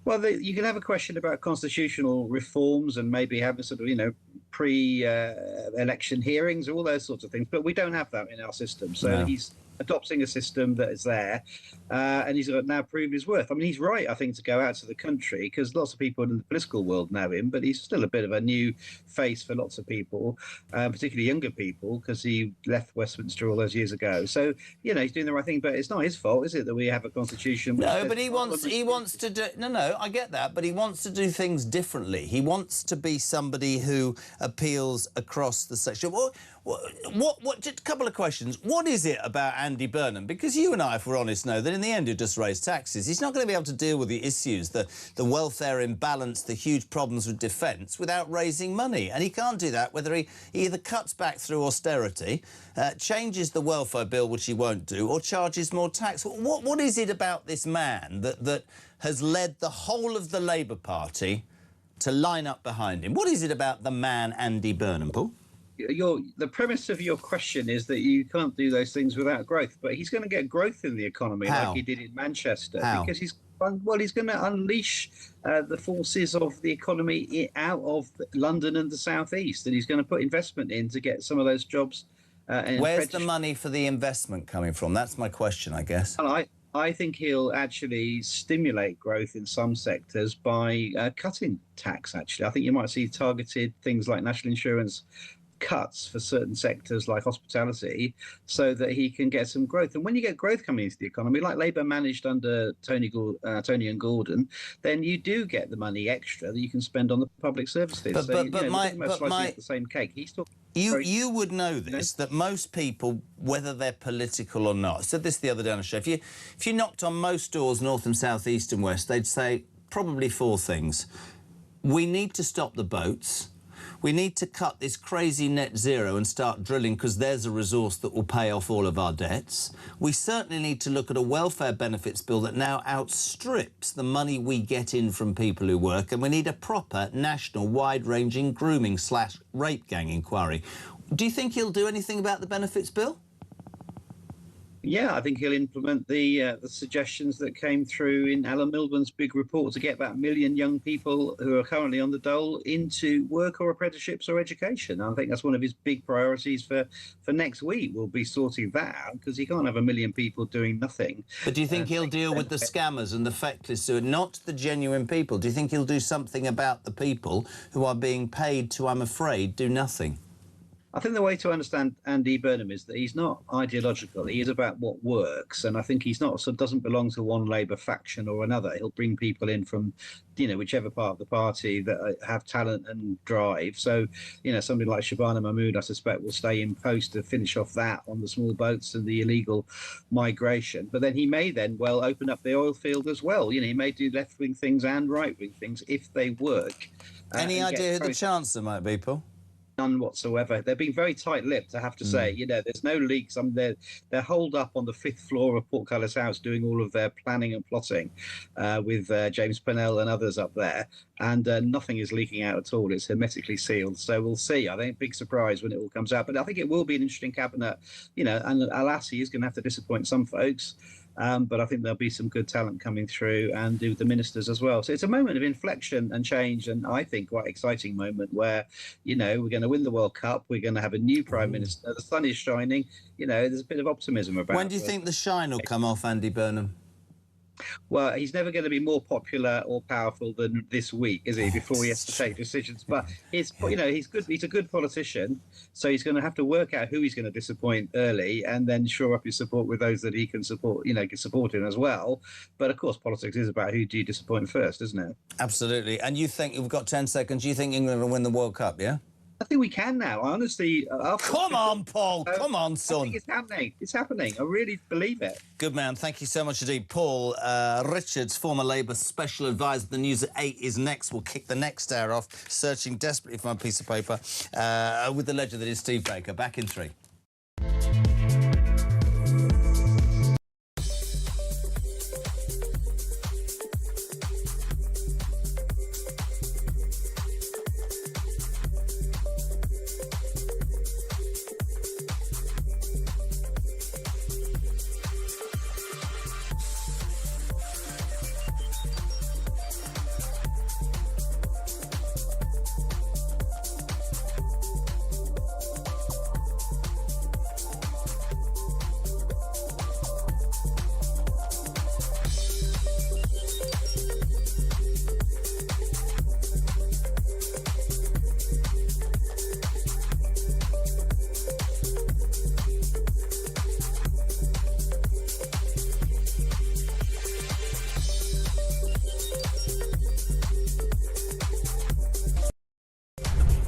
Well, you can have a question about constitutional reforms and maybe have a sort of, you know, pre-election hearings, all those sorts of things. But we don't have that in our system. So he's adopting a system that is there, and he's got to now prove his worth. I mean, he's right, I think, to go out to the country, because lots of people in the political world know him, but he's still a bit of a new face for lots of people, particularly younger people, because he left Westminster all those years ago. So, you know, he's doing the right thing, but it's not his fault, is it, that we have a constitution? No, but he wants to do... No, I get that, but he wants to do things differently. He wants to be somebody who appeals across the section. Just a couple of questions. What is it about Andy Burnham? Because you and I, if we're honest, know that in the end he'll just raise taxes. He's not going to be able to deal with the issues, the welfare imbalance, the huge problems with defence without raising money. And he can't do that whether he either cuts back through austerity, changes the welfare bill, which he won't do, or charges more tax. What is it about this man that has led the whole of the Labour Party to line up behind him? What is it about the man Andy Burnham, Paul? The premise of your question is that you can't do those things without growth, but he's going to get growth in the economy like he did in Manchester. How? Because Well, he's going to unleash the forces of the economy out of London and the South East, and he's going to put investment in to get some of those jobs. Where's the money for the investment coming from? That's my question, I guess. And I think he'll actually stimulate growth in some sectors by cutting tax, actually. I think you might see targeted things like national insurance cuts for certain sectors like hospitality so that he can get some growth. And when you get growth coming into the economy, like Labour managed under Tony and Gordon, then you do get the money extra that you can spend on the public services. But the same cake. He's talking. You would know this, that most people, whether they're political or not, I said this the other day on a show, if you knocked on most doors, north and south, east and west, they'd say probably 4 things. We need to stop the boats. We need to cut this crazy net zero and start drilling because there's a resource that will pay off all of our debts. We certainly need to look at a welfare benefits bill that now outstrips the money we get in from people who work, and we need a proper national wide-ranging grooming/rape gang inquiry. Do you think he'll do anything about the benefits bill? Yeah, I think he'll implement the suggestions that came through in Alan Milburn's big report to get about 1 million young people who are currently on the dole into work or apprenticeships or education. I think that's one of his big priorities for next week. We'll be sorting that out because he can't have 1 million people doing nothing. But do you think he'll deal with the scammers and the feckless, not the genuine people? Do you think he'll do something about the people who are being paid to, I'm afraid, do nothing? I think the way to understand Andy Burnham is that he's not ideological. He is about what works, and I think he's not doesn't belong to one Labour faction or another. He'll bring people in from, whichever part of the party that have talent and drive. So, somebody like Shabana Mahmood, I suspect, will stay in post to finish off that on the small boats and the illegal migration. But then he may open up the oil field as well. He may do left-wing things and right-wing things if they work. Any idea who the Chancellor might be, Paul? None whatsoever. They're being very tight-lipped, I have to say. There's no leaks. They're holed up on the 5th floor of Portcullis House doing all of their planning and plotting with James Pennell and others up there, and nothing is leaking out at all. It's hermetically sealed. So we'll see. I think big surprise when it all comes out. But I think it will be an interesting cabinet. And alas, he is going to have to disappoint some folks. But I think there'll be some good talent coming through, and do the ministers as well. So it's a moment of inflection and change, and I think quite exciting moment where, we're going to win the World Cup, we're going to have a new Prime Minister, the sun is shining, there's a bit of optimism about it. When do you think the shine will come off Andy Burnham? Well, he's never going to be more popular or powerful than this week, is he? Before he has to take decisions. But he's good. He's a good politician, so he's going to have to work out who he's going to disappoint early, and then shore up his support with those that he can support. Can support him as well. But of course, politics is about who do you disappoint first, isn't it? Absolutely. And you think we've got 10 seconds? You think England will win the World Cup? Yeah. I think we can now. Honestly, come on, Paul. Come on, son. I think it's happening. It's happening. I really believe it. Good man. Thank you so much indeed. Paul Richards, former Labour Special Advisor. The news at 8 is next. We'll kick the next hour off, searching desperately for my piece of paper, with the legend that is Steve Baker. Back in 3.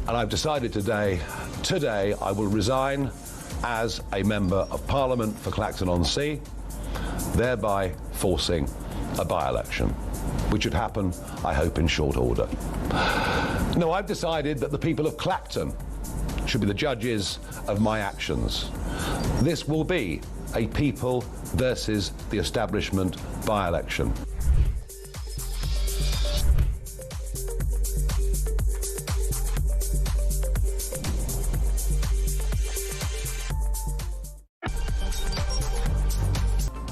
And I've decided today I will resign as a Member of Parliament for Clacton-on-Sea, thereby forcing a by-election, which would happen, I hope, in short order. No, I've decided that the people of Clacton should be the judges of my actions. This will be a people versus the establishment by-election.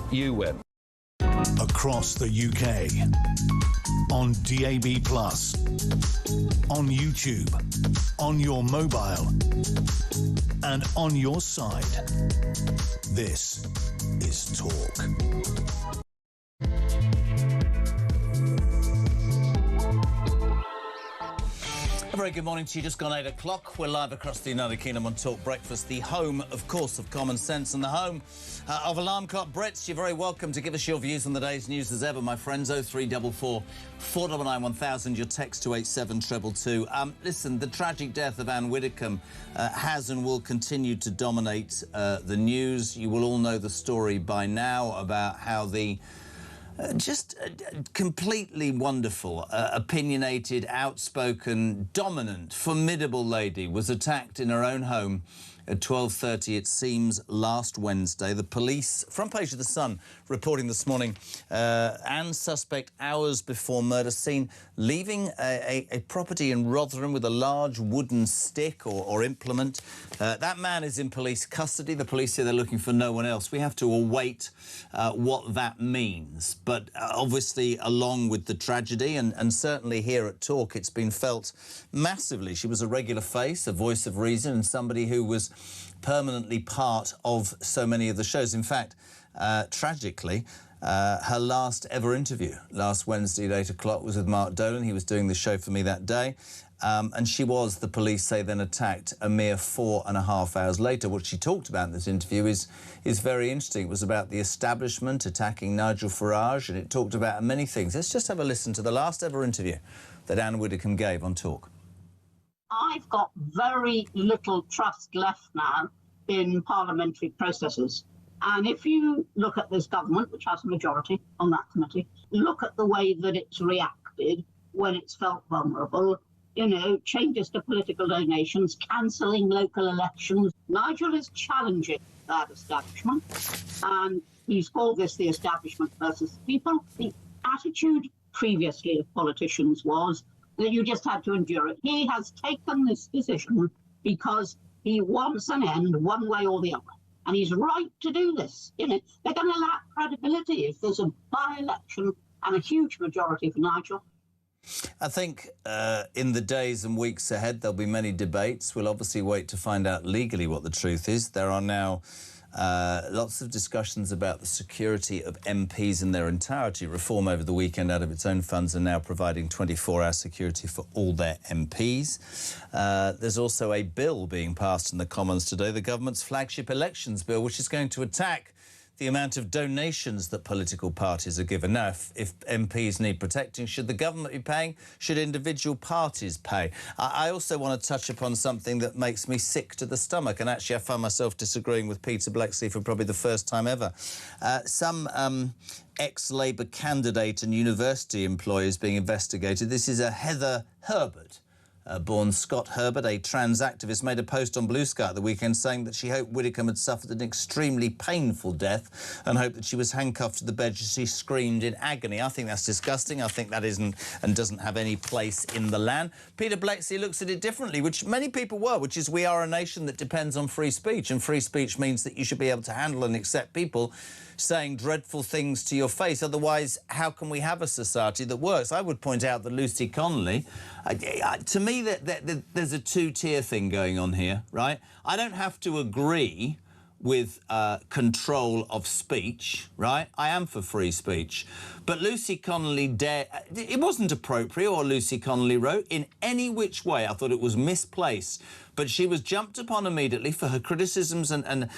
You win. across the UK, on DAB+, on YouTube, on your mobile, and on your side. This is Talk. A very good morning to you. Just gone 8 o'clock. We're live across the United Kingdom on Talk Breakfast, the home, of course, of common sense and the home of Alarm Clock Brits. You're very welcome to give us your views on the day's news as ever, my friends. 0344 499 1000. Your text to 87222. Listen, the tragic death of Anne Widdecombe has and will continue to dominate the news. You will all know the story by now about how the completely wonderful, opinionated, outspoken, dominant, formidable lady was attacked in her own home at 12:30, it seems, last Wednesday. The police, front page of The Sun, reporting this morning, Anne's suspect hours before murder, seen leaving a property in Rotherham with a large wooden stick or implement. That man is in police custody. The police say they're looking for no one else. We have to await what that means. But obviously, along with the tragedy, and certainly here at Talk, it's been felt massively. She was a regular face, a voice of reason, and somebody who was permanently part of so many of the shows. In fact, tragically, her last ever interview last Wednesday at 8 o'clock was with Mark Dolan. He was doing the show for me that day. And she was, the police say, then attacked a mere 4.5 hours later. What she talked about in this interview is very interesting. It was about the establishment attacking Nigel Farage, and it talked about many things. Let's just have a listen to the last ever interview that Anne Widdecombe gave on Talk. I've got very little trust left now in parliamentary processes. And if you look at this government, which has a majority on that committee, look at the way that it's reacted when it's felt vulnerable, you know, changes to political donations, cancelling local elections. Nigel is challenging that establishment, and he's called this the establishment versus the people. The attitude previously of politicians was that you just had to endure it. He has taken this decision because he wants an end one way or the other. And he's right to do this. You know, they're going to lack credibility if there's a by-election and a huge majority for Nigel. I think in the days and weeks ahead, there'll be many debates. We'll obviously wait to find out legally what the truth is. There are now lots of discussions about the security of MPs in their entirety. Reform over the weekend out of its own funds are now providing 24-hour security for all their MPs. There's also a bill being passed in the Commons today, the government's flagship elections bill, which is going to attack the amount of donations that political parties are given. Now, if MPs need protecting, should the government be paying? Should individual parties pay? I also want to touch upon something that makes me sick to the stomach, and actually I find myself disagreeing with Peter Bleksley for probably the first time ever. Some ex-Labour candidate and university employees being investigated. This is a Heather Herbert. Born Scott Herbert, a trans activist, made a post on Blue Sky at the weekend saying that she hoped Widdecombe had suffered an extremely painful death and hoped that she was handcuffed to the bed as she screamed in agony. I think that's disgusting. I think that isn't and doesn't have any place in the land. Peter Bleksley looks at it differently, which many people were, which is we are a nation that depends on free speech, and free speech means that you should be able to handle and accept people saying dreadful things to your face. Otherwise, how can we have a society that works? I would point out that Lucy Connolly, to me, there's a two-tier thing going on here, right? I don't have to agree with control of speech, right? I am for free speech. But Lucy Connolly it wasn't appropriate what Lucy Connolly wrote in any which way. I thought it was misplaced. But she was jumped upon immediately for her criticisms and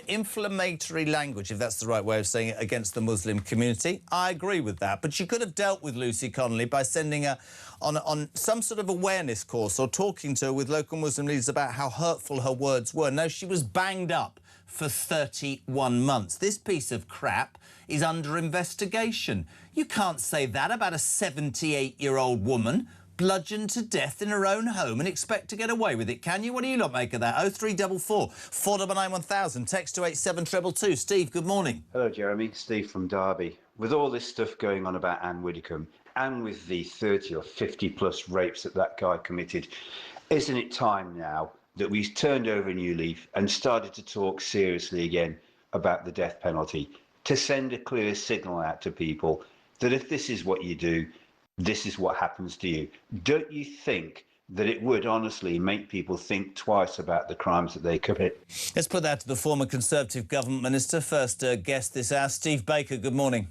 inflammatory language, if that's the right way of saying it, against the Muslim community. I agree with that. But she could have dealt with Lucy Connolly by sending her on some sort of awareness course or talking to her with local Muslim leaders about how hurtful her words were. No, she was banged up for 31 months. This piece of crap is under investigation. You can't say that about a 78-year-old woman bludgeoned to death in her own home and expect to get away with it, can you? What do you lot make of that? 0344 499 1000. Text to 87222. Steve, good morning. Hello, Jeremy. Steve from Derby. With all this stuff going on about Anne Widdecombe and with the 30 or 50-plus rapes that guy committed, isn't it time now that we turned over a new leaf and started to talk seriously again about the death penalty? to send a clear signal out to people that if this is what you do, this is what happens to you. Don't you think that it would honestly make people think twice about the crimes that they commit? Let's put that to the former Conservative government minister. First guest this hour, Steve Baker. Good morning.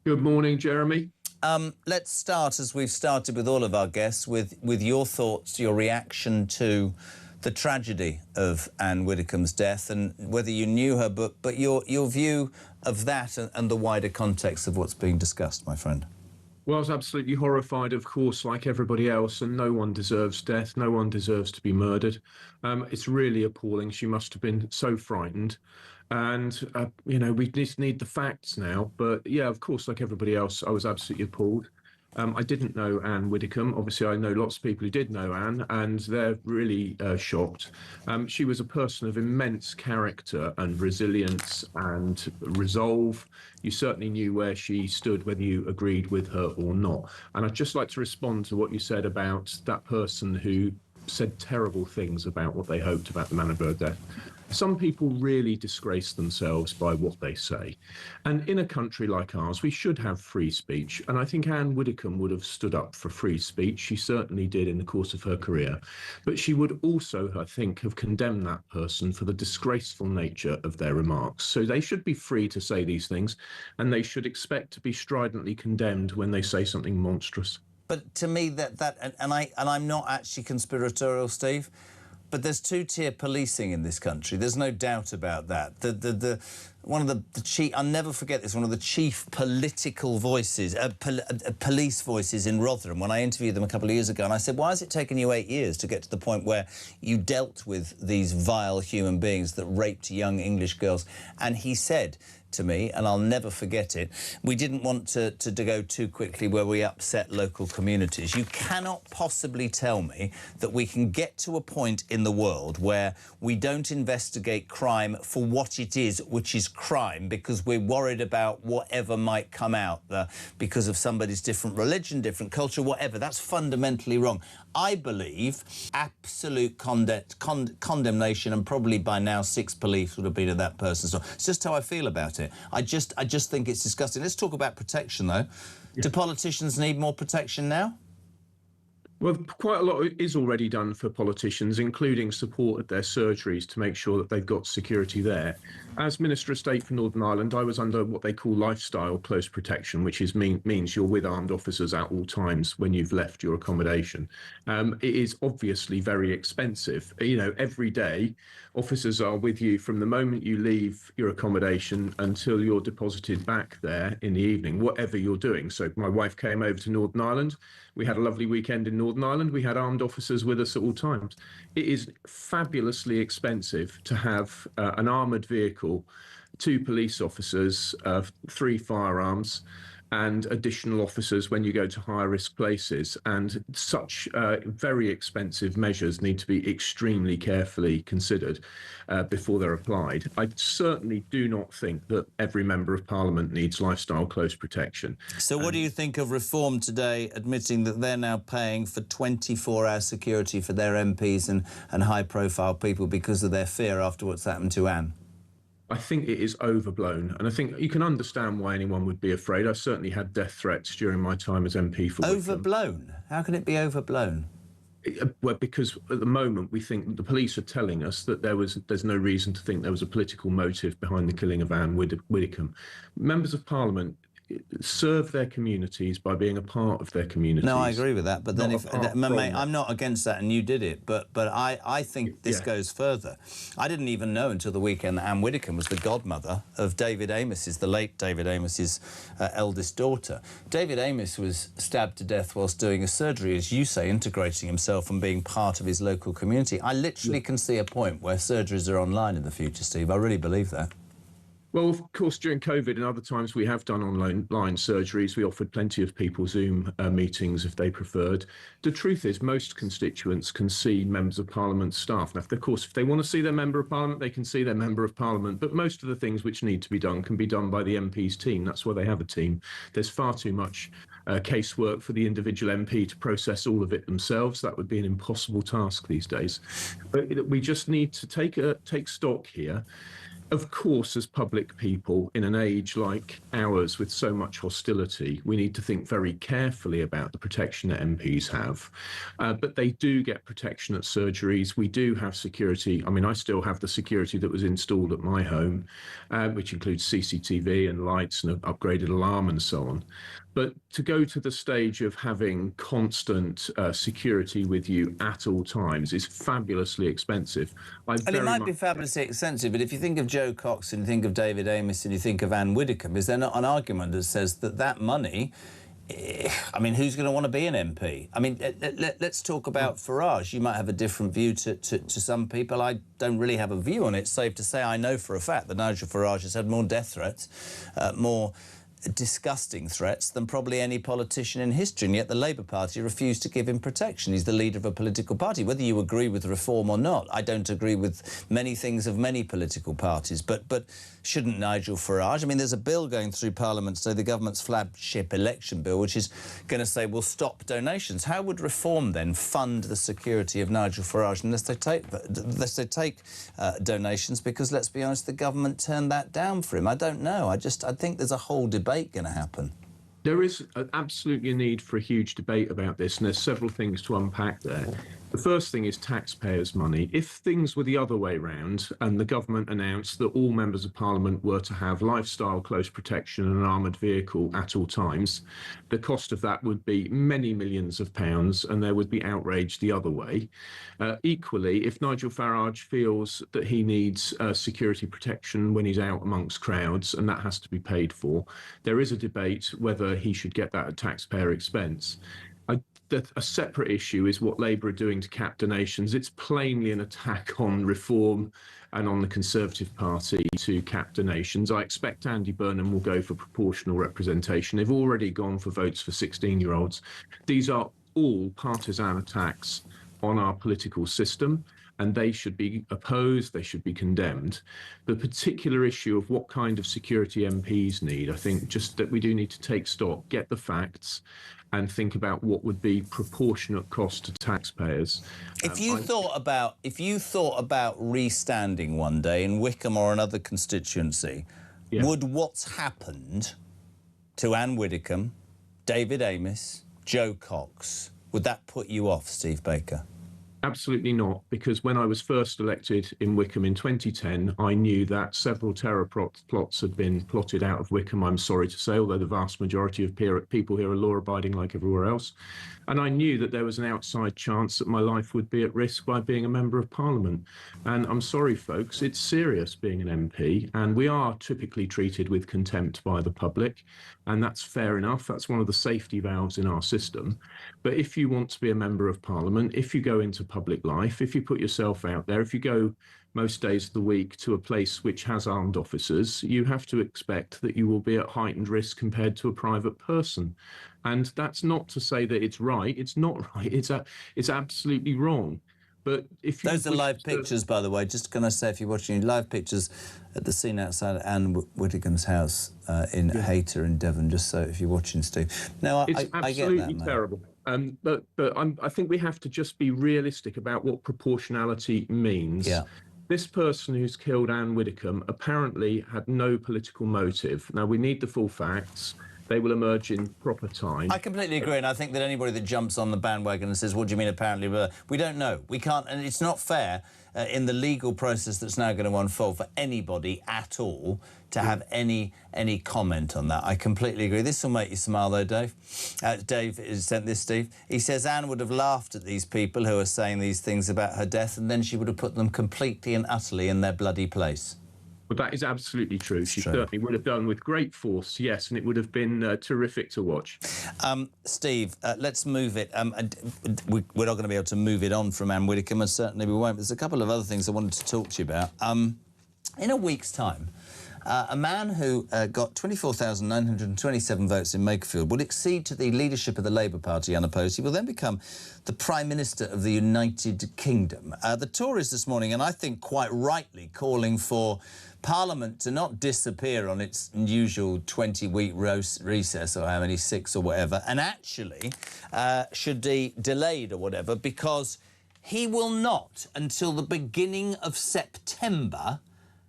Good morning, Jeremy. Let's start, as we've started with all of our guests, with your thoughts, your reaction to the tragedy of Anne Widdecombe's death, and whether you knew her, but your view of that and the wider context of what's being discussed, my friend. Well, I was absolutely horrified, of course, like everybody else, and no one deserves death. No one deserves to be murdered. It's really appalling. She must have been so frightened. And, you know, we just need the facts now. But, yeah, of course, like everybody else, I was absolutely appalled. I didn't know Anne Widdecombe. Obviously, I know lots of people who did know Anne, and they're really shocked. She was a person of immense character and resilience and resolve. You certainly knew where she stood, whether you agreed with her or not. And I'd just like to respond to what you said about that person who said terrible things about what they hoped about the manner of her death. Some people really disgrace themselves by what they say. And in a country like ours, we should have free speech. And I think Anne Widdecombe would have stood up for free speech. She certainly did in the course of her career. But she would also, I think, have condemned that person for the disgraceful nature of their remarks. So they should be free to say these things, and they should expect to be stridently condemned when they say something monstrous. But to me, I'm not actually conspiratorial, Steve, but there's two-tier policing in this country. There's no doubt about that. I'll never forget this, one of the chief political voices, police voices in Rotherham, when I interviewed them a couple of years ago, and I said, why has it taken you 8 years to get to the point where you dealt with these vile human beings that raped young English girls? And he said to me, and I'll never forget it, we didn't want to go too quickly where we upset local communities. You cannot possibly tell me that we can get to a point in the world where we don't investigate crime for what it is, which is crime, because we're worried about whatever might come out because of somebody's different religion, different culture, whatever. That's fundamentally wrong. I believe absolute condemnation, and probably by now 6 police would have been at that person's door. It's just how I feel about it. I just think it's disgusting. Let's talk about protection, though. Yeah. Do politicians need more protection now? Well, quite a lot is already done for politicians, including support at their surgeries to make sure that they've got security there. As Minister of State for Northern Ireland, I was under what they call lifestyle close protection, which means you're with armed officers at all times when you've left your accommodation. It is obviously very expensive. You know, every day, officers are with you from the moment you leave your accommodation until you're deposited back there in the evening, whatever you're doing. So my wife came over to Northern Ireland. We had a lovely weekend in Northern Ireland. We had armed officers with us at all times. It is fabulously expensive to have an armoured vehicle, 2 police officers, 3 firearms, and additional officers when you go to higher risk places. And such very expensive measures need to be extremely carefully considered before they're applied. I certainly do not think that every member of Parliament needs lifestyle close protection. So what do you think of Reform today admitting that they're now paying for 24-hour security for their MPs and high-profile people because of their fear after what's happened to Anne? I think it is overblown, and I think you can understand why anyone would be afraid. I certainly had death threats during my time as MP for Overblown? How can it be overblown? Well, because at the moment we think the police are telling us that there's no reason to think there was a political motive behind the killing of Anne Widdecombe. Members of Parliament serve their communities by being a part of their communities. No, I agree with that. But then, mate, I'm not against that, and you did it. But I think this goes further. I didn't even know until the weekend that Anne Widdecombe was the godmother of David Amos's, the late David Amos's eldest daughter. David Amos was stabbed to death whilst doing a surgery, as you say, integrating himself and being part of his local community. I literally can see a point where surgeries are online in the future, Steve. I really believe that. Well, of course, during COVID and other times we have done online surgeries. We offered plenty of people Zoom meetings if they preferred. The truth is most constituents can see members of Parliament staff. Now, of course, if they want to see their Member of Parliament, they can see their Member of Parliament. But most of the things which need to be done can be done by the MP's team. That's why they have a team. There's far too much casework for the individual MP to process all of it themselves. That would be an impossible task these days. But we just need to take stock here. Of course, as public people in an age like ours with so much hostility, we need to think very carefully about the protection that MPs have. But they do get protection at surgeries. We do have security. I mean, I still have the security that was installed at my home, which includes CCTV and lights and an upgraded alarm and so on. But to go to the stage of having constant security with you at all times is fabulously expensive. And it might be fabulously expensive, but if you think of Joe Cox and you think of David Amess and you think of Anne Widdecombe, is there not an argument that says that that money, I mean, who's going to want to be an MP? I mean, let's talk about Farage. You might have a different view to some people. I don't really have a view on it. It's safe to say I know for a fact that Nigel Farage has had more death threats, more disgusting threats than probably any politician in history, and yet the Labour Party refused to give him protection. He's the leader of a political party. Whether you agree with reform or not, I don't agree with many things of many political parties, but shouldn't Nigel Farage? I mean, there's a bill going through Parliament today, the government's flagship election bill, which is going to say we'll stop donations. How would reform then fund the security of Nigel Farage unless they take donations? Because let's be honest, the government turned that down for him. I don't know. I think there's a whole debate going to happen. There is absolutely a need for a huge debate about this, and there's several things to unpack there. The first thing is taxpayers' money. If things were the other way round and the government announced that all members of Parliament were to have lifestyle close protection and an armoured vehicle at all times, the cost of that would be many millions of pounds, and there would be outrage the other way. Equally, if Nigel Farage feels that he needs security protection when he's out amongst crowds, and that has to be paid for, there is a debate whether he should get that at taxpayer expense. A separate issue is what Labour are doing to cap donations. It's plainly an attack on reform and on the Conservative Party to cap donations. I expect Andy Burnham will go for proportional representation. They've already gone for votes for 16-year-olds. These are all partisan attacks on our political system, and they should be opposed, they should be condemned. The particular issue of what kind of security MPs need, I think just that we do need to take stock, get the facts, and think about what would be proportionate cost to taxpayers. If you thought about restanding one day in Wickham or another constituency, would what's happened to Anne Widdecombe, David Amess, Joe Cox, would that put you off, Steve Baker? Absolutely not, because when I was first elected in Wickham in 2010, I knew that several terror plots had been plotted out of Wickham, I'm sorry to say, although the vast majority of people here are law-abiding like everywhere else. And I knew that there was an outside chance that my life would be at risk by being a Member of Parliament. And I'm sorry, folks, it's serious being an MP, and we are typically treated with contempt by the public, and that's fair enough. That's one of the safety valves in our system. But if you want to be a Member of Parliament, if you go into public life, if you put yourself out there, if you go most days of the week to a place which has armed officers, you have to expect that you will be at heightened risk compared to a private person. And that's not to say that it's right. It's not right. It's absolutely wrong. But if you those are live pictures, by the way. Just can I say, if you're watching live pictures at the scene outside Anne Widdecombe's house in Hayter in Devon, just so if you're watching, Steve. No, it's I get that, absolutely terrible. But I think we have to just be realistic about what proportionality means. Yeah. This person who's killed Anne Widdecombe apparently had no political motive. Now, we need the full facts. They will emerge in proper time. I completely agree, and I think that anybody that jumps on the bandwagon and says, what do you mean apparently? We don't know. We can't, and it's not fair in the legal process that's now going to unfold for anybody at all to have any comment on that. I completely agree. This will make you smile, though, Dave. Dave has sent this, Steve. He says Anne would have laughed at these people who are saying these things about her death, and then she would have put them completely and utterly in their bloody place. Well, that is absolutely true. She certainly would have done with great force, yes, and it would have been terrific to watch. Steve, let's move it. We're not going to be able to move it on from Anne Widdecombe, and certainly we won't. There's a couple of other things I wanted to talk to you about. In a week's time, a man who got 24,927 votes in Makerfield will accede to the leadership of the Labour Party unopposed. He will then become the Prime Minister of the United Kingdom. The Tories this morning, and I think quite rightly, calling for Parliament to not disappear on its usual 20-week recess, or how many, 6 or whatever, and actually should be delayed or whatever, because he will not, until the beginning of September,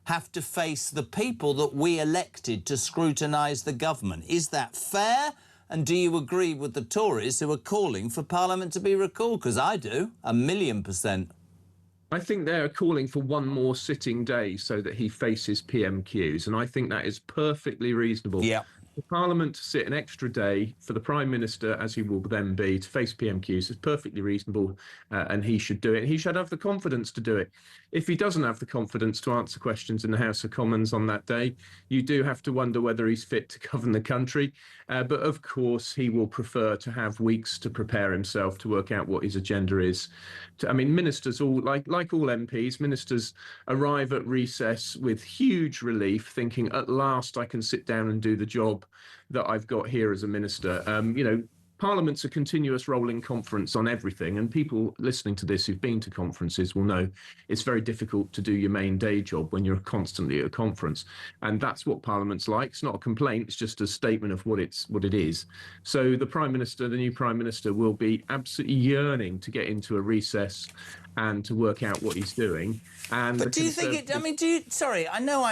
have to face the people that we elected to scrutinise the government. Is that fair? And do you agree with the Tories who are calling for Parliament to be recalled? Because I do, 1,000,000%. I think they're calling for one more sitting day so that he faces PMQs, and I think that is perfectly reasonable. Yeah. For Parliament to sit an extra day for the Prime Minister, as he will then be, to face PMQs is perfectly reasonable, and he should do it. He should have the confidence to do it. If he doesn't have the confidence to answer questions in the House of Commons on that day, you do have to wonder whether he's fit to govern the country. But of course, he will prefer to have weeks to prepare himself to work out what his agenda is. I mean, ministers, all like all MPs, ministers arrive at recess with huge relief, thinking, at last I can sit down and do the job that I've got here as a minister. You know, Parliament's a continuous rolling conference on everything, and people listening to this who've been to conferences will know it's very difficult to do your main day job when you're constantly at a conference. And that's what Parliament's like. It's not a complaint, it's just a statement of what it is. So the Prime Minister, the new Prime Minister, will be absolutely yearning to get into a recess and to work out what he's doing. And but do you think it, I mean, sorry, I know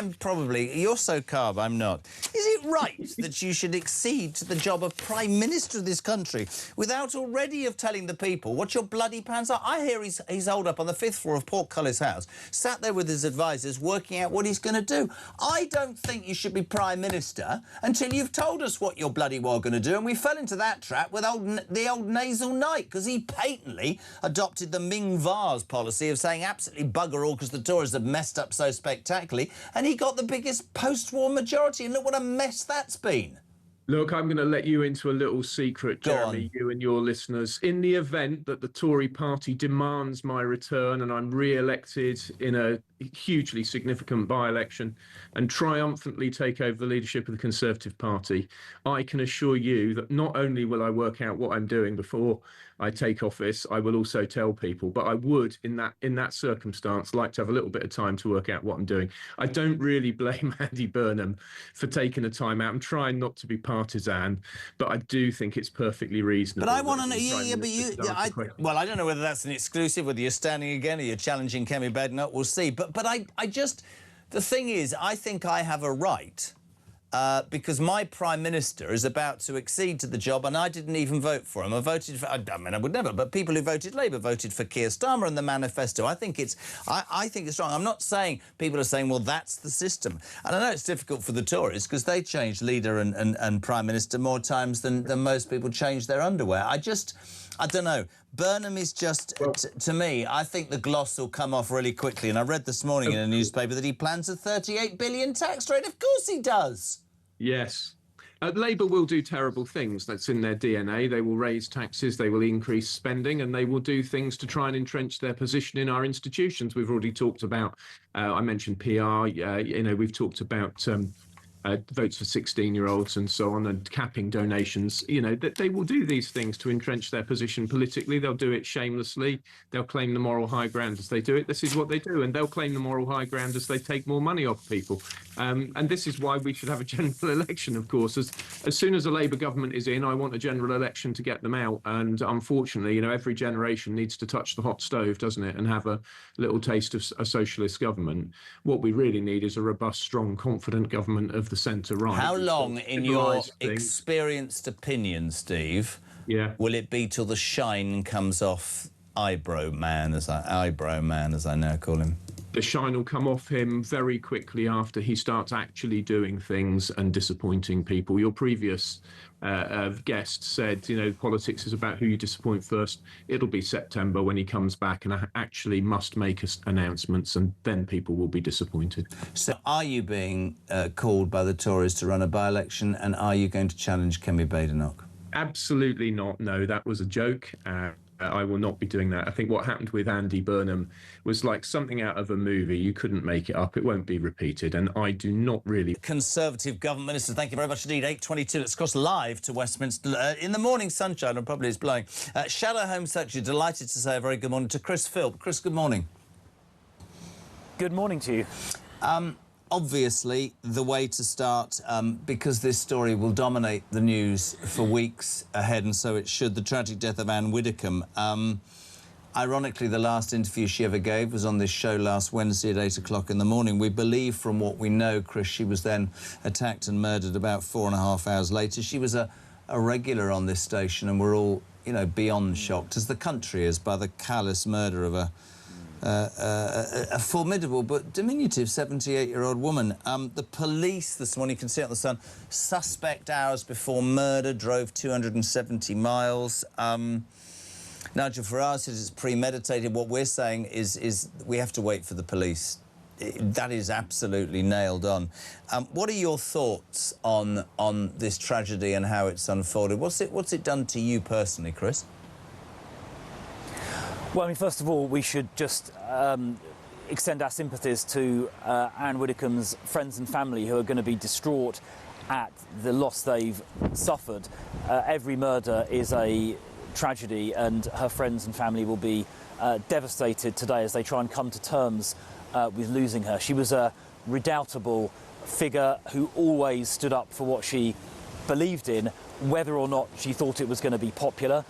you're so calm, I'm not. Is it right that you should accede to the job of Prime Minister of this country without already of telling the people what your bloody plans are? I hear he's holed up on the 5th floor of Portcullis House, sat there with his advisors working out what he's going to do. I don't think you should be Prime Minister until you've told us what you're bloody well going to do, and we fell into that trap with the old nasal knight, because he patently adopted the Ming Vase policy of saying absolutely bugger all because the Tories have messed up so spectacularly, and he got the biggest post-war majority, and look what a mess that's been. Look, I'm going to let you into a little secret, Jeremy, you and your listeners. In the event that the Tory party demands my return and I'm re-elected in a hugely significant by-election and triumphantly take over the leadership of the Conservative Party, I can assure you that not only will I work out what I'm doing before I take office, I will also tell people. But I would, in that circumstance, like to have a little bit of time to work out what I'm doing. I don't really blame Andy Burnham for taking a time out. I'm trying not to be partisan, but I do think it's perfectly reasonable. But I want to know, well, I don't know whether that's an exclusive, whether you're standing again or you're challenging Kemi Badenoch, we'll see. But I just, the thing is, I think I have a right, because my Prime Minister is about to accede to the job, and I didn't even vote for him. I voted for, I mean, I would never, but people who voted Labour voted for Keir Starmer and the manifesto. I think it's wrong. I'm not saying people are saying, well, that's the system. And I know it's difficult for the Tories because they change leader and Prime Minister more times than most people change their underwear. I don't know. Burnham is just, to me, I think the gloss will come off really quickly. And I read this morning in a newspaper that he plans a 38 billion tax rate. Of course he does. Yes. Labour will do terrible things. That's in their DNA. They will raise taxes, they will increase spending, and they will do things to try and entrench their position in our institutions. We've already talked about, I mentioned PR, you know, we've talked about votes for 16-year-olds and so on, and capping donations. You know, that they will do these things to entrench their position politically. They'll do it shamelessly. They'll claim the moral high ground as they do it. This is what they do, and they'll claim the moral high ground as they take more money off people. And this is why we should have a general election, of course. As soon as a Labour government is in, I want a general election to get them out. And unfortunately, you know, every generation needs to touch the hot stove, doesn't it, and have a little taste of a socialist government. What we really need is a robust, strong, confident government of the centre-right. How long, in your experienced opinion, Steve, will it be till the shine comes off eyebrow man, as I now call him? The shine will come off him very quickly after he starts actually doing things and disappointing people. Your previous guest said, you know, politics is about who you disappoint first. It'll be September when he comes back and actually must make announcements, and then people will be disappointed. So are you being called by the Tories to run a by-election, and are you going to challenge Kemi Badenoch? Absolutely not. No, that was a joke. I will not be doing that. I think what happened with Andy Burnham was like something out of a movie. You couldn't make it up. It won't be repeated. And I do not really... Conservative Government Minister, thank you very much indeed. 8:22, let's cross live to Westminster. In the morning sunshine, and probably is blowing. Shadow Home Secretary, delighted to say a very good morning to Chris Philp. Chris, good morning. Good morning to you. Obviously, the way to start, because this story will dominate the news for weeks ahead, and so it should, the tragic death of Anne Widdecombe. Ironically, the last interview she ever gave was on this show last Wednesday at 8 o'clock in the morning. We believe from what we know, Chris, she was then attacked and murdered about 4.5 hours later. She was a regular on this station, and we're all, you know, beyond shocked, as the country is, by the callous murder of a formidable but diminutive 78-year-old woman. The police this morning, you can see it on the Sun, suspect hours before murder, drove 270 miles. Nigel Farage says it's premeditated. What we're saying is we have to wait for the police. That is absolutely nailed on. What are your thoughts on this tragedy and how it's unfolded? What's it done to you personally, Chris? Well, I mean, first of all, we should just extend our sympathies to Anne Widdecombe's friends and family, who are going to be distraught at the loss they've suffered. Every murder is a tragedy, and her friends and family will be devastated today as they try and come to terms with losing her. She was a redoubtable figure who always stood up for what she believed in, whether or not she thought it was going to be popular.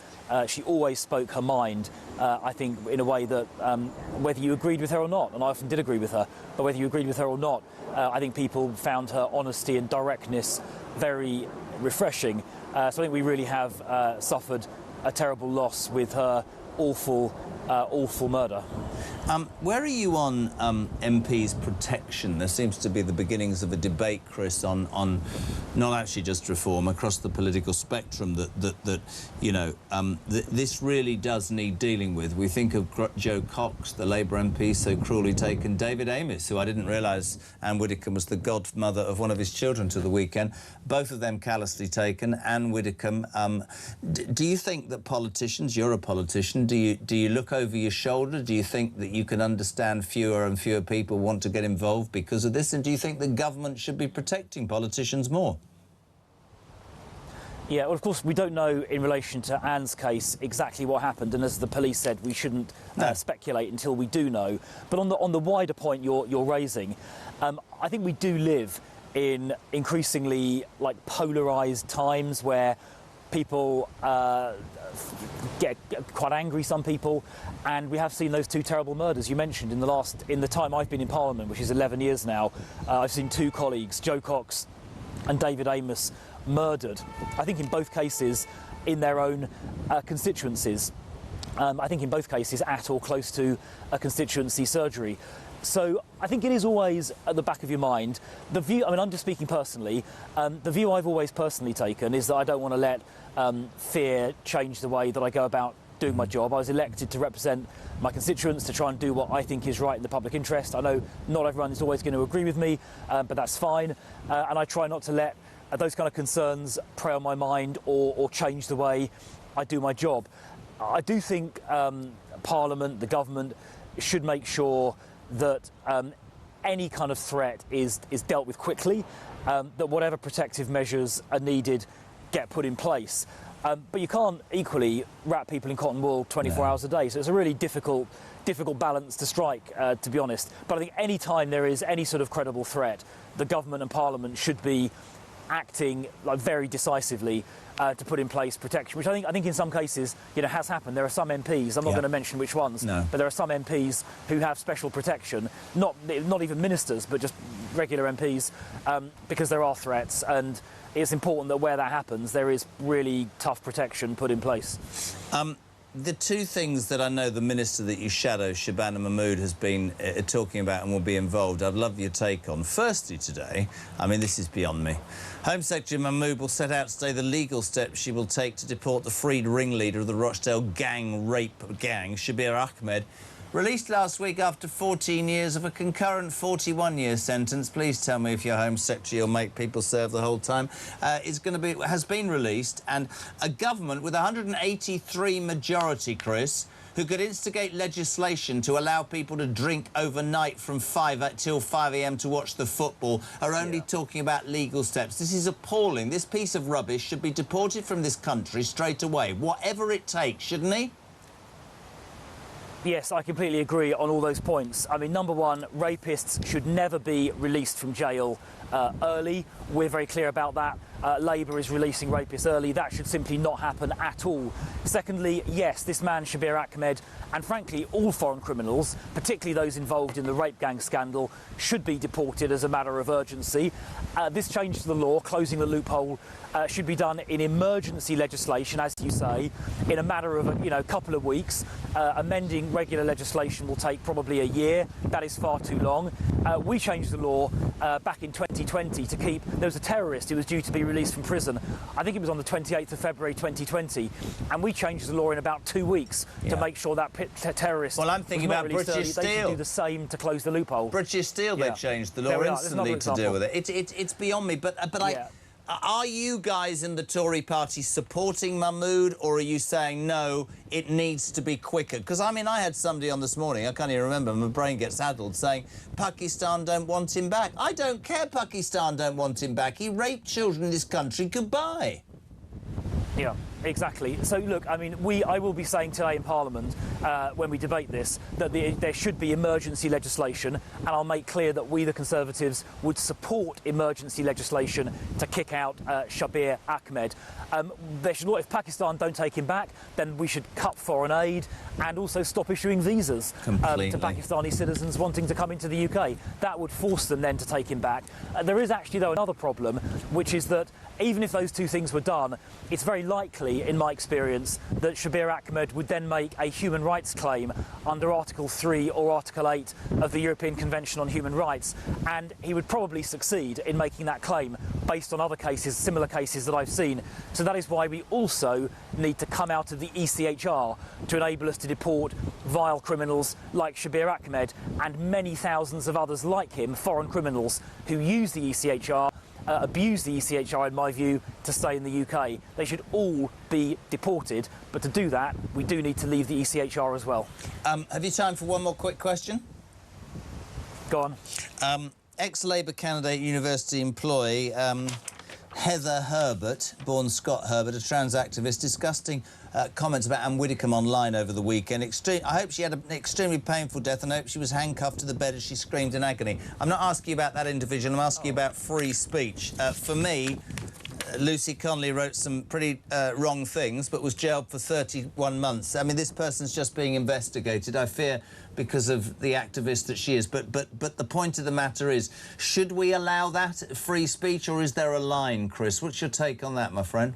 She always spoke her mind, I think, in a way that whether you agreed with her or not, and I often did agree with her, but whether you agreed with her or not, I think people found her honesty and directness very refreshing. So I think we really have suffered a terrible loss with her awful murder. Where are you on MPs' protection? There seems to be the beginnings of a debate, Chris, on not actually just reform across the political spectrum. That you know, this really does need dealing with. We think of Joe Cox, the Labour MP, so cruelly taken. David Amess, who I didn't realise Anne Widdecombe was the godmother of one of his children to the weekend. Both of them callously taken. Anne Widdecombe. Do you think that politicians? You're a politician. Do you look over your shoulder? Do you think that you can understand fewer and fewer people want to get involved because of this? And do you think the government should be protecting politicians more? Yeah, well, of course, we don't know in relation to Anne's case exactly what happened, and as the police said, we shouldn't speculate until we do know. But on the wider point you're raising, I think we do live in increasingly polarised times where people get quite angry, some people, and we have seen those two terrible murders you mentioned in the time I've been in Parliament, which is 11 years now. I've seen two colleagues, Joe Cox and David Amess, murdered. I think in both cases in their own constituencies. I think in both cases at or close to a constituency surgery. So I think it is always at the back of your mind. The view, I mean, I'm just speaking personally, the view I've always personally taken is that I don't want to let fear change the way that I go about doing my job. I was elected to represent my constituents, to try and do what I think is right in the public interest. I know not everyone is always going to agree with me, but that's fine. And I try not to let those kind of concerns prey on my mind or change the way I do my job. I do think Parliament, the government, should make sure that any kind of threat is dealt with quickly, that whatever protective measures are needed get put in place. But you can't equally wrap people in cotton wool 24 hours a day, so it's a really difficult balance to strike, to be honest. But I think any time there is any sort of credible threat, the government and Parliament should be acting very decisively to put in place protection, which I think in some cases has happened. There are some MPs, I'm not going to mention which ones, but there are some MPs who have special protection, not even ministers, but just regular MPs, because there are threats, and it's important that where that happens, there is really tough protection put in place. The two things that I know the minister that you shadow, Shabana Mahmood, has been talking about and will be involved, I'd love your take on. Firstly today, I mean, this is beyond me. Home Secretary Mahmood will set out today the legal steps she will take to deport the freed ringleader of the Rochdale rape gang, Shabir Ahmed, released last week after 14 years of a concurrent 41-year sentence. Please tell me if your Home Secretary will make people serve the whole time. Has been released, and a government with 183 majority, Chris, who could instigate legislation to allow people to drink overnight from 5 till 5 a.m. to watch the football, are only talking about legal steps. This is appalling. This piece of rubbish should be deported from this country straight away, whatever it takes, shouldn't he? Yes, I completely agree on all those points. I mean, number one, rapists should never be released from jail early. We're very clear about that. Labour is releasing rapists early. That should simply not happen at all. Secondly, yes, this man, Shabir Ahmed, and frankly all foreign criminals, particularly those involved in the rape gang scandal, should be deported as a matter of urgency. This change to the law, closing the loophole, should be done in emergency legislation, as you say, in a matter of a couple of weeks. Amending regular legislation will take probably a year. That is far too long. We changed the law back in 2020 to keep... There was a terrorist who was due to be released from prison. I think it was on the 28th of February 2020, and we changed the law in about 2 weeks to make sure that terrorist... Well, I'm thinking about British Steel. They should do the same to close the loophole. British Steel, they changed the law instantly to deal with it. It's beyond me, but are you guys in the Tory party supporting Mahmood, or are you saying, no, it needs to be quicker? Because, I mean, I had somebody on this morning, I can't even remember, my brain gets addled, saying Pakistan don't want him back. I don't care Pakistan don't want him back. He raped children in this country. Goodbye. Yeah, exactly. So, look, I mean, I will be saying today in Parliament, when we debate this, that there should be emergency legislation, and I'll make clear that we, the Conservatives, would support emergency legislation to kick out Shabir Ahmed. If Pakistan don't take him back, then we should cut foreign aid and also stop issuing visas to Pakistani citizens wanting to come into the UK. That would force them then to take him back. There is actually, though, another problem, which is that even if those two things were done, it's very likely, in my experience, that Shabir Ahmed would then make a human rights claim under Article 3 or Article 8 of the European Convention on Human Rights, and he would probably succeed in making that claim based on other cases, similar cases that I've seen. So that is why we also need to come out of the ECHR to enable us to deport vile criminals like Shabir Ahmed and many thousands of others like him, foreign criminals who use the ECHR, abuse the ECHR, in my view, to stay in the UK. They should all be deported, but to do that, we do need to leave the ECHR as well. Have you time for one more quick question? Go on. Ex-Labour candidate, university employee, Heather Herbert, born Scott Herbert, a trans activist, disgusting comments about Anne Widdecombe online over the weekend. I hope she had an extremely painful death, and I hope she was handcuffed to the bed as she screamed in agony. I'm not asking you about that individual, I'm asking you about free speech. For me, Lucy Connolly wrote some pretty wrong things, but was jailed for 31 months. I mean, this person's just being investigated, I fear, because of the activist that she is. But the point of the matter is, should we allow that free speech, or is there a line, Chris? What's your take on that, my friend?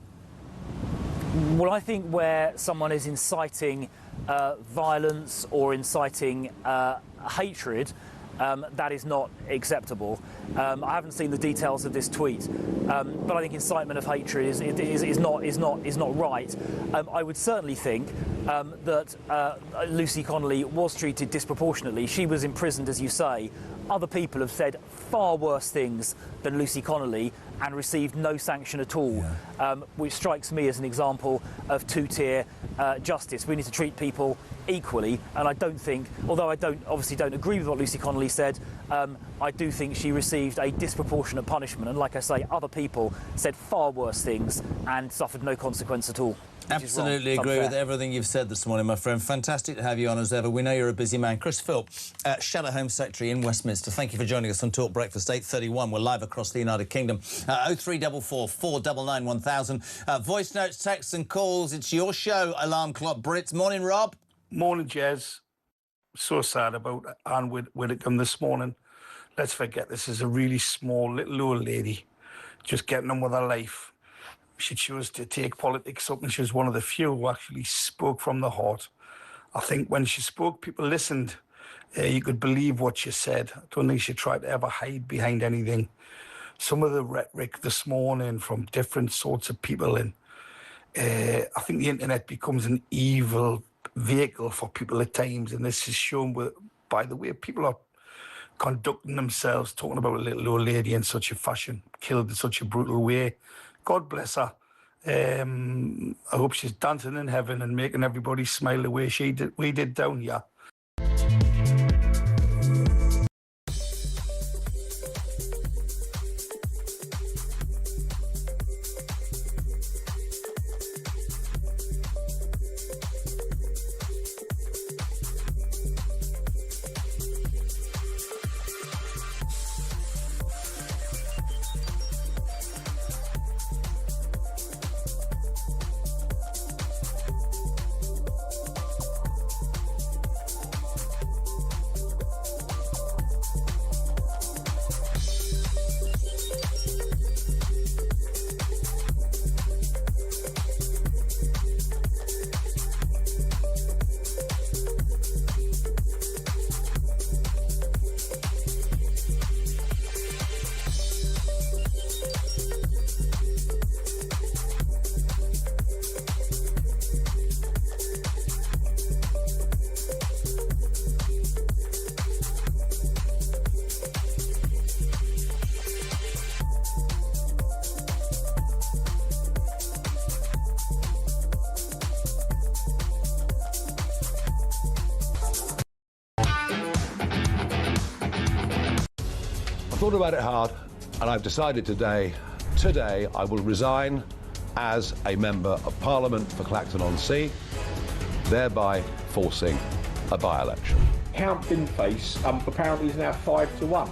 Well, I think where someone is inciting violence or inciting hatred, that is not acceptable. I haven't seen the details of this tweet, but I think incitement of hatred is not right. I would certainly think that Lucy Connolly was treated disproportionately. She was imprisoned, as you say. Other people have said far worse things than Lucy Connolly and received no sanction at all, which strikes me as an example of two-tier justice. We need to treat people equally, and I don't think, although I obviously don't agree with what Lucy Connolly said, I do think she received a disproportionate punishment, and like I say, other people said far worse things and suffered no consequence at all. Absolutely agree with everything you've said this morning, my friend. Fantastic to have you on as ever. We know you're a busy man. Chris Philp, Shadow Home Secretary in Westminster, thank you for joining us on Talk Breakfast 8:31. We're live across the United Kingdom. 0344 499 1000. Voice notes, texts and calls. It's your show, Alarm Clock Brits. Morning, Rob. Morning, Jez. So sad about Anne Widdecombe this morning. Let's forget this is a really small little old lady just getting on with her life. She chose to take politics up, and she was one of the few who actually spoke from the heart. I think when she spoke, people listened. You could believe what she said. I don't think she tried to ever hide behind anything. Some of the rhetoric this morning from different sorts of people, and I think the internet becomes an evil vehicle for people at times, and this is shown by the way people are conducting themselves, talking about a little old lady in such a fashion, killed in such a brutal way. God bless her. I hope she's dancing in heaven and making everybody smile the way we did down here. thought about it hard, and I've decided today I will resign as a Member of Parliament for Clacton-on-Sea, thereby forcing a by-election. Count Binface apparently is now 5-1.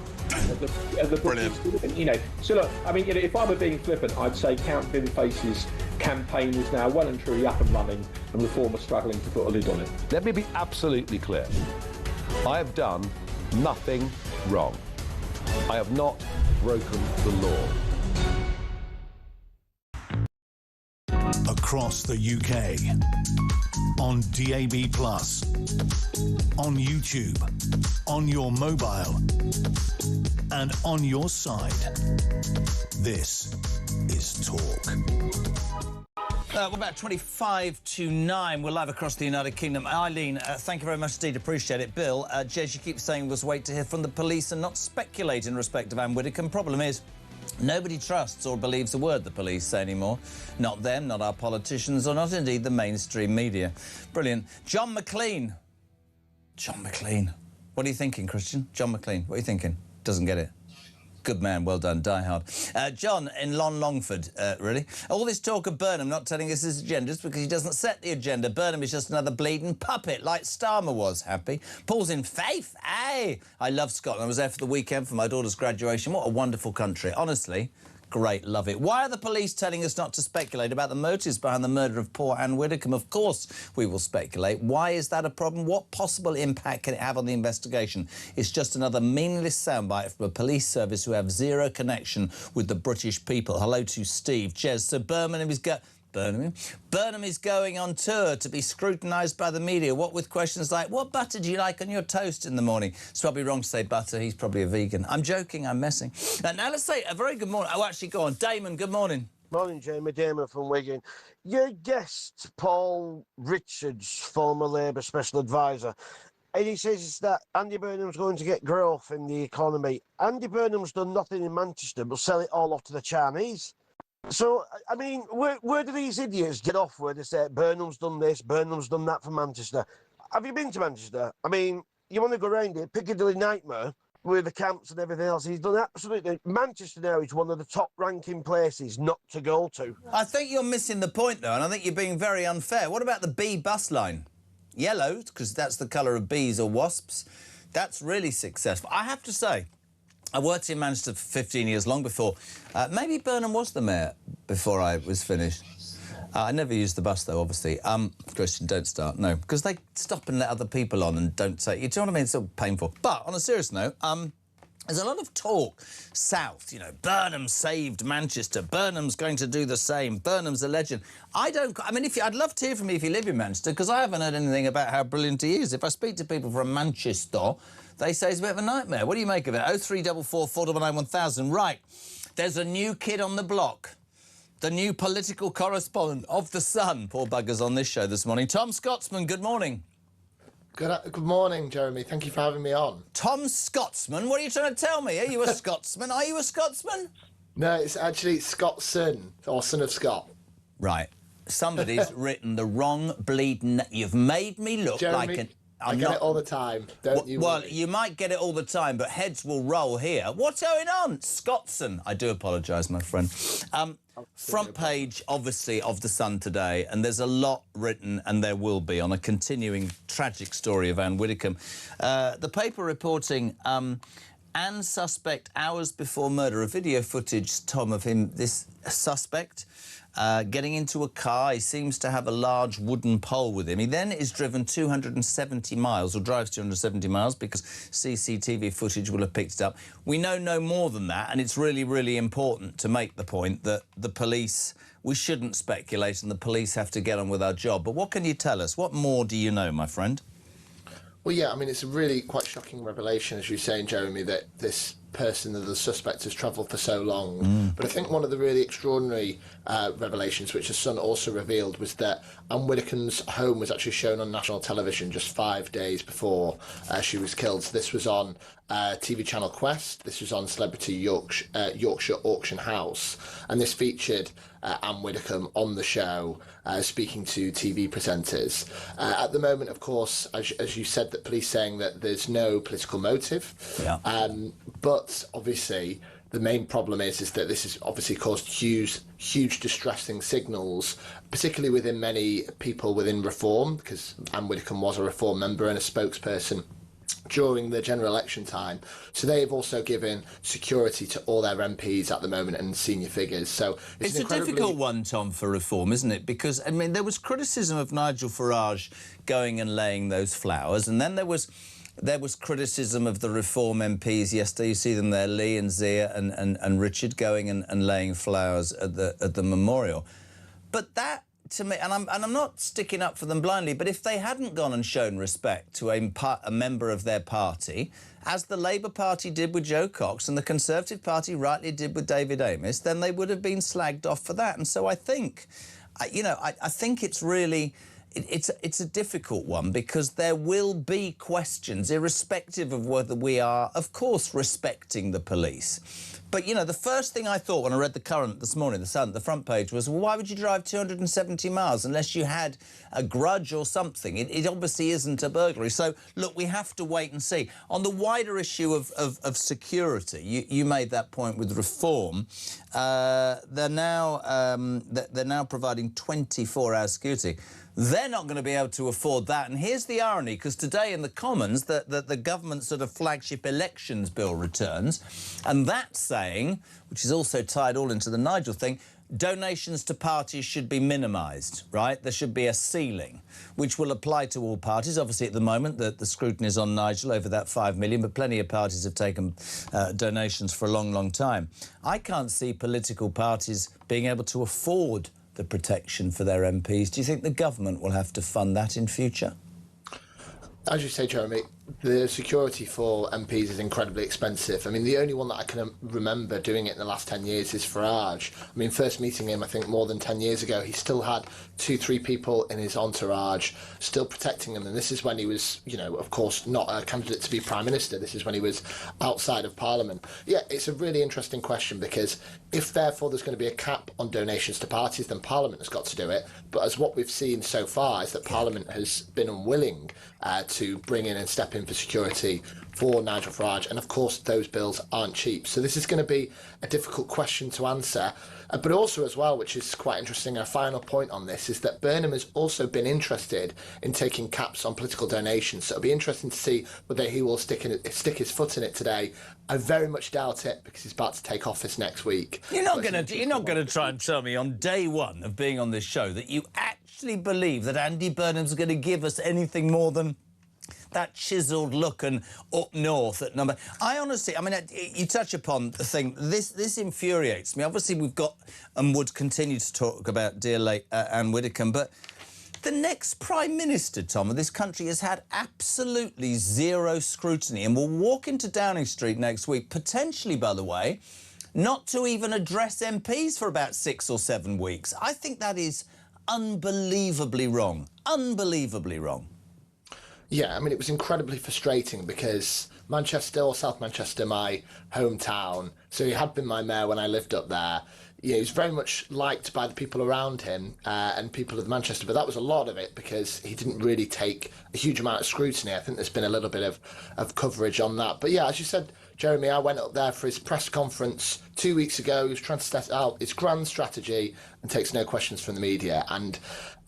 Brilliant. You know, so look, I mean, you know, if I were being flippant, I'd say Count Binface's campaign is now well and truly up and running, and Reform are struggling to put a lid on it. Let me be absolutely clear. I have done nothing wrong. I have not broken the law. Across the UK, on DAB+, on YouTube, on your mobile, and on your side. This is Talk. We're about 25 to 9. We're live across the United Kingdom. Eileen, thank you very much indeed. Appreciate it. Bill, Jez, you keep saying we'll wait to hear from the police and not speculate in respect of Anne Widdecombe. Problem is, nobody trusts or believes a word the police say anymore. Not them, not our politicians, or not indeed the mainstream media. Brilliant. John McLean. John McLean. What are you thinking, Christian? John McLean, what are you thinking? Doesn't get it. Good man, well done, die hard. John in Longford, really. All this talk of Burnham not telling us his agendas because he doesn't set the agenda. Burnham is just another bleeding puppet, like Starmer was. Happy. Paul's in Faith. Hey! I love Scotland. I was there for the weekend for my daughter's graduation. What a wonderful country. Honestly, great, love it. Why are the police telling us not to speculate about the motives behind the murder of poor Anne Widdecombe? Of course we will speculate. Why is that a problem? What possible impact can it have on the investigation? It's just another meaningless soundbite from a police service who have zero connection with the British people. Hello to Steve. Jez, so Burnham is going on tour to be scrutinised by the media, what with questions like, what butter do you like on your toast in the morning? It's probably wrong to say butter, he's probably a vegan. I'm joking, I'm messing. Now let's say a very good morning. Oh, actually, go on. Damon, good morning. Morning, Jamie. Damon from Wigan. Your guest, Paul Richards, former Labour Special Advisor, and he says that Andy Burnham's going to get growth in the economy. Andy Burnham's done nothing in Manchester but sell it all off to the Chinese. So, I mean, where do these idiots get off where they say Burnham's done this, Burnham's done that for Manchester? Have you been to Manchester? I mean, you want to go around it, Piccadilly Nightmare, with the camps and everything else. He's done absolutely... Manchester now is one of the top-ranking places not to go to. I think you're missing the point, though, and I think you're being very unfair. What about the bee bus line? Yellow, because that's the colour of bees or wasps. That's really successful. I have to say, I worked in Manchester for 15 years, long before. Maybe Burnham was the mayor before I was finished. I never used the bus, though, obviously. Christian, don't start, no. Because they stop and let other people on and don't say... You know what I mean? It's so painful. But, on a serious note, there's a lot of talk south, you know, Burnham saved Manchester, Burnham's going to do the same, Burnham's a legend. I'd love to hear from you if you live in Manchester, because I haven't heard anything about how brilliant he is. If I speak to people from Manchester, they say it's a bit of a nightmare. What do you make of it? 0344 499 1000. Right, there's a new kid on the block. The new political correspondent of The Sun. Poor bugger's on this show this morning. Tom Scotsman, good morning. Good morning, Jeremy. Thank you for having me on. Tom Scotsman? What are you trying to tell me? Are you a Scotsman? Are you a Scotsman? No, it's actually Scotson, or son of Scott. Right. Somebody's written the wrong bleeding... You've made me look Jeremy, like an... I get it all the time, don't you Well, worry. you might get it all the time, but heads will roll here. What's going on? Scotson. I do apologise, my friend. Front page, obviously, of The Sun today, and there's a lot written, and there will be, on a continuing tragic story of Anne Widdecombe. The paper reporting Anne suspect hours before murder. A video footage, Tom, of him, this suspect, getting into a car. He seems to have a large wooden pole with him. He then is driven 270 miles, or drives 270 miles, because CCTV footage will have picked it up. We know no more than that, and it's really, really important to make the point that the police... We shouldn't speculate, and the police have to get on with our job. But what can you tell us? What more do you know, my friend? Well, yeah, I mean, it's a really quite shocking revelation, as you're saying, Jeremy, that this person, the suspect, has travelled for so long. But I think one of the really extraordinary revelations, which the Sun also revealed, was that Anne Widdecombe's home was actually shown on national television just 5 days before she was killed. So this was on TV channel Quest. This was on Celebrity Yorkshire Auction House. And this featured Anne Widdecombe on the show, speaking to TV presenters. At the moment, of course, as you said, that police saying that there's no political motive. Yeah. But obviously, the main problem is that this has obviously caused huge distressing signals, particularly within many people within Reform, because Anne Widdecombe was a Reform member and a spokesperson during the general election time. So they have also given security to all their MPs at the moment and senior figures. So it's a difficult one, Tom, for Reform, isn't it? Because, I mean, there was criticism of Nigel Farage going and laying those flowers, and then there was criticism of the Reform MPs yesterday. You see them there, Lee and Zia and Richard going and laying flowers at the memorial. But that, to me, and I'm not sticking up for them blindly, but if they hadn't gone and shown respect to a member of their party, as the Labour Party did with Joe Cox and the Conservative Party rightly did with David Amess, then they would have been slagged off for that. And so I think, I think it's really... It's a difficult one because there will be questions, irrespective of whether we are, of course, respecting the police. But, you know, the first thing I thought when I read The Current this morning, The Sun, the front page, was, well, why would you drive 270 miles unless you had a grudge or something? It obviously isn't a burglary. So, look, we have to wait and see. On the wider issue of security, you made that point with Reform. They're now providing 24-hour security. They're not going to be able to afford that. And here's the irony, because today in the Commons, the government's sort of flagship elections bill returns, and that's saying, which is also tied all into the Nigel thing, donations to parties should be minimised, right? There should be a ceiling, which will apply to all parties. Obviously, at the moment, the scrutiny is on Nigel over that 5 million, but plenty of parties have taken donations for a long, long time. I can't see political parties being able to afford the protection for their MPs. Do you think the government will have to fund that in future? As you say, Jeremy, the security for MPs is incredibly expensive. I mean, the only one that I can remember doing it in the last 10 years is Farage. I mean, first meeting him, I think, more than 10 years ago, he still had 2-3 people in his entourage still protecting him. And this is when he was, you know, of course, not a candidate to be Prime Minister. This is when he was outside of Parliament. Yeah, it's a really interesting question, because if, therefore, there's going to be a cap on donations to parties, then Parliament has got to do it. But as what we've seen so far is that Parliament has been unwilling to bring in and step in for security for Nigel Farage, and of course those bills aren't cheap. So this is going to be a difficult question to answer. But also as well, which is quite interesting, our final point on this is that Burnham has also been interested in taking caps on political donations. So it'll be interesting to see whether he will stick his foot in it today. I very much doubt it, because he's about to take office next week. You're not going to try and tell me on day one of being on this show that you actually believe that Andy Burnham's going to give us anything more than that chiselled look and up north at number... I honestly... I mean, you touch upon the thing. This infuriates me. Obviously, we've got and would continue to talk about dear late Anne Widdecombe, but the next Prime Minister, Tom, of this country has had absolutely zero scrutiny and will walk into Downing Street next week, potentially, by the way, not to even address MPs for about 6 or 7 weeks. I think that is unbelievably wrong. Unbelievably wrong. Yeah, I mean, it was incredibly frustrating because Manchester, or South Manchester, my hometown, so he had been my mayor when I lived up there. Yeah, he was very much liked by the people around him and people of Manchester, but that was a lot of it because he didn't really take a huge amount of scrutiny. I think there's been a little bit of coverage on that. But yeah, as you said, Jeremy, I went up there for his press conference 2 weeks ago. He was trying to set out his grand strategy and takes no questions from the media. And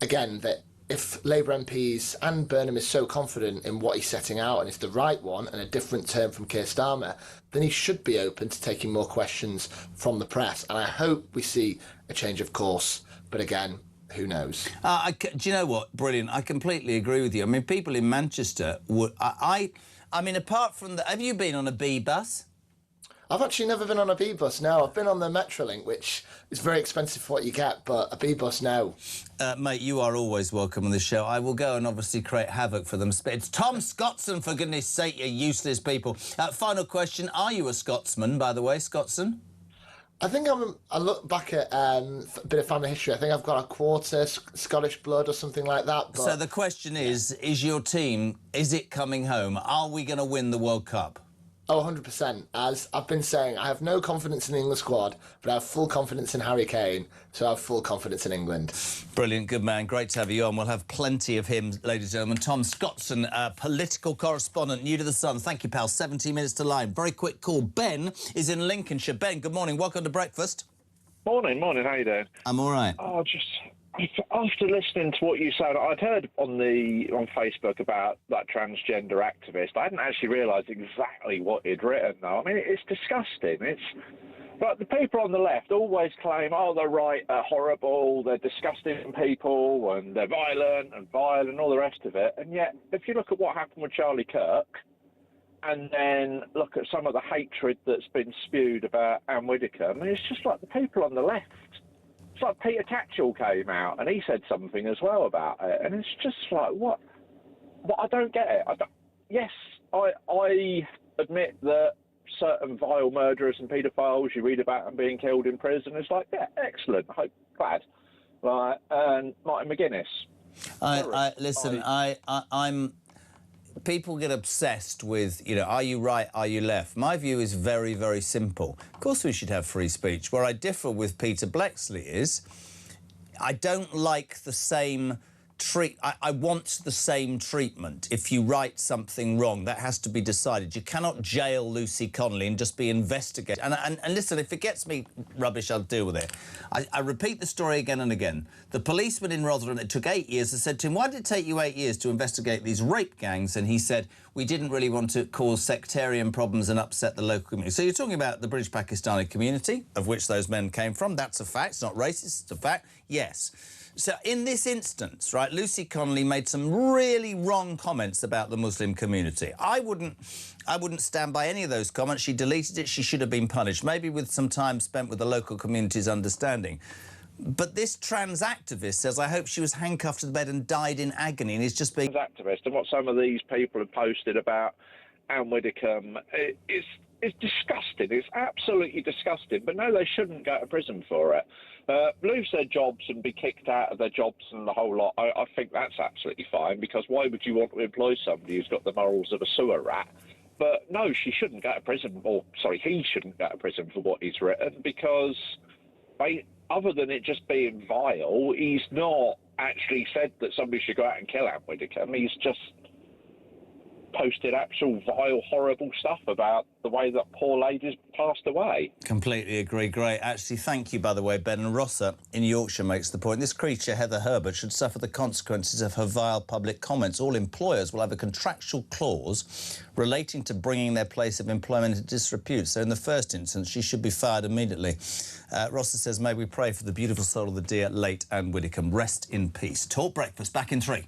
again, that if Labour MPs and Burnham is so confident in what he's setting out and it's the right one and a different term from Keir Starmer, then he should be open to taking more questions from the press. And I hope we see a change of course. But again, who knows? Do you know what? Brilliant. I completely agree with you. I mean, people in Manchester would... I mean, apart from the... Have you been on a B bus? I've actually never been on a B bus, no. I've been on the Metrolink, which is very expensive for what you get, but a B bus, no. Mate, you are always welcome on the show. I will go and obviously create havoc for them. It's Tom Scottson, for goodness sake, you useless people. Final question. Are you a Scotsman, by the way, Scottson? I think I look back at a bit of family history. I think I've got a quarter Scottish blood or something like that. But, so the question is your team, is it coming home? Are we going to win the World Cup? Oh, 100%. As I've been saying, I have no confidence in the England squad, but I have full confidence in Harry Kane, so I have full confidence in England. Brilliant, good man. Great to have you on. We'll have plenty of him, ladies and gentlemen. Tom Scottson, political correspondent, new to The Sun. Thank you, pal. 17 minutes to line. Very quick call. Ben is in Lincolnshire. Ben, good morning. Welcome to breakfast. Morning. How you doing? I'm all right. Oh, after listening to what you said, I'd heard on Facebook about that transgender activist. I hadn't actually realised exactly what he'd written, though. I mean, it's disgusting. But the people on the left always claim, oh, the right are horrible, they're disgusting people, and they're violent and vile and all the rest of it. And yet, if you look at what happened with Charlie Kirk, and then look at some of the hatred that's been spewed about Anne Widdecombe, and it's just like the people on the left. It's like Peter Tatchell came out and he said something as well about it, and it's just like, what? I don't get it. Yes, I admit that certain vile murderers and paedophiles, you read about them being killed in prison. It's like, yeah, excellent. Glad. Like, and Martin McGuinness. Listen, I'm. People get obsessed with, you know, are you right, are you left? My view is very, very simple. Of course we should have free speech. Where I differ with Peter Blexley is I don't like the same I want the same treatment. If you write something wrong, that has to be decided. You cannot jail Lucy Connolly and just be investigated. And listen, if it gets me rubbish, I'll deal with it. I repeat the story again and again. The policeman in Rotherham, it took 8 years, I said to him, why did it take you 8 years to investigate these rape gangs? And he said, we didn't really want to cause sectarian problems and upset the local community. So you're talking about the British Pakistani community, of which those men came from. That's a fact. It's not racist. It's a fact. Yes. So in this instance, right, Lucy Connolly made some really wrong comments about the Muslim community. I wouldn't stand by any of those comments. She deleted it. She should have been punished, maybe with some time spent with the local community's understanding. But this trans activist says, I hope she was handcuffed to the bed and died in agony, and is just being... Activist, and what some of these people have posted about Anne Widdecombe is disgusting. It's absolutely disgusting. But no, they shouldn't go to prison for it. Lose their jobs and be kicked out of their jobs and the whole lot, I think that's absolutely fine, because why would you want to employ somebody who's got the morals of a sewer rat? But no, she shouldn't go to prison, or sorry, he shouldn't go to prison for what he's written, because other than it just being vile, he's not actually said that somebody should go out and kill Anne Widdecombe. He's just posted actual vile, horrible stuff about the way that poor lady's passed away. Completely agree. Great. Actually, thank you, by the way, Ben. And Rosser in Yorkshire makes the point. This creature, Heather Herbert, should suffer the consequences of her vile public comments. All employers will have a contractual clause relating to bringing their place of employment into disrepute. So in the first instance, she should be fired immediately. Rosser says, may we pray for the beautiful soul of the dear late Anne Widdecombe. Rest in peace. Talk Breakfast, back in 3.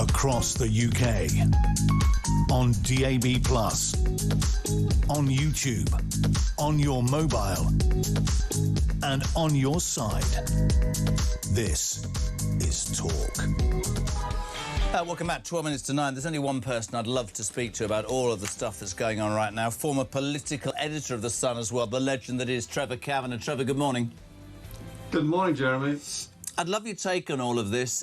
Across the UK, on DAB+, on YouTube, on your mobile, and on your side. This is Talk. Welcome back. 12 minutes to 9. There's only one person I'd love to speak to about all of the stuff that's going on right now. Former political editor of The Sun as well, the legend that is Trevor Kavanagh. Trevor, good morning. Good morning, Jeremy. I'd love your take on all of this.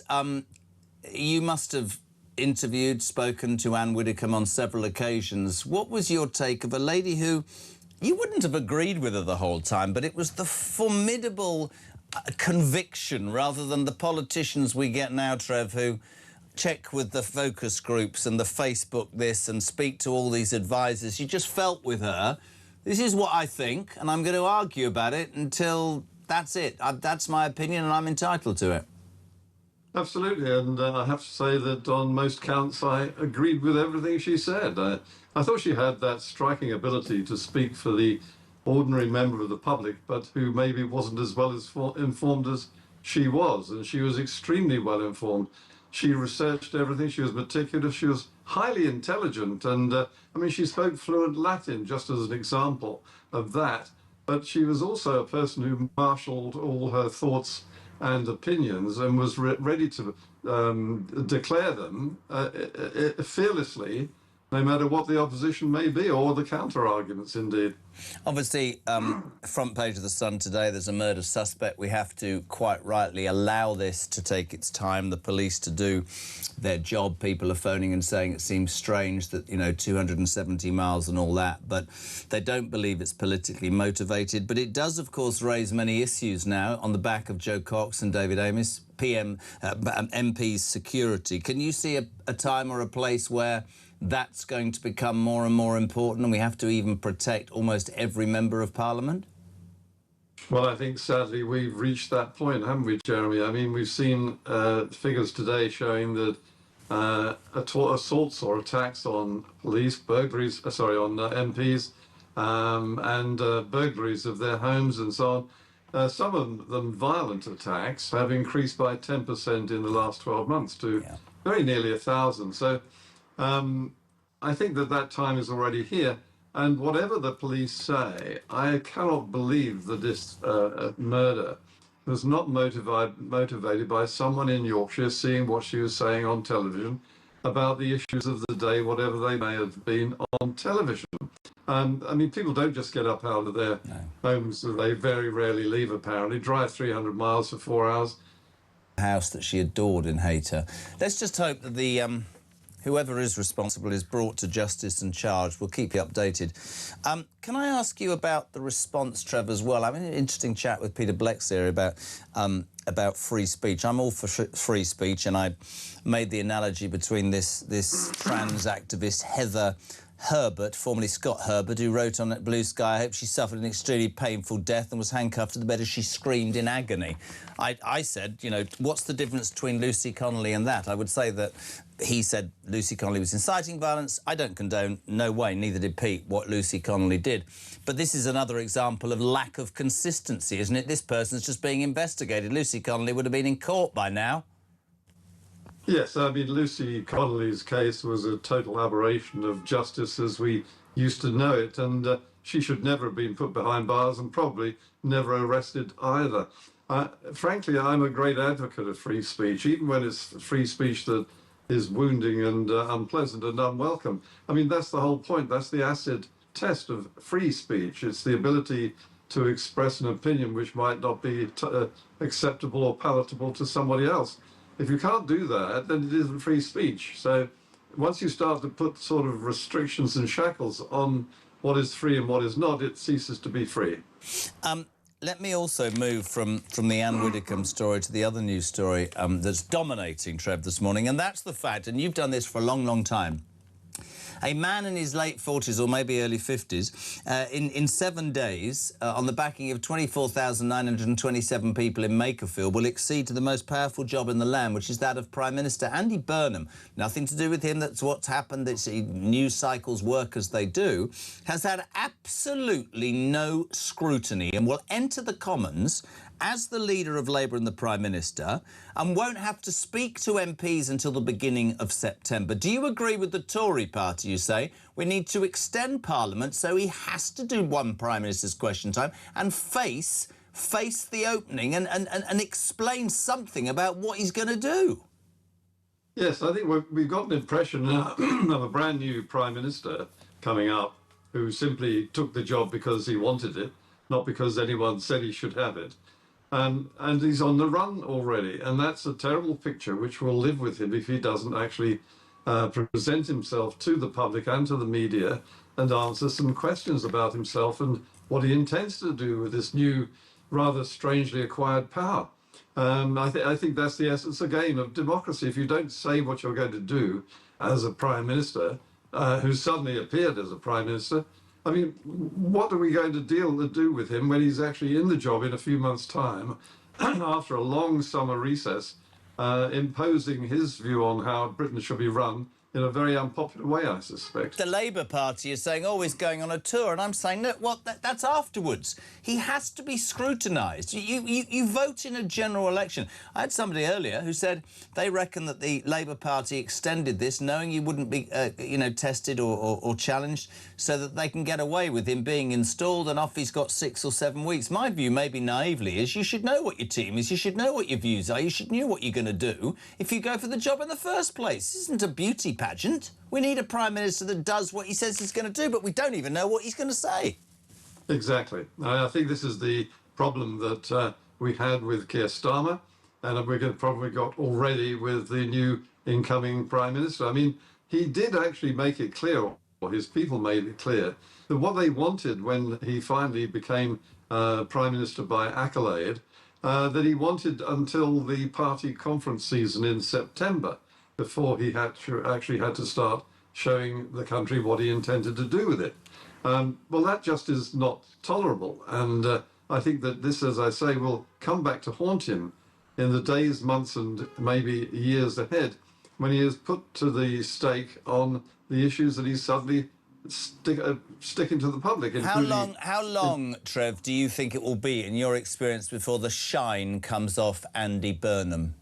You must have interviewed, spoken to Anne Widdecombe on several occasions. What was your take of a lady who you wouldn't have agreed with her the whole time, but it was the formidable conviction rather than the politicians we get now, Trev, who check with the focus groups and the Facebook this and speak to all these advisors. You just felt with her, this is what I think, and I'm going to argue about it until that's it. That's my opinion, and I'm entitled to it. Absolutely, and I have to say that on most counts I agreed with everything she said. I thought she had that striking ability to speak for the ordinary member of the public, but who maybe wasn't as well informed as she was, and she was extremely well informed. She researched everything, she was meticulous, she was highly intelligent, and I mean, she spoke fluent Latin, just as an example of that, but she was also a person who marshalled all her thoughts and opinions and was ready to declare them fearlessly, no matter what the opposition may be, or the counter-arguments, indeed. Obviously, front page of the Sun today, there's a murder suspect. We have to, quite rightly, allow this to take its time, the police to do their job. People are phoning and saying it seems strange that, you know, 270 miles and all that, but they don't believe it's politically motivated. But it does, of course, raise many issues now on the back of Joe Cox and David Amess, MP's security. Can you see a time or a place where that's going to become more and more important and we have to even protect almost every member of Parliament? Well, I think sadly we've reached that point, haven't we, Jeremy? I mean, we've seen figures today showing that assaults or attacks on police, burglaries, on MPs, and burglaries of their homes and so on. Some of them violent attacks have increased by 10% in the last 12 months to very nearly 1,000. So I think that time is already here. And whatever the police say, I cannot believe that this murder was not motivated by someone in Yorkshire seeing what she was saying on television about the issues of the day, whatever they may have been on television. I mean, people don't just get up out of their homes. They very rarely leave, apparently, drive 300 miles for 4 hours. House that she adored in Hayter. Let's just hope that the whoever is responsible is brought to justice and charged. We'll keep you updated. Can I ask you about the response, Trev, as well? I had an interesting chat with Peter Blexer about free speech. I'm all for free speech, and I made the analogy between this trans activist, Heather Herbert, formerly Scott Herbert, who wrote on Blue Sky, I hope she suffered an extremely painful death and was handcuffed to the bed as she screamed in agony. I said, you know, what's the difference between Lucy Connolly and that? I would say that he said Lucy Connolly was inciting violence. I don't condone, no way, neither did Pete, what Lucy Connolly did. But this is another example of lack of consistency, isn't it? This person's just being investigated. Lucy Connolly would have been in court by now. Yes, I mean, Lucy Connolly's case was a total aberration of justice as we used to know it, and she should never have been put behind bars and probably never arrested either. Frankly, I'm a great advocate of free speech, even when it's free speech that is wounding and unpleasant and unwelcome. I mean, that's the whole point. That's the acid test of free speech. It's the ability to express an opinion which might not be acceptable or palatable to somebody else. If you can't do that, then it isn't free speech. So once you start to put sort of restrictions and shackles on what is free and what is not, it ceases to be free. Let me also move from the Anne Widdecombe story to the other news story that's dominating, Trev, this morning, and that's the fact, and you've done this for a long, long time, a man in his late 40s or maybe early 50s, in 7 days, on the backing of 24,927 people in Makerfield, will accede to the most powerful job in the land, which is that of Prime Minister Andy Burnham. Nothing to do with him, that's what's happened, it's news cycles work as they do, has had absolutely no scrutiny and will enter the Commons as the leader of Labour and the Prime Minister and won't have to speak to MPs until the beginning of September. Do you agree with the Tory party, you say? We need to extend Parliament so he has to do one Prime Minister's question time and face the opening and explain something about what he's going to do. Yes, I think we've got an impression of a brand new Prime Minister coming up who simply took the job because he wanted it, not because anyone said he should have it. And he's on the run already, and that's a terrible picture which will live with him if he doesn't actually present himself to the public and to the media and answer some questions about himself and what he intends to do with this new rather strangely acquired power. I think that's the essence again of democracy. If you don't say what you're going to do as a prime minister, who suddenly appeared as a prime minister, I mean, what are we going to do with him when he's actually in the job in a few months' time, after a long summer recess, imposing his view on how Britain should be run in a very unpopular way, I suspect. The Labour Party is saying, oh, he's going on a tour, and I'm saying, no, well, that's afterwards. He has to be scrutinised. You vote in a general election. I had somebody earlier who said they reckon that the Labour Party extended this, knowing he wouldn't be, tested or challenged, so that they can get away with him being installed and off he's got 6 or 7 weeks. My view, maybe naively, is you should know what your team is, you should know what your views are, you should know what you're going to do if you go for the job in the first place. This isn't a beauty pageant. We need a Prime Minister that does what he says he's going to do, but we don't even know what he's going to say. Exactly. I think this is the problem that we had with Keir Starmer, and we're going to probably got already with the new incoming Prime Minister. I mean, he did actually make it clear, or his people made it clear, that what they wanted when he finally became Prime Minister by accolade, that he wanted until the party conference season in September, before he actually had to start showing the country what he intended to do with it. Well, that just is not tolerable. And I think that this, as I say, will come back to haunt him in the days, months, and maybe years ahead, when he is put to the stake on the issues that he's suddenly sticking to the public. How long, Trev, do you think it will be, in your experience, before the shine comes off Andy Burnham?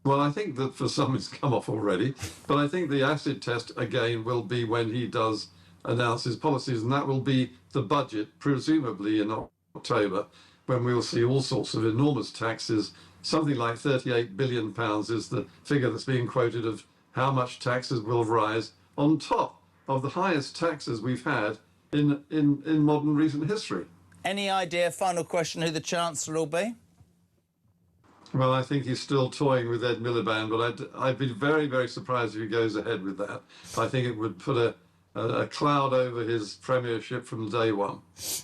Well, I think that for some it's come off already, but I think the acid test, again, will be when he does announce his policies, and that will be the budget, presumably in October, when we'll see all sorts of enormous taxes. Something like £38 billion is the figure that's being quoted of how much taxes will rise on top of the highest taxes we've had in modern recent history. Any idea, final question, who the Chancellor will be? Well, I think he's still toying with Ed Miliband, but I'd be very, very surprised if he goes ahead with that. I think it would put a cloud over his premiership from day one.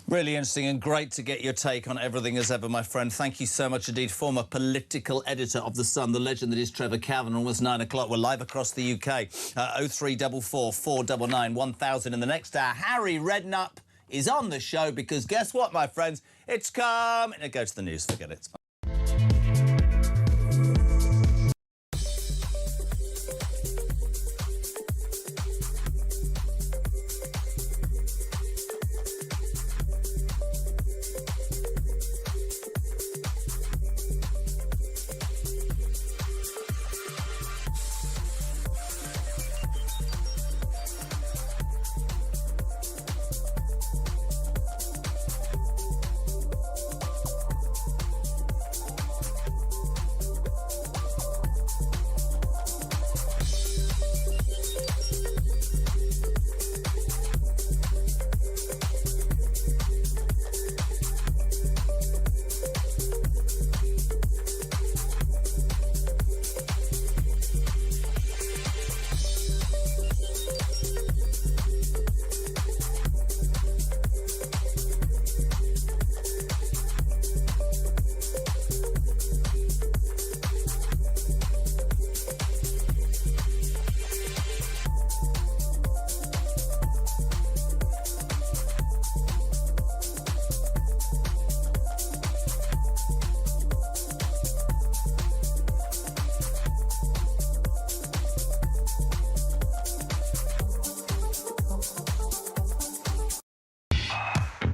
Really interesting and great to get your take on everything as ever, my friend. Thank you so much indeed. Former political editor of The Sun, the legend that is Trevor Cavan. Almost 9 o'clock. We're live across the UK. 0344 499 1000 in the next hour. Harry Redknapp is on the show because guess what, my friends? It's coming. Go to the news. Forget it.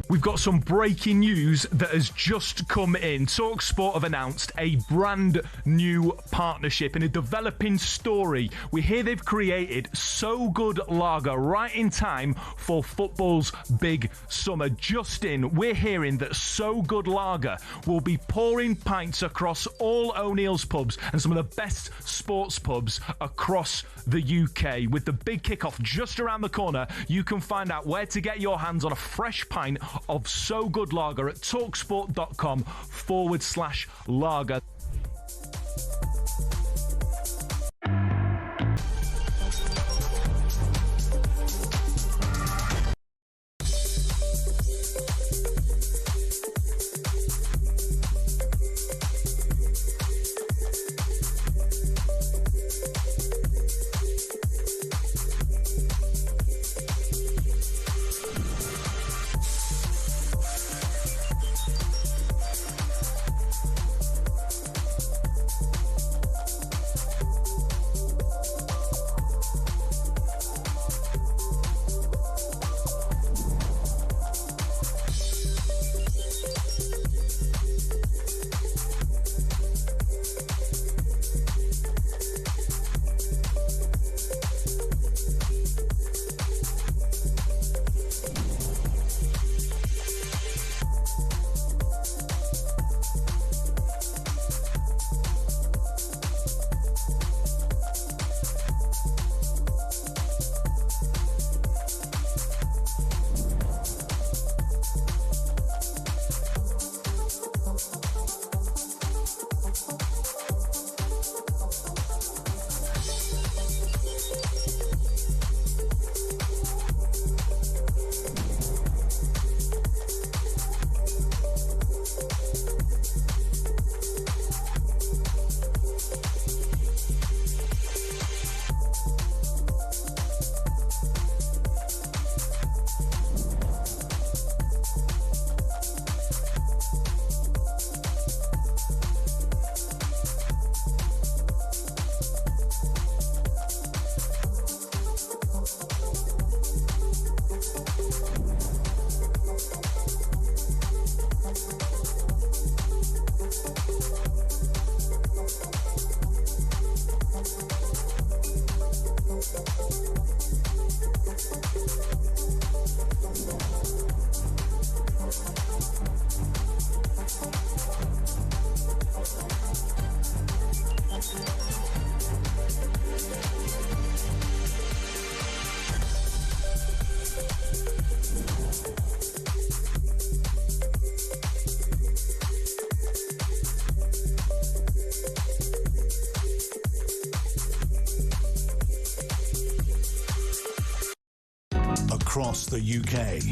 We've got some breaking news that has just come in. TalkSport have announced a brand new partnership in a developing story. We hear they've created So Good Lager right in time for football's big summer. Just in, we're hearing that So Good Lager will be pouring pints across all O'Neill's pubs and some of the best sports pubs across the UK. With the big kickoff just around the corner, you can find out where to get your hands on a fresh pint of So Good Lager at talksport.com/lager. across the UK.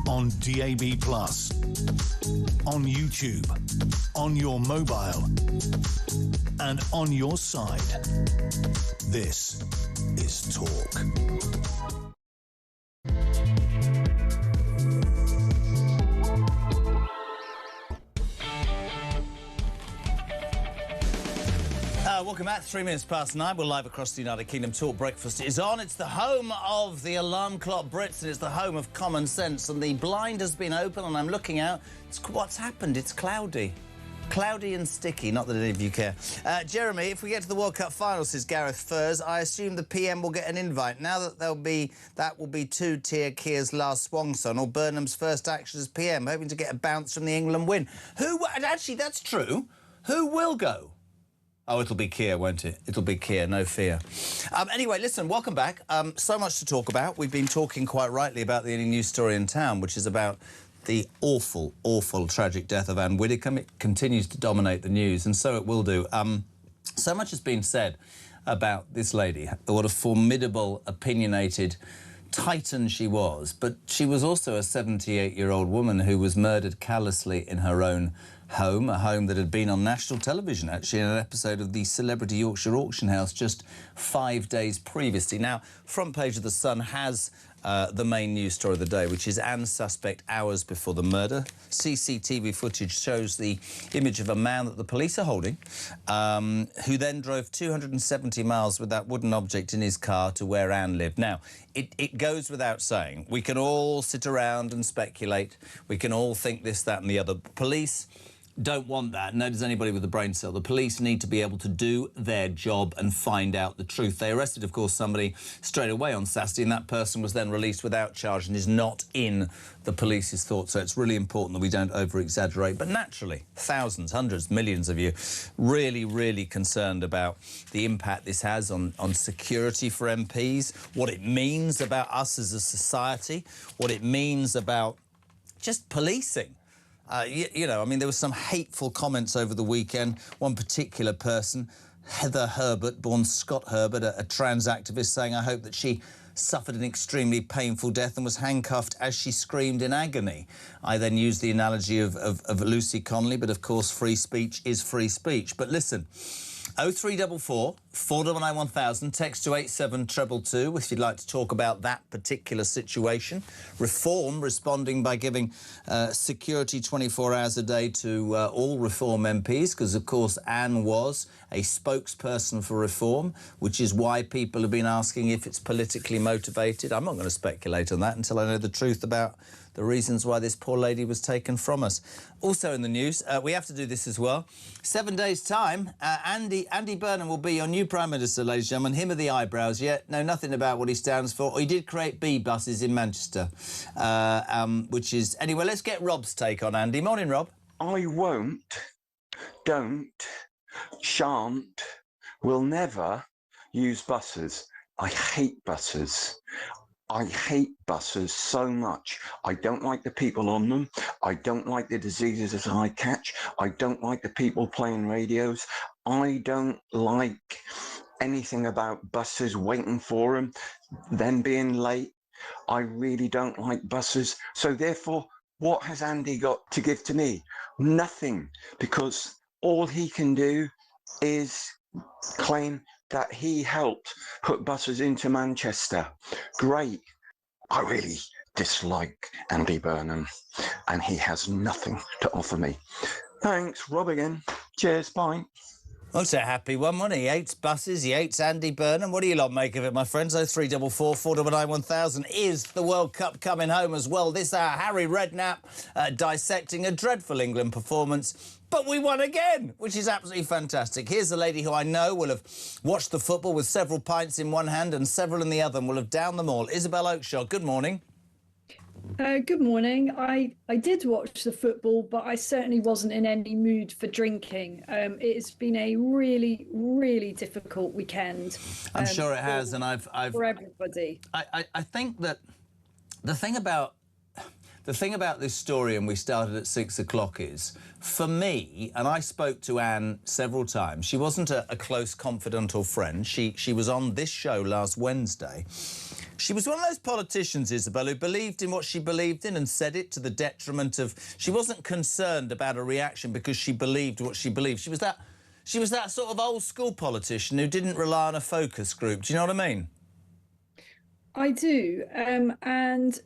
On DAB+, on YouTube, on your mobile, and on your side. This is Talk. Welcome back. 3 minutes past 9. We're live across the United Kingdom. Talk Breakfast is on. It's the home of the alarm clock Brits, and it's the home of common sense. And the blind has been open, and I'm looking out. What's happened? It's cloudy. Cloudy and sticky, not that any of you care. Jeremy, if we get to the World Cup final, says Gareth Furs, I assume the PM will get an invite. Now that that will be two-tier Keir's last swan song, or Burnham's first action as PM, hoping to get a bounce from the England win. Actually, that's true. Who will go? Oh, it'll be Keir, won't it? It'll be Keir, no fear. Anyway, listen, welcome back. So much to talk about. We've been talking quite rightly about the only news story in town, which is about the awful, awful, tragic death of Anne Widdecombe. It continues to dominate the news, and so it will do. So much has been said about this lady, what a formidable, opinionated titan she was, but she was also a 78-year-old woman who was murdered callously in her own home, a home that had been on national television, actually, in an episode of the Celebrity Yorkshire Auction House just 5 days previously. Now, front page of The Sun has the main news story of the day, which is Anne's suspect hours before the murder. CCTV footage shows the image of a man that the police are holding, who then drove 270 miles with that wooden object in his car to where Anne lived. Now, it goes without saying, we can all sit around and speculate. We can all think this, that and the other. Police don't want that. No does anybody with a brain cell. The police need to be able to do their job and find out the truth. They arrested, of course, somebody straight away on Saturday, and that person was then released without charge and is not in the police's thoughts. So it's really important that we don't over-exaggerate. But naturally, thousands, hundreds, millions of you really, really concerned about the impact this has on security for MPs, what it means about us as a society, what it means about just policing. You know, I mean, there were some hateful comments over the weekend. One particular person, Heather Herbert, born Scott Herbert, a trans activist, saying, I hope that she suffered an extremely painful death and was handcuffed as she screamed in agony. I then used the analogy of Lucy Connolly, but of course free speech is free speech. But listen, 0344 499 1000, text to 87222 if you'd like to talk about that particular situation. Reform responding by giving security 24 hours a day to all Reform MPs, because of course Anne was a spokesperson for Reform, which is why people have been asking if it's politically motivated. I'm not going to speculate on that until I know the truth about the reasons why this poor lady was taken from us. Also in the news, we have to do this as well. 7 days' time, Andy Burnham will be your new Prime Minister, ladies and gentlemen. Him are the eyebrows, yet know nothing about what he stands for. He did create B buses in Manchester, which is... Anyway, let's get Rob's take on Andy. Morning, Rob. I won't, don't, shan't, will never use buses. I hate buses. I hate buses so much. I don't like the people on them. I don't like the diseases I catch. I don't like the people playing radios. I don't like anything about buses, waiting for them being late. I really don't like buses. So therefore, what has Andy got to give to me? Nothing, because all he can do is claim that he helped put buses into Manchester. Great. I really dislike Andy Burnham, and he has nothing to offer me. Thanks, Rob again. Cheers, bye. What's a happy one, wasn't he? He hates buses, he hates Andy Burnham. What do you lot make of it, my friends? 0344 499 1000. Is the World Cup coming home as well this hour? Harry Redknapp dissecting a dreadful England performance. But we won again, which is absolutely fantastic. Here's a lady who I know will have watched the football with several pints in one hand and several in the other and will have downed them all. Isabel Oakeshaw, good morning. Good morning. I did watch the football, but I certainly wasn't in any mood for drinking. It's been a really, really difficult weekend. I'm sure it has, and I've for everybody. I think that the thing about the thing about this story, and we started at 6 o'clock, is, for me, and I spoke to Anne several times, she wasn't a close confidant or friend. She was on this show last Wednesday. She was one of those politicians, Isabel, who believed in what she believed in and said it to the detriment of... She wasn't concerned about a reaction because she believed what she believed. She was that sort of old-school politician who didn't rely on a focus group. Do you know what I mean? I do, and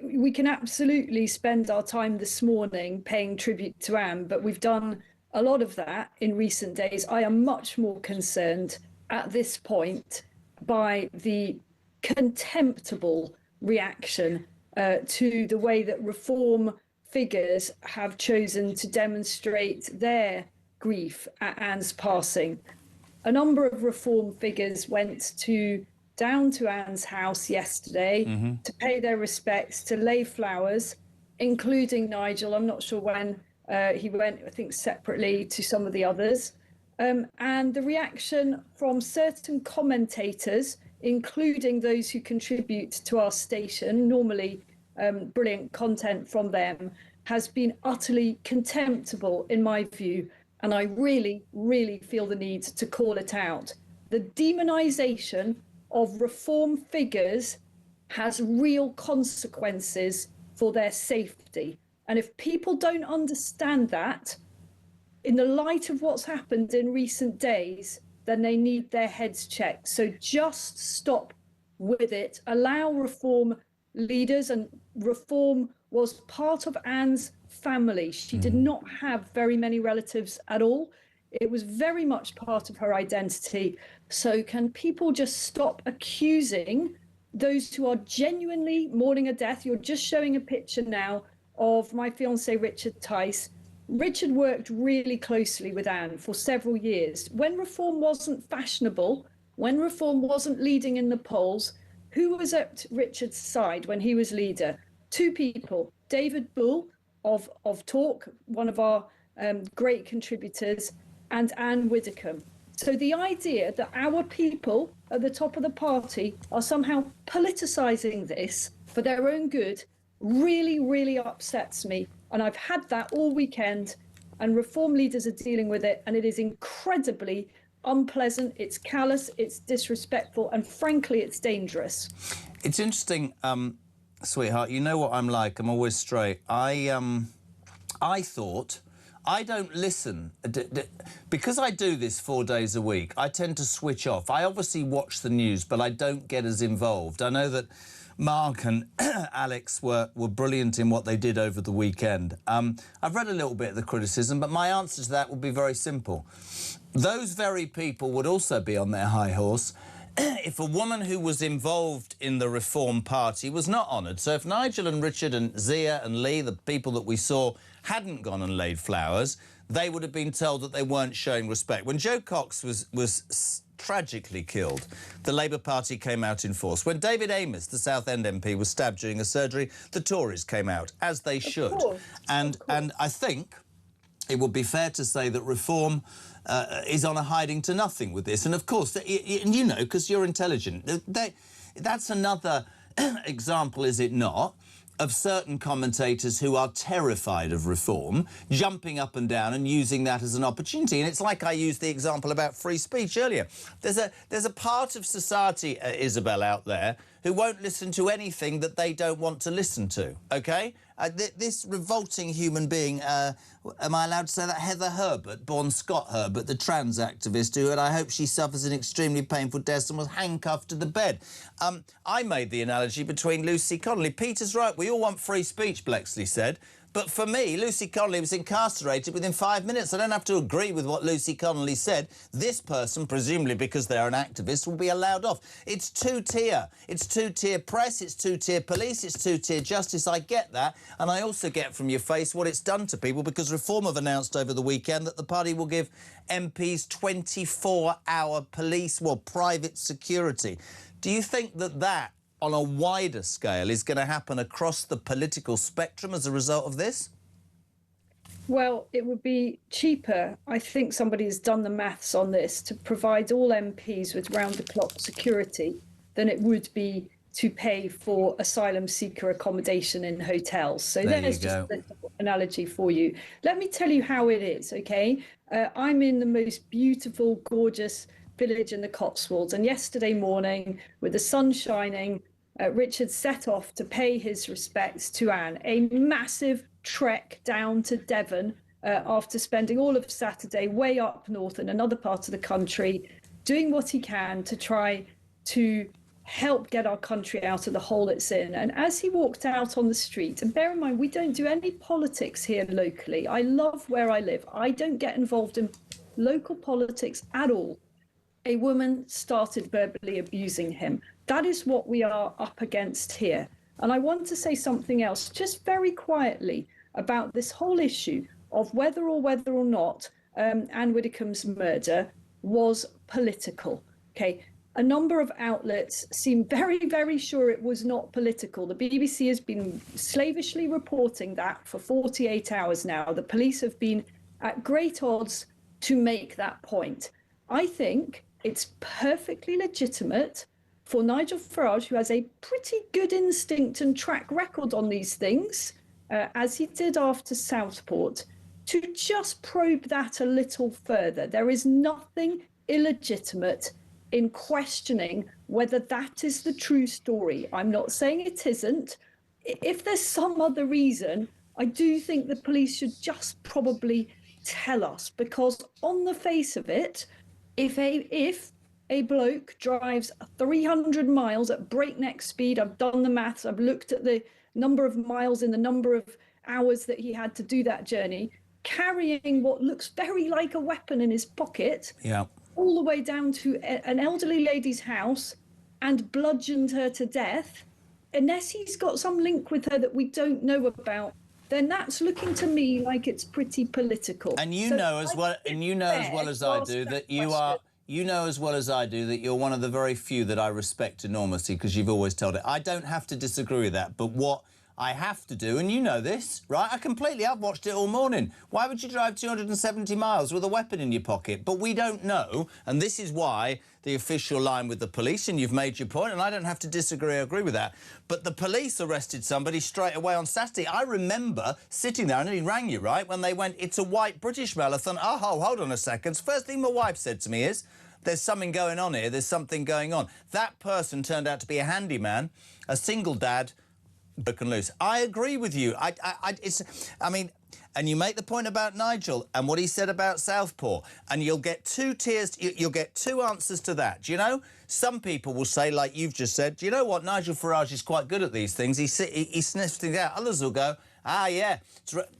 we can absolutely spend our time this morning paying tribute to Anne, but we've done a lot of that in recent days. I am much more concerned at this point by the contemptible reaction to the way that reform figures have chosen to demonstrate their grief at Anne's passing. A number of reform figures went down to Anne's house yesterday to pay their respects, to lay flowers, including Nigel. I'm not sure when he went, I think separately to some of the others. And the reaction from certain commentators, including those who contribute to our station, normally brilliant content from them, has been utterly contemptible in my view. And I really, really feel the need to call it out. The demonisation of reform figures has real consequences for their safety. And if people don't understand that, in the light of what's happened in recent days, then they need their heads checked. So just stop with it. Allow reform leaders, and reform was part of Anne's family. She did not have very many relatives at all. It was very much part of her identity. So can people just stop accusing those who are genuinely mourning a death? You're just showing a picture now of my fiancé, Richard Tice. Richard worked really closely with Anne for several years. When reform wasn't fashionable, when reform wasn't leading in the polls, who was at Richard's side when he was leader? Two people, David Bull of Talk, one of our great contributors, and Anne Widdecombe. So the idea that our people at the top of the party are somehow politicising this for their own good really, really upsets me. And I've had that all weekend, and reform leaders are dealing with it, and it is incredibly unpleasant, it's callous, it's disrespectful, and frankly, it's dangerous. It's interesting, sweetheart, you know what I'm like, I'm always straight. I thought... I don't listen. Because I do this 4 days a week, I tend to switch off. I obviously watch the news, but I don't get as involved. I know that Mark and Alex were brilliant in what they did over the weekend. I've read a little bit of the criticism, but my answer to that would be very simple. Those very people would also be on their high horse if a woman who was involved in the Reform Party was not honoured. So if Nigel and Richard and Zia and Lee, the people that we saw, hadn't gone and laid flowers, they would have been told that they weren't showing respect. When Joe Cox was tragically killed, the Labour Party came out in force. When David Amos, the Southend MP, was stabbed during a surgery, the Tories came out, as they should. And I think it would be fair to say that Reform is on a hiding to nothing with this. And of course, and you know, because you're intelligent, that's another example, is it not, of certain commentators who are terrified of reform, jumping up and down and using that as an opportunity. And it's like I used the example about free speech earlier. There's a part of society, Isabel, out there who won't listen to anything that they don't want to listen to, OK? This revolting human being, am I allowed to say that? Heather Herbert, born Scott Herbert, the trans activist who, and I hope she suffers an extremely painful death and was handcuffed to the bed. I made the analogy between Lucy Connolly. Peter's right, we all want free speech, Blexley said. But for me, Lucy Connolly was incarcerated within 5 minutes. I don't have to agree with what Lucy Connolly said. This person, presumably because they're an activist, will be allowed off. It's two-tier. It's two-tier press, it's two-tier police, it's two-tier justice. I get that. And I also get from your face what it's done to people, because Reform have announced over the weekend that the party will give MPs 24-hour police, well, private security. Do you think that on a wider scale is going to happen across the political spectrum as a result of this? Well, it would be cheaper. I think somebody has done the maths on this to provide all MPs with round-the-clock security than it would be to pay for asylum seeker accommodation in hotels. So There there's you just go. a little analogy for you. Let me tell you how it is, okay? I'm in the most beautiful, gorgeous village in the Cotswolds, and yesterday morning, with the sun shining, Richard set off to pay his respects to Anne. A massive trek down to Devon after spending all of Saturday way up north in another part of the country, doing what he can to try to help get our country out of the hole it's in. And as he walked out on the street, and bear in mind, we don't do any politics here locally. I love where I live. I don't get involved in local politics at all. A woman started verbally abusing him. That is what we are up against here. And I want to say something else, just very quietly, about this whole issue of whether or not Anne Widdecombe's murder was political. Okay. A number of outlets seem very, very sure it was not political. The BBC has been slavishly reporting that for 48 hours now. The police have been at great odds to make that point. I think it's perfectly legitimate for Nigel Farage, who has a pretty good instinct and track record on these things, as he did after Southport, to just probe that a little further. There is nothing illegitimate in questioning whether that is the true story. I'm not saying it isn't. If there's some other reason, I do think the police should just probably tell us, because on the face of it, if a bloke drives 300 miles at breakneck speed, I've done the maths, I've looked at the number of miles in the number of hours that he had to do that journey, carrying what looks very like a weapon in his pocket, all the way down to an elderly lady's house and bludgeoned her to death, unless he's got some link with her that we don't know about, then that's looking to me like it's pretty political. And you know as well as I do that you are. You know as well as I do that you're one of the very few that I respect enormously, because you've always told it. I don't have to disagree with that, but what I have to do, and you know this, right? I've watched it all morning. Why would you drive 270 miles with a weapon in your pocket? But we don't know, and this is why the official line with the police, and you've made your point, and I don't have to disagree or agree with that, but the police arrested somebody straight away on Saturday. I remember sitting there, and he rang you, right, when they went, it's a white British marathon. Oh, hold on a second. First thing my wife said to me is, there's something going on here, there's something going on. That person turned out to be a handyman, a single dad, broken loose. I agree with you. And you make the point about Nigel and what he said about Southport, and you'll get two answers to that. Do you know? Some people will say, like you've just said, do you know what? Nigel Farage is quite good at these things. He sniffs things out. Others will go, yeah,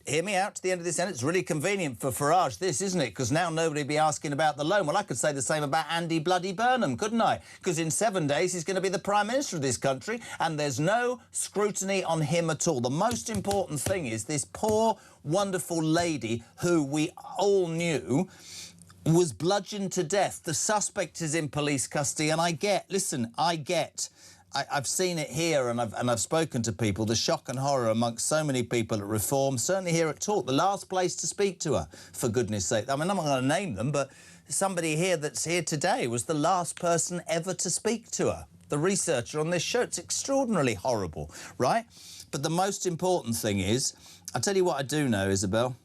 hear me out to the end of this sentence. It's really convenient for Farage, this, isn't it? Because now nobody will be asking about the loan. Well, I could say the same about Andy bloody Burnham, couldn't I? Because in 7 days he's going to be the Prime Minister of this country, and there's no scrutiny on him at all. The most important thing is this poor, wonderful lady who we all knew was bludgeoned to death. The suspect is in police custody, and I've seen it here, and I've spoken to people, the shock and horror amongst so many people at Reform, certainly here at Talk, the last place to speak to her, for goodness sake. I mean, I'm not going to name them, but somebody here that's here today was the last person ever to speak to her, the researcher on this show. It's extraordinarily horrible, right? But the most important thing is, I'll tell you what I do know, Isabel,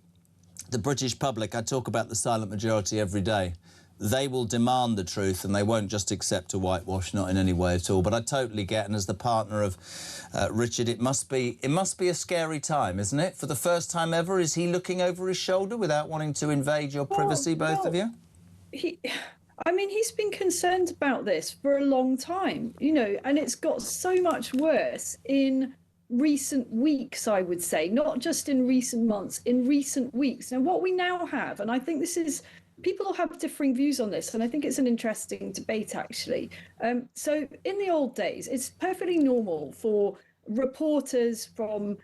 the British public, I talk about the silent majority every day. They will demand the truth, and they won't just accept a whitewash, not in any way at all. But I totally get, and as the partner of Richard, it must be a scary time, isn't it? For the first time ever, is he looking over his shoulder without wanting to invade your privacy, both of you? He's been concerned about this for a long time, you know, and it's got so much worse in recent weeks, I would say, not just in recent months, in recent weeks. Now, what we now have, and I think this is, people will have differing views on this, and I think it's an interesting debate, actually. So in the old days, it's perfectly normal for reporters from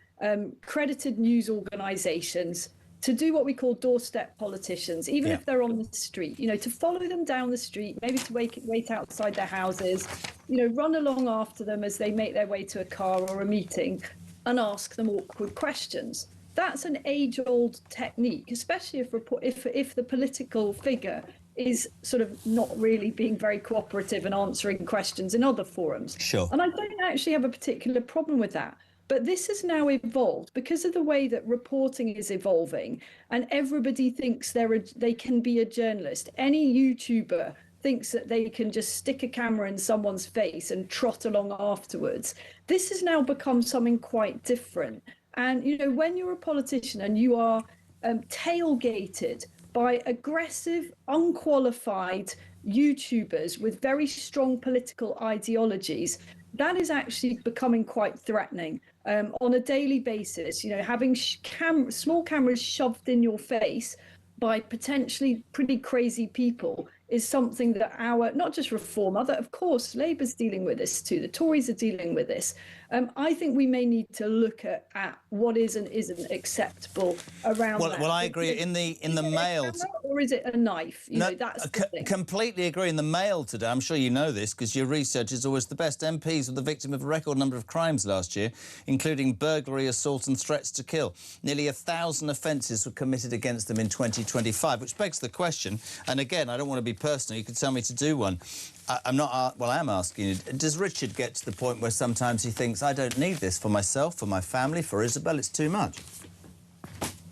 credited news organisations to do what we call doorstep politicians, even if they're on the street, you know, to follow them down the street, maybe to wait outside their houses, you know, run along after them as they make their way to a car or a meeting and ask them awkward questions. That's an age-old technique, especially if the political figure is sort of not really being very cooperative and answering questions in other forums. Sure. And I don't actually have a particular problem with that. But this has now evolved because of the way that reporting is evolving, and everybody thinks they can be a journalist. Any YouTuber thinks that they can just stick a camera in someone's face and trot along afterwards. This has now become something quite different. And, you know, when you're a politician and you are tailgated by aggressive, unqualified YouTubers with very strong political ideologies, that is actually becoming quite threatening on a daily basis. You know, having small cameras shoved in your face by potentially pretty crazy people is something that not just Reform, of course, Labour's dealing with this too, the Tories are dealing with this. I think we may need to look at what is and isn't acceptable around that. Well, I agree. In the Mail, or is it a knife? You know, that's the thing. Completely agree. In the Mail today, I'm sure you know this because your research is always the best. MPs were the victim of a record number of crimes last year, including burglary, assault and threats to kill. Nearly 1,000 offences were committed against them in 2025, which begs the question, and again, I don't want to be personal, you could tell me to do one. I'm not, well, I am asking you, does Richard get to the point where sometimes he thinks, I don't need this for myself, for my family, for Isabel, it's too much?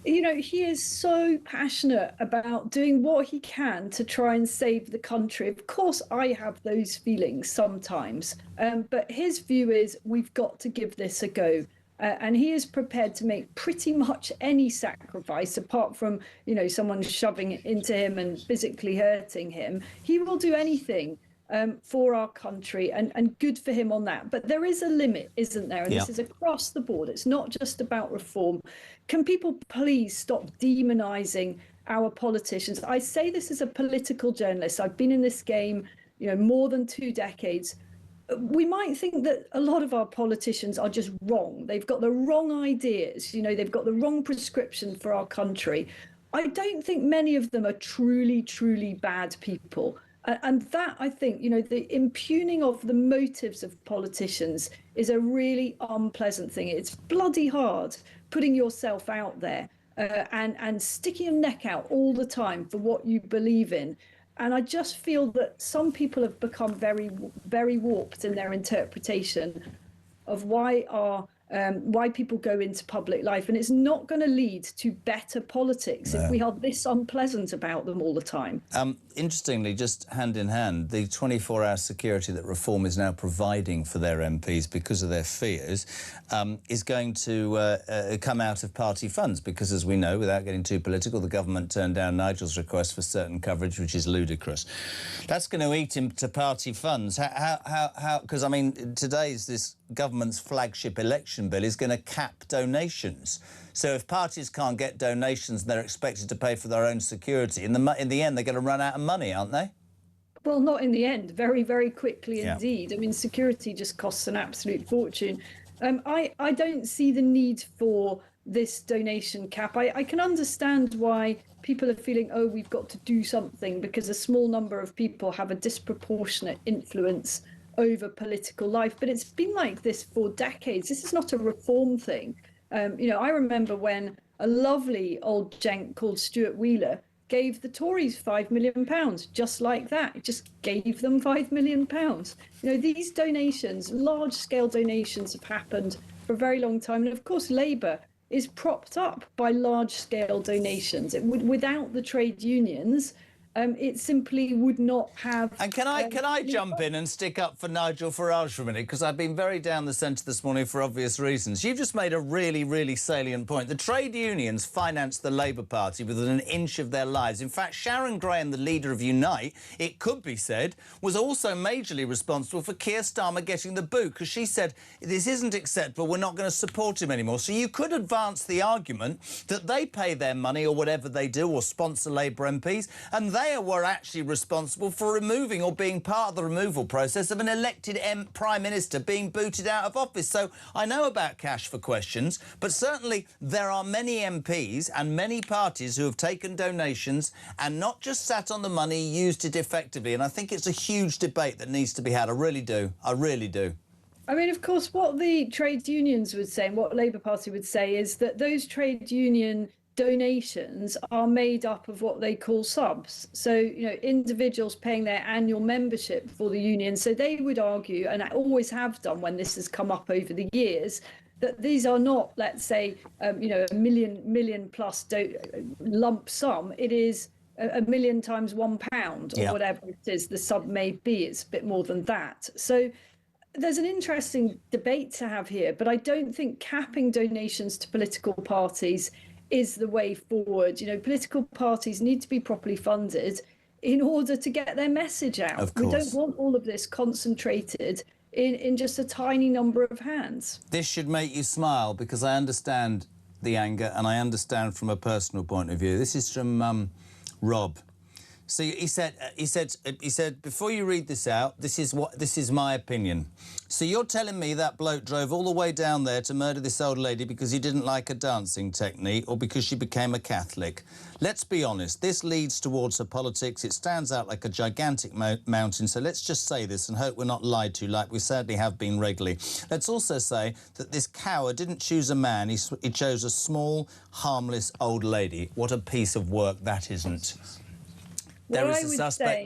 You know, he is so passionate about doing what he can to try and save the country. Of course, I have those feelings sometimes, but his view is we've got to give this a go. And he is prepared to make pretty much any sacrifice, apart from, you know, someone shoving it into him and physically hurting him. He will do anything for our country, and good for him on that. But there is a limit, isn't there? And this is across the board. It's not just about Reform. Can people please stop demonising our politicians? I say this as a political journalist. I've been in this game, you know, more than 2 decades. We might think that a lot of our politicians are just wrong. They've got the wrong ideas. You know, they've got the wrong prescription for our country. I don't think many of them are truly, truly bad people. And that, I think, you know, the impugning of the motives of politicians is a really unpleasant thing. It's bloody hard putting yourself out there and sticking your neck out all the time for what you believe in. And I just feel that some people have become very, very warped in their interpretation of why people go into public life. And it's not going to lead to better politics if we are this unpleasant about them all the time. Interestingly, just hand in hand, the 24-hour security that Reform is now providing for their MPs because of their fears is going to come out of party funds because, as we know, without getting too political, the government turned down Nigel's request for certain coverage, which is ludicrous. That's going to eat into party funds. How? Because, I mean, today's this government's flagship election bill is going to cap donations. So if parties can't get donations, they're expected to pay for their own security. In the end, they're going to run out of money, aren't they? Well, not in the end. Very, very quickly indeed. I mean, security just costs an absolute fortune. I don't see the need for this donation cap. I can understand why people are feeling, oh, we've got to do something because a small number of people have a disproportionate influence over political life. But it's been like this for decades. This is not a Reform thing. You know, I remember when a lovely old gent called Stuart Wheeler gave the Tories £5 million, just like that. It just gave them £5 million. You know, these donations, large-scale donations, have happened for a very long time. And of course, Labour is propped up by large-scale donations. Without the trade unions, it simply would not have... And can I jump in and stick up for Nigel Farage for a minute? Because I've been very down the centre this morning for obvious reasons. You've just made a really, really salient point. The trade unions finance the Labour Party within an inch of their lives. In fact, Sharon Graham, the leader of Unite, it could be said, was also majorly responsible for Keir Starmer getting the boot, because she said, this isn't acceptable, we're not going to support him anymore. So you could advance the argument that they pay their money or whatever they do or sponsor Labour MPs, and they were actually responsible for removing or being part of the removal process of an elected Prime Minister being booted out of office. So I know about cash for questions, but certainly there are many MPs and many parties who have taken donations and not just sat on the money, used it effectively. And I think it's a huge debate that needs to be had. I really do. I really do. I mean, of course, what the trade unions would say and what Labour Party would say is that those trade union donations are made up of what they call subs. So, you know, individuals paying their annual membership for the union. So they would argue, and I always have done when this has come up over the years, that these are not, let's say, you know, a million plus lump sum. It is a million times £1 or whatever it is the sub may be. It's a bit more than that. So there's an interesting debate to have here, but I don't think capping donations to political parties is the way forward. You know, political parties need to be properly funded in order to get their message out. Of course. We don't want all of this concentrated in just a tiny number of hands. This should make you smile, because I understand the anger and I understand from a personal point of view. This is from Rob. So he said, before you read this out, this is my opinion. So you're telling me that bloke drove all the way down there to murder this old lady because he didn't like her dancing technique or because she became a Catholic? Let's be honest, this leads towards her politics. It stands out like a gigantic mountain. So let's just say this and hope we're not lied to, like we sadly have been regularly. Let's also say that this coward didn't choose a man. He chose a small, harmless old lady. What a piece of work that isn't. There is a suspect.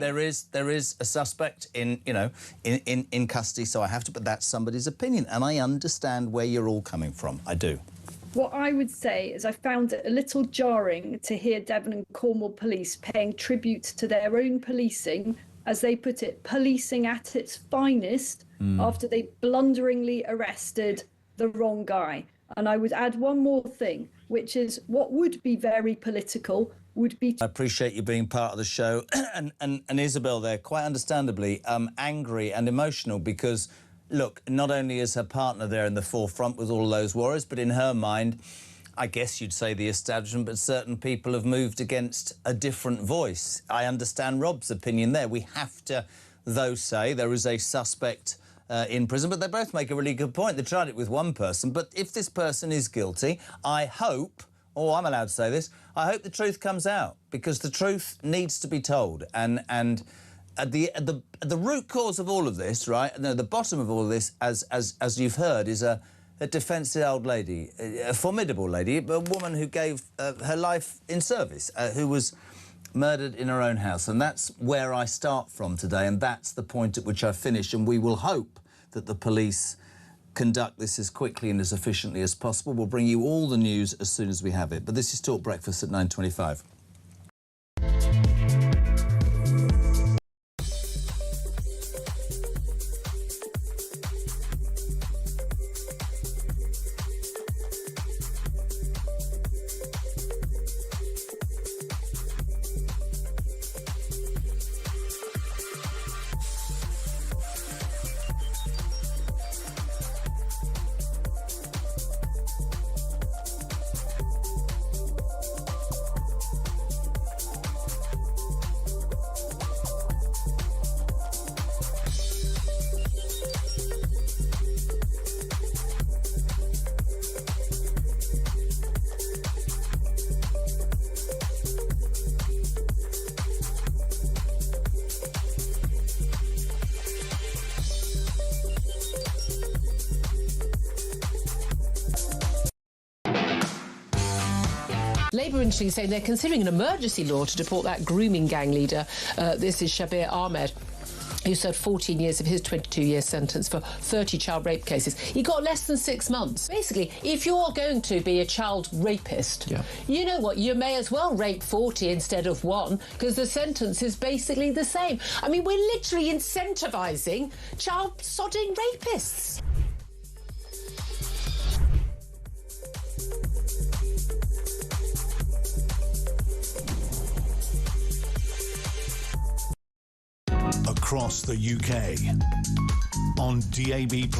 There is a suspect in custody. So I have to. But that's somebody's opinion, and I understand where you're all coming from. I do. What I would say is I found it a little jarring to hear Devon and Cornwall police paying tribute to their own policing, as they put it, policing at its finest, after they blunderingly arrested the wrong guy. And I would add one more thing, which is what would be very political would be... I appreciate you being part of the show. and Isabel there, quite understandably, angry and emotional because, look, not only is her partner there in the forefront with all those worries, but in her mind, I guess you'd say the establishment, but certain people have moved against a different voice. I understand Rob's opinion there. We have to, though, say there is a suspect in prison, but they both make a really good point. They tried it with one person, but if this person is guilty, I hope... Oh, I'm allowed to say this. I hope the truth comes out, because the truth needs to be told. And at the root cause of all of this, right? No, the bottom of all of this, as you've heard, is a defensive old lady, a formidable lady, a woman who gave her life in service, who was murdered in her own house. And that's where I start from today, and that's the point at which I finish. And we will hope that the police conduct this as quickly and as efficiently as possible. We'll bring you all the news as soon as we have it. But this is Talk Breakfast at 9:25. Labour, interestingly, saying they're considering an emergency law to deport that grooming gang leader. This is Shabir Ahmed, who served 14 years of his 22-year sentence for 30 child rape cases. He got less than 6 months. Basically, if you're going to be a child rapist, you know what, you may as well rape 40 instead of 1, because the sentence is basically the same. I mean, we're literally incentivising child sodding rapists. Across the UK, on DAB+,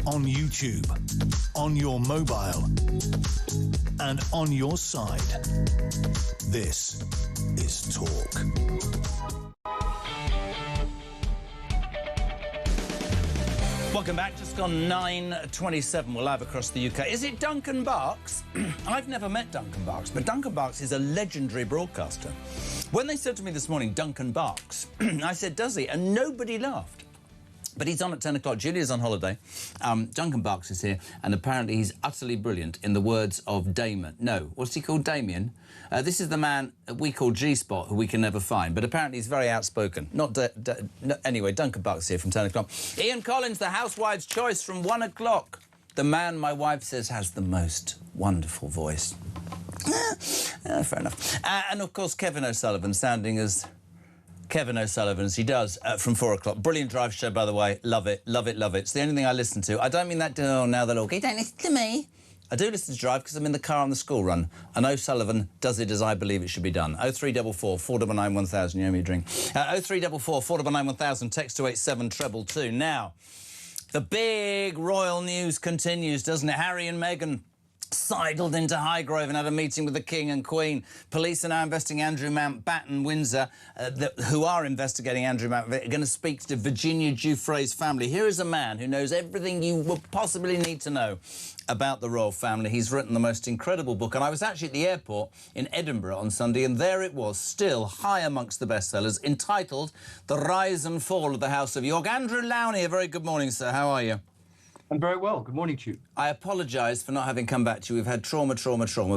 on YouTube, on your mobile, and on your side. This is Talk. Welcome back. Just gone 9:27. We're live across the UK. Is it Duncan Barks? I've never met Duncan Barks, but Duncan Barks is a legendary broadcaster. When they said to me this morning, Duncan Barks, I said, does he? And nobody laughed. But he's on at 10 o'clock. Julia's on holiday. Duncan Barks is here, and apparently he's utterly brilliant, in the words of Damon. No, what's he called? Damien? This is the man we call G-Spot, who we can never find, but apparently he's very outspoken. Anyway, Duncan Barks here from 10 o'clock. Ian Collins, the housewife's choice from 1 o'clock. The man my wife says has the most wonderful voice. Fair enough. And, of course, Kevin O'Sullivan, sounding as Kevin O'Sullivan, as he does, from 4 o'clock. Brilliant drive show, by the way. Love it, love it, love it. It's the only thing I listen to. I don't mean that, oh, now they'll all go, you don't listen to me. I do listen to Drive because I'm in the car on the school run, and O'Sullivan does it as I believe it should be done. 0344 499 1000, you owe me a drink. 0344 499 1000, text to 87222. Now, the big royal news continues, doesn't it? Harry and Meghan sidled into Highgrove and had a meeting with the King and Queen. Police are now investigating Andrew Mountbatten, Windsor, who are investigating Andrew Mountbatten, are going to speak to Virginia Giuffre's family. Here is a man who knows everything you would possibly need to know about the royal family. He's written the most incredible book, and I was actually at the airport in Edinburgh on Sunday, and there it was, still high amongst the bestsellers, entitled The Rise and Fall of the House of York. Andrew Lowney, a very good morning, sir. How are you? I'm very well. Good morning to you. I apologise for not having come back to you. We've had trauma,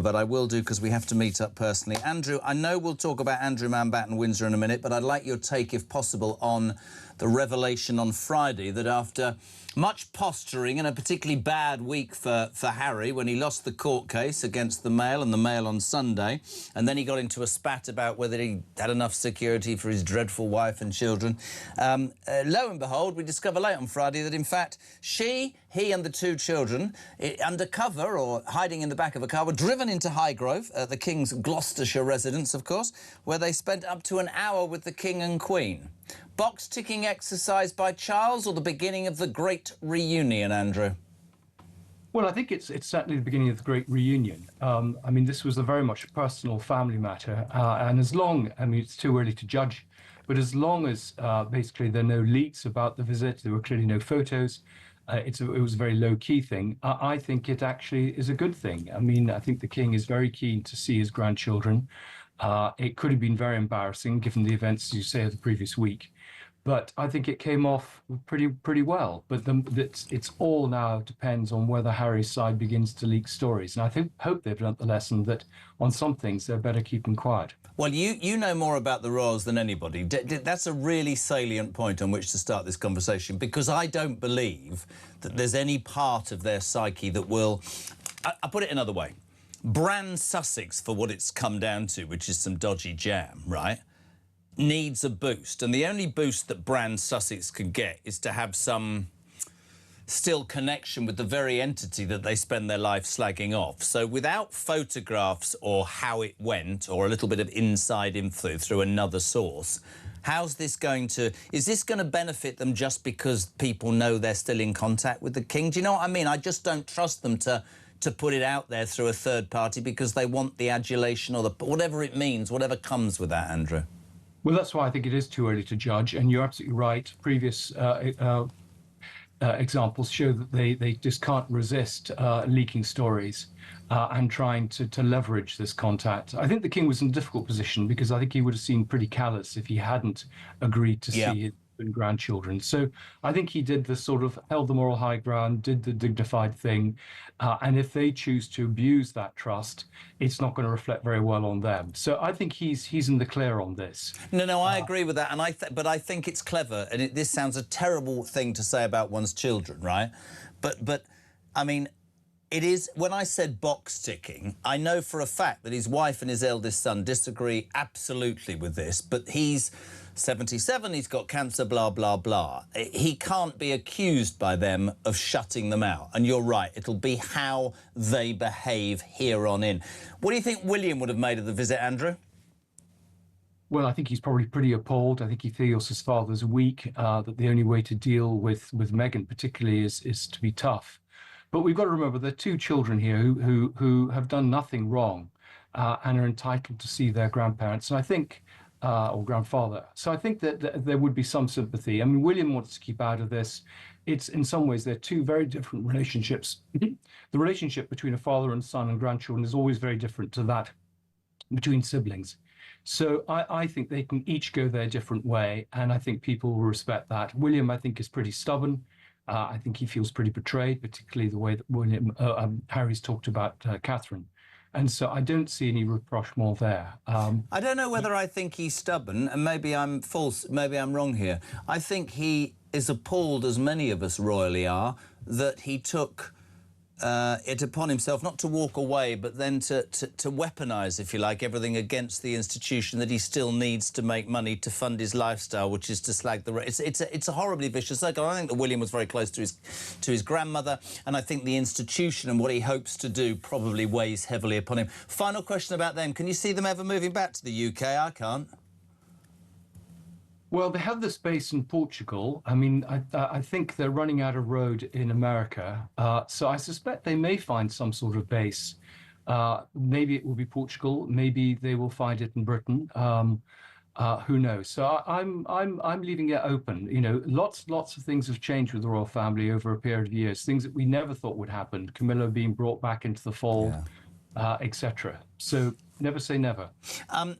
but I will do because we have to meet up personally. Andrew, I know we'll talk about Andrew Mountbatten Windsor in a minute, but I'd like your take, if possible, on the revelation on Friday that after much posturing and a particularly bad week for Harry when he lost the court case against the Mail and the Mail on Sunday, and then he got into a spat about whether he had enough security for his dreadful wife and children. Lo and behold, we discover late on Friday that, in fact, he and the two children, under cover or hiding in the back of a car, were driven into Highgrove, the King's Gloucestershire residence, of course, where they spent up to an hour with the King and Queen. Box-ticking exercise by Charles, or the beginning of the great reunion, Andrew? Well, I think it's certainly the beginning of the great reunion. I mean, this was a very much personal family matter, and as long, I mean, it's too early to judge, but as long as basically there are no leaks about the visit, there were clearly no photos, it was a very low-key thing. I think it actually is a good thing. I mean, I think the King is very keen to see his grandchildren. It could have been very embarrassing, given the events, as you say, of the previous week. But I think it came off pretty well. But it's all now depends on whether Harry's side begins to leak stories. And I hope they've learnt the lesson that on some things they're better keeping quiet. Well, you know more about the royals than anybody. That's a really salient point on which to start this conversation, because I don't believe that there's any part of their psyche that will... I'll put it another way. Brand Sussex, for what it's come down to, which is some dodgy jam, right, needs a boost. And the only boost that Brand Sussex can get is to have some still connection with the very entity that they spend their life slagging off. So without photographs or how it went, or a little bit of inside info through another source, how's this going to... Is this going to benefit them just because people know they're still in contact with the King? Do you know what I mean? I just don't trust them to put it out there through a third party because they want the adulation or the whatever it means, whatever comes with that, Andrew. Well, that's why I think it is too early to judge, and you're absolutely right. Previous examples show that they just can't resist leaking stories and trying to leverage this contact. I think the King was in a difficult position because I think he would have seemed pretty callous if he hadn't agreed to see his grandchildren. So I think he did the sort of held the moral high ground, did the dignified thing, and if they choose to abuse that trust, it's not going to reflect very well on them. So I think he's in the clear on this. No, I agree with that, and but I think it's clever, and this sounds a terrible thing to say about one's children, right? But I mean, it is, when I said box ticking, I know for a fact that his wife and his eldest son disagree absolutely with this, but he's 77, he's got cancer, blah, blah, blah. He can't be accused by them of shutting them out. And you're right, it'll be how they behave here on in. What do you think William would have made of the visit, Andrew? Well, I think he's probably pretty appalled. I think he feels his father's weak, that the only way to deal with Meghan particularly is to be tough. But we've got to remember there are two children here who have done nothing wrong and are entitled to see their grandparents. And I think... or grandfather. So I think that there would be some sympathy. I mean, William wants to keep out of this. It's, in some ways, they're two very different relationships. The relationship between a father and son and grandchildren is always very different to that between siblings. So I think they can each go their different way, and I think people will respect that. William, I think, is pretty stubborn. I think he feels pretty betrayed, particularly the way that Harry's talked about Catherine. And so I don't see any rapprochement there. I don't know whether I think he's stubborn, and maybe I'm false, maybe I'm wrong here. I think he is appalled, as many of us royally are, that he took it upon himself not to walk away, but then to weaponise, if you like, everything against the institution that he still needs to make money to fund his lifestyle, which is to slag the... It's a horribly vicious cycle. I think that William was very close to his grandmother, and I think the institution and what he hopes to do probably weighs heavily upon him. Final question about them. Can you see them ever moving back to the UK? I can't. Well, they have this base in Portugal. I mean, I think they're running out of road in America. So I suspect they may find some sort of base. Maybe it will be Portugal. Maybe they will find it in Britain. Who knows? So I'm leaving it open. You know, lots of things have changed with the royal family over a period of years. Things that we never thought would happen. Camilla being brought back into the fold, etc. So never say never.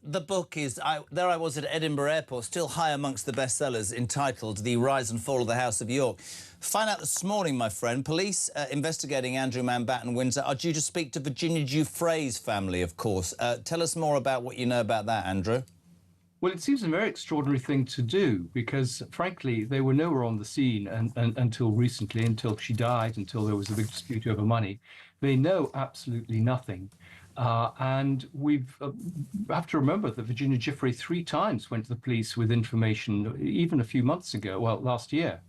The book is, there I was at Edinburgh Airport, still high amongst the bestsellers, entitled The Rise and Fall of the House of York. Find out this morning, my friend, police investigating Andrew Mountbatten Windsor are due to speak to Virginia Giuffre's family, of course. Tell us more about what you know about that, Andrew. Well, it seems a very extraordinary thing to do because, frankly, they were nowhere on the scene until recently, until she died, until there was a big dispute over money. They know absolutely nothing. And we have to remember that Virginia Giuffre 3 times went to the police with information, even a few months ago, well, last year,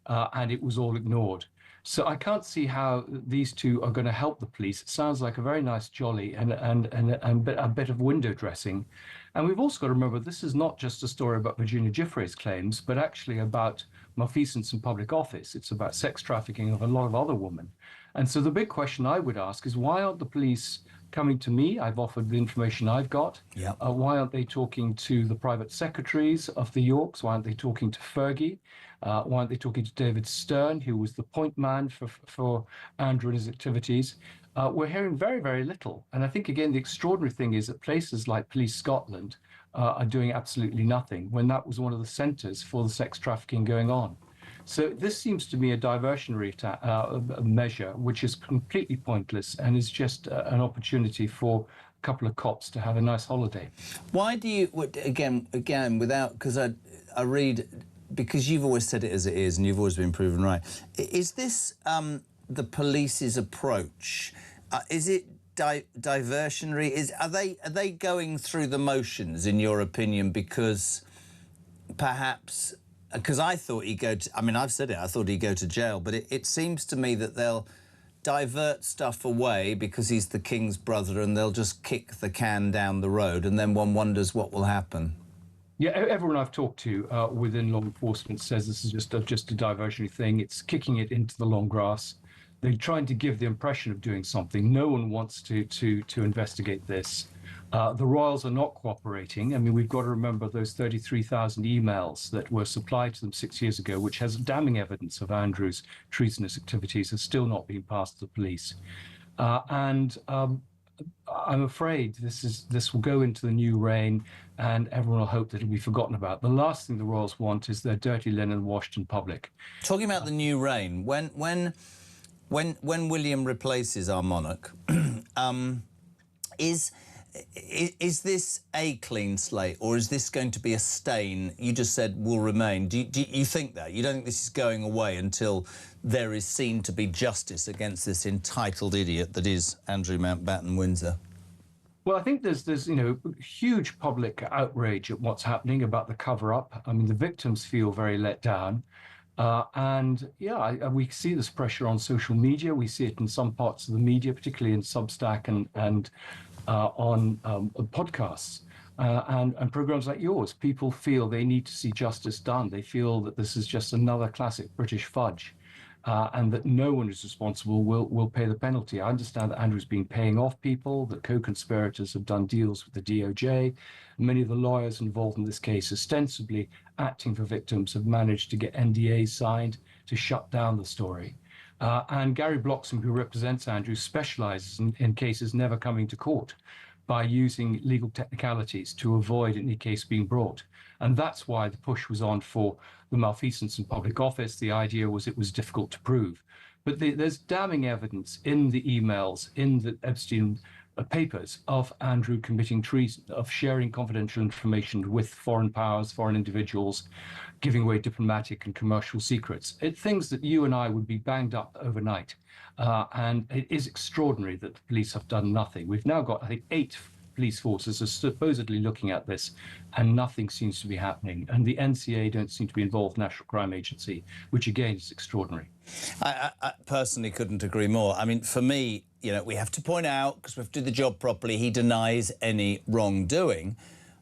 and it was all ignored. So I can't see how these two are going to help the police. It sounds like a very nice jolly and a bit of window dressing. And we've also got to remember this is not just a story about Virginia Giuffre's claims, but actually about malfeasance in public office. It's about sex trafficking of a lot of other women. And so the big question I would ask is, why aren't the police coming to me? I've offered the information I've got. Why aren't they talking to the private secretaries of the Yorks? Why aren't they talking to Fergie? Why aren't they talking to David Stern, who was the point man for Andrew and his activities? We're hearing very, very little. And I think, again, the extraordinary thing is that places like Police Scotland are doing absolutely nothing, when that was one of the centres for the sex trafficking going on. So this seems to me a diversionary measure, which is completely pointless and is just an opportunity for a couple of cops to have a nice holiday. Why do you, again, without, because I read, because you've always said it as it is and you've always been proven right, is this the police's approach? Is it diversionary? Are they going through the motions, in your opinion, because perhaps... Because I thought he'd go to... I mean, I've said it, I thought he'd go to jail, but it seems to me that they'll divert stuff away because he's the king's brother and they'll just kick the can down the road, and then one wonders what will happen. Yeah, everyone I've talked to within law enforcement says this is just a diversionary thing. It's kicking it into the long grass. They're trying to give the impression of doing something. No one wants to investigate this. The royals are not cooperating. I mean, we've got to remember those 33,000 emails that were supplied to them 6 years ago, which has damning evidence of Andrew's treasonous activities, has still not been passed to the police. And I'm afraid this will go into the new reign, and everyone will hope that it'll be forgotten about. The last thing the royals want is their dirty linen washed in public. Talking about the new reign, when William replaces our monarch, is this a clean slate, or is this going to be a stain? You just said will remain. Do you think that? You don't think this is going away until there is seen to be justice against this entitled idiot that is Andrew Mountbatten Windsor? Well, I think there's huge public outrage at what's happening about the cover-up. I mean, the victims feel very let down. And yeah, we see this pressure on social media. We see it in some parts of the media, particularly in Substack and on podcasts and programs like yours. People feel they need to see justice done. They feel that this is just another classic British fudge, and that no one who's responsible will pay the penalty. I understand that Andrew's been paying off people, that co-conspirators have done deals with the DOJ. Many of the lawyers involved in this case, ostensibly acting for victims, have managed to get NDAs signed to shut down the story. And Gary Bloxham, who represents Andrew, specialises in cases never coming to court. by using legal technicalities to avoid any case being brought. And that's why the push was on for the malfeasance in public office. The idea was it was difficult to prove. But there's damning evidence in the emails, in the Epstein papers, of Andrew committing treason, of sharing confidential information with foreign powers, foreign individuals, giving away diplomatic and commercial secrets. Things that you and I would be banged up overnight. And it is extraordinary that the police have done nothing. We've now got, I think, 8 police forces are supposedly looking at this, and nothing seems to be happening. And the NCA don't seem to be involved, National Crime Agency, which again is extraordinary. I personally couldn't agree more. I mean, for me, you know, we have to point out, because we have to do the job properly, he denies any wrongdoing,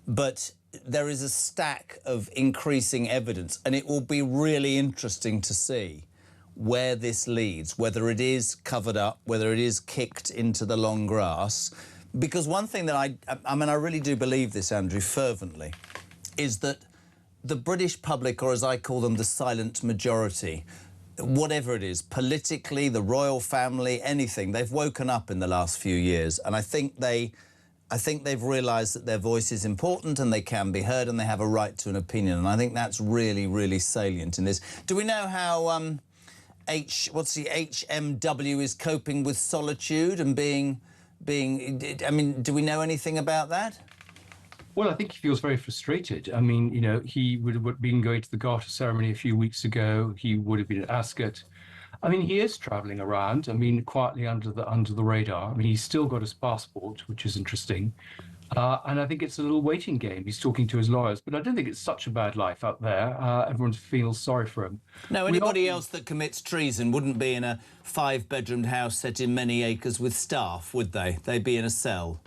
but there is a stack of increasing evidence, and it will be really interesting to see where this leads, whether it is covered up, whether it is kicked into the long grass. Because one thing that I mean, I really do believe this, Andrew, fervently, is that the British public, or as I call them, the silent majority, whatever it is, politically, the royal family, anything, they've woken up in the last few years. And I think they've realised that their voice is important and they can be heard and they have a right to an opinion. And I think that's really, really salient in this. Do we know how HMW is coping with solitude and being, I mean, do we know anything about that? Well, I think he feels very frustrated. I mean, you know, he would have been going to the Garter ceremony a few weeks ago. He would have been at Ascot. I mean, he is travelling around. I mean, quietly under the radar. I mean, he's still got his passport, which is interesting. And I think it's a little waiting game. He's talking to his lawyers, but I don't think it's such a bad life out there. Everyone feels sorry for him. No, anybody else that commits treason wouldn't be in a 5-bedroomed house set in many acres with staff, would they? They'd be in a cell.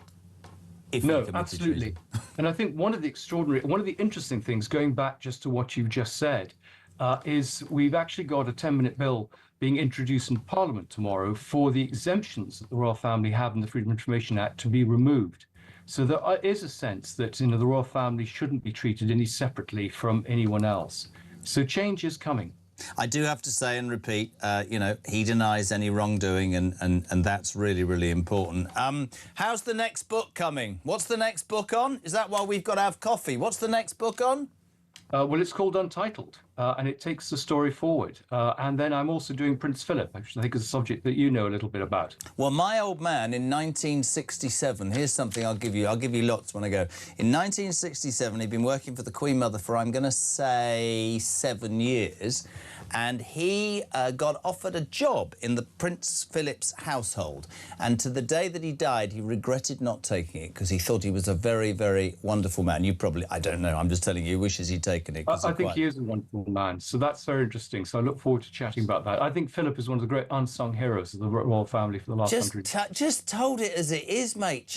No, absolutely. And I think one of the interesting things, going back just to what you've just said, is we've actually got a 10-minute bill being introduced in Parliament tomorrow for the exemptions that the royal family have in the Freedom of Information Act to be removed. So there is a sense that, you know, the royal family shouldn't be treated any separately from anyone else. So change is coming. I do have to say and repeat, you know, he denies any wrongdoing, and that's really, really important. How's the next book coming? What's the next book on? Is that why we've got to have coffee? What's the next book on? Well, it's called Untitled, and it takes the story forward. And then I'm also doing Prince Philip, which I think is a subject that you know a little bit about. Well, my old man in 1967, here's something I'll give you lots when I go. In 1967, he'd been working for the Queen Mother for, I'm going to say, 7 years. And he got offered a job in the Prince Philip's household. And to the day that he died, he regretted not taking it because he thought he was a very, very wonderful man. You probably, I don't know, I'm just telling you, he wishes he'd taken it. I think he is a wonderful man. So that's very interesting. So I look forward to chatting about that. I think Philip is one of the great unsung heroes of the royal family for the last 100 years. Just told it as it is, mate.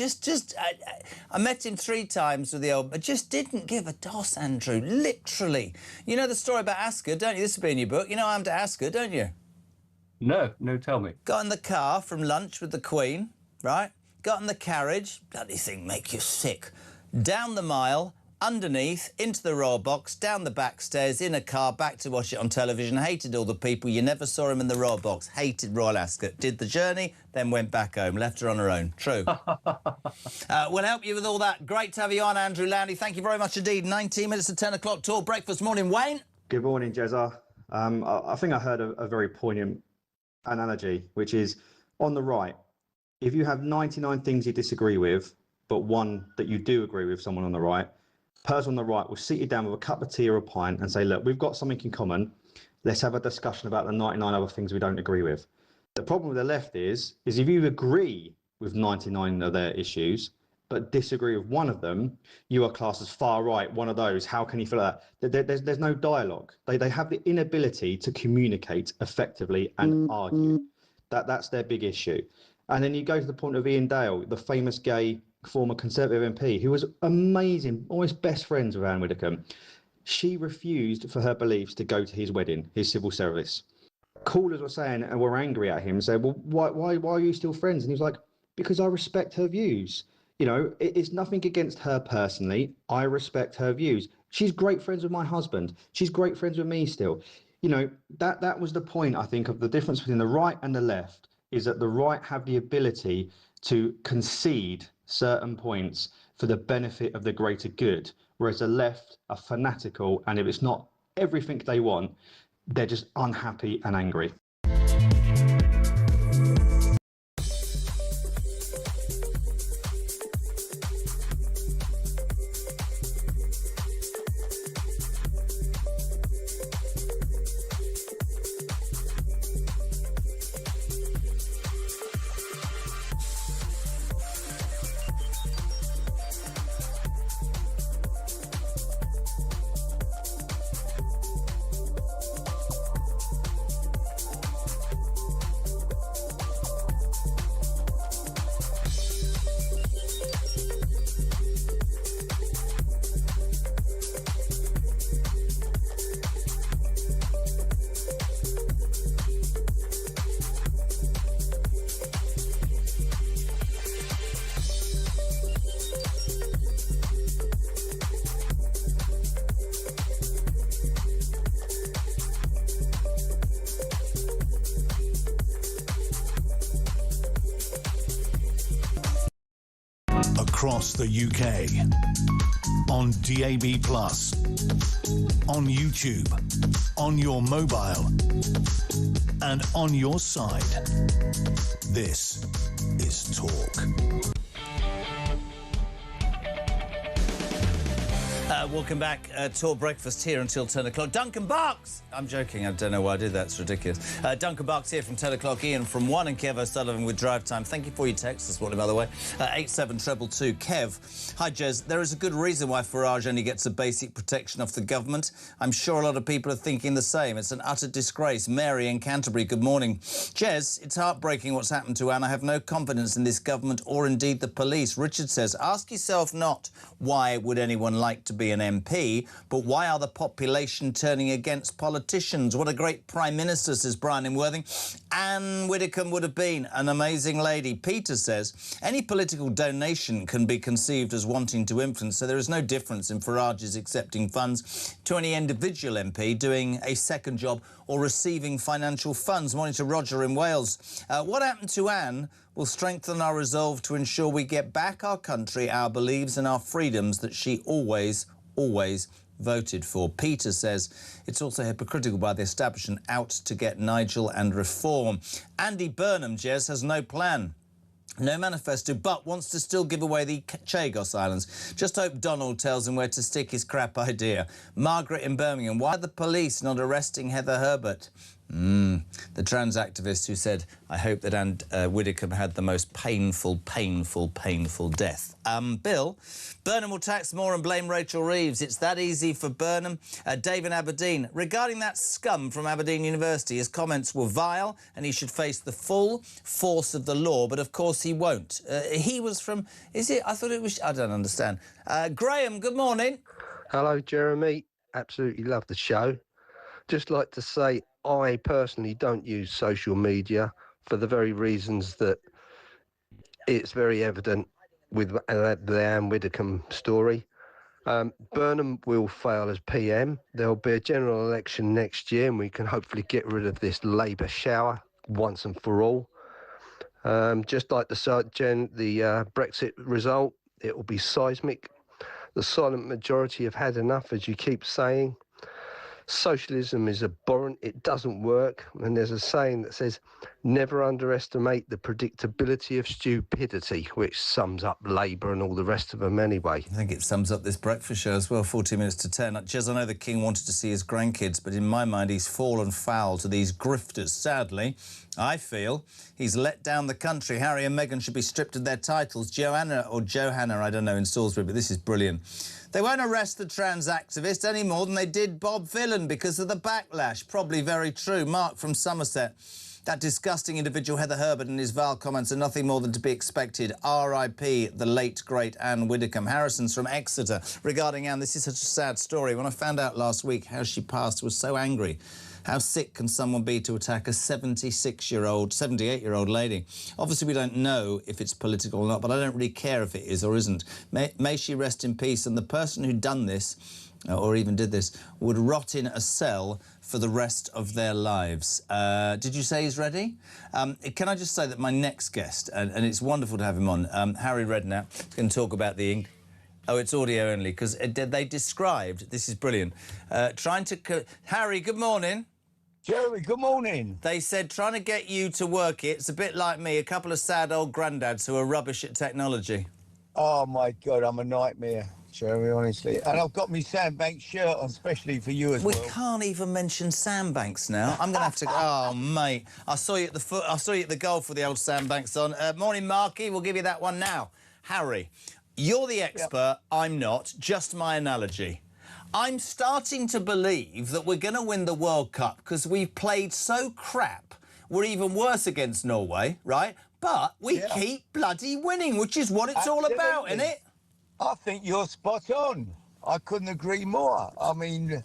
I met him 3 times with the old, but just didn't give a toss, Andrew, literally. You know the story about Ascot, don't you? This will be in your book. You know I'm to Ascot, don't you? No, tell me. Got in the car from lunch with the Queen, right? Got in the carriage, bloody thing make you sick. Down the mile, underneath, into the royal box, down the back stairs, in a car, back to watch it on television. Hated all the people. You never saw him in the royal box. Hated Royal Ascot. Did the journey, then went back home. Left her on her own. True. We'll help you with all that. Great to have you on, Andrew Lowney. Thank you very much indeed. 19 minutes to 10 o'clock. Talk breakfast morning. Wayne? Good morning, Jezza. I think I heard a very poignant analogy, which is on the right, if you have 99 things you disagree with, but one that you do agree with someone on the right, person on the right will sit you down with a cup of tea or a pint and say, look, we've got something in common. Let's have a discussion about the 99 other things we don't agree with. The problem with the left is if you agree with 99 of their issues, but disagree with one of them, you are classed as far right, one of those. How can you feel that? There's no dialogue. They have the inability to communicate effectively and argue. That's their big issue. And then you go to the point of Ian Dale, the famous gay former Conservative MP, who was amazing, almost best friends with Anne Widdecombe. She refused for her beliefs to go to his wedding, his civil service. Callers were saying and were angry at him, saying, well, why are you still friends? And he was like, because I respect her views. You know, it's nothing against her personally. I respect her views. She's great friends with my husband. She's great friends with me still. You know, that was the point, I think, of the difference between the right and the left, is that the right have the ability to concede certain points for the benefit of the greater good, whereas the left are fanatical, and if it's not everything they want, they're just unhappy and angry. Across the UK, on DAB+, on YouTube, on your mobile, and on your side. This is Talk. Welcome back. Talk breakfast here until 10 o'clock. Duncan Barks! I'm joking. I don't know why I did that. It's ridiculous. Duncan Barks here from 10 o'clock. Ian from 1 and Kev O'Sullivan with Drive Time. Thank you for your text this morning, by the way. 87222. Kev. Hi, Jez. There is a good reason why Farage only gets a basic protection off the government. I'm sure a lot of people are thinking the same. It's an utter disgrace. Mary in Canterbury, good morning. Jez, it's heartbreaking what's happened to Anne. I have no confidence in this government or indeed the police. Richard says, ask yourself not why would anyone like to be an MP, but why are the population turning against politicians? What a great Prime Minister, says Brian in Worthing. Anne Widdecombe would have been an amazing lady. Peter says, any political donation can be conceived as wanting to influence, so there is no difference in Farage's accepting funds to any individual MP doing a second job or receiving financial funds. Morning to Roger in Wales. What happened to Anne will strengthen our resolve to ensure we get back our country, our beliefs and our freedoms that she always voted for. Peter says it's also hypocritical by the establishment out to get Nigel and reform. Andy Burnham, Jez, has no plan. No manifesto, but wants to still give away the Chagos Islands. Just hope Donald tells him where to stick his crap idea. Margaret in Birmingham, why are the police not arresting Heather Herbert? The trans activist who said, I hope that Anne Widdecombe had the most painful death. Bill, Burnham will tax more and blame Rachel Reeves. It's that easy for Burnham. Dave in Aberdeen, regarding that scum from Aberdeen University, his comments were vile and he should face the full force of the law, but of course he won't. He was from, is it? I thought it was, I don't understand. Graham, good morning. Hello, Jeremy. Absolutely love the show. Just like to say, I personally don't use social media for the very reasons that it's very evident with the Anne Widdecombe story. Burnham will fail as PM. There'll be a general election next year and we can hopefully get rid of this Labour shower once and for all. Just like the Brexit result, it will be seismic. The silent majority have had enough, as you keep saying. Socialism is abhorrent, it doesn't work, and there's a saying that says, never underestimate the predictability of stupidity, which sums up Labour and all the rest of them anyway. I think it sums up this breakfast show as well, 40 minutes to 10. Jez, I know the King wanted to see his grandkids, but in my mind he's fallen foul to these grifters. Sadly, I feel he's let down the country. Harry and Meghan should be stripped of their titles. Johanna, I don't know, in Salisbury, but this is brilliant. They won't arrest the trans activist any more than they did Bob Villan because of the backlash. Probably very true. Mark from Somerset. That disgusting individual Heather Herbert and his vile comments are nothing more than to be expected. R.I.P. the late, great Anne Widdecombe. Harrison's from Exeter. Regarding Anne, this is such a sad story. When I found out last week how she passed, I was so angry. How sick can someone be to attack a 78-year-old lady? Obviously, we don't know if it's political or not, but I don't really care if it is or isn't. May she rest in peace. And the person who done this or even did this, would rot in a cell for the rest of their lives. Did you say he's ready? Can I just say that my next guest, and it's wonderful to have him on, Harry Redknapp, is going to talk about the... Oh, it's audio only, because they described, this is brilliant, trying to... Harry, good morning. Jeremy, good morning. They said trying to get you to work it, it's a bit like me, a couple of sad old granddads who are rubbish at technology. Oh, my God, I'm a nightmare, Jeremy, honestly. And I've got my Sandbank shirt on, especially for you as well. We can't even mention Sandbanks now. I'm going to have to... Oh, mate. I saw you at the goal for the old Sandbanks on. Morning, Marky. We'll give you that one now. Harry, you're the expert. Yep. I'm not. Just my analogy. I'm starting to believe that we're going to win the World Cup because we've played so crap. We're even worse against Norway, right? But we keep bloody winning, which is what it's all about, isn't it? I think you're spot on. I couldn't agree more. I mean,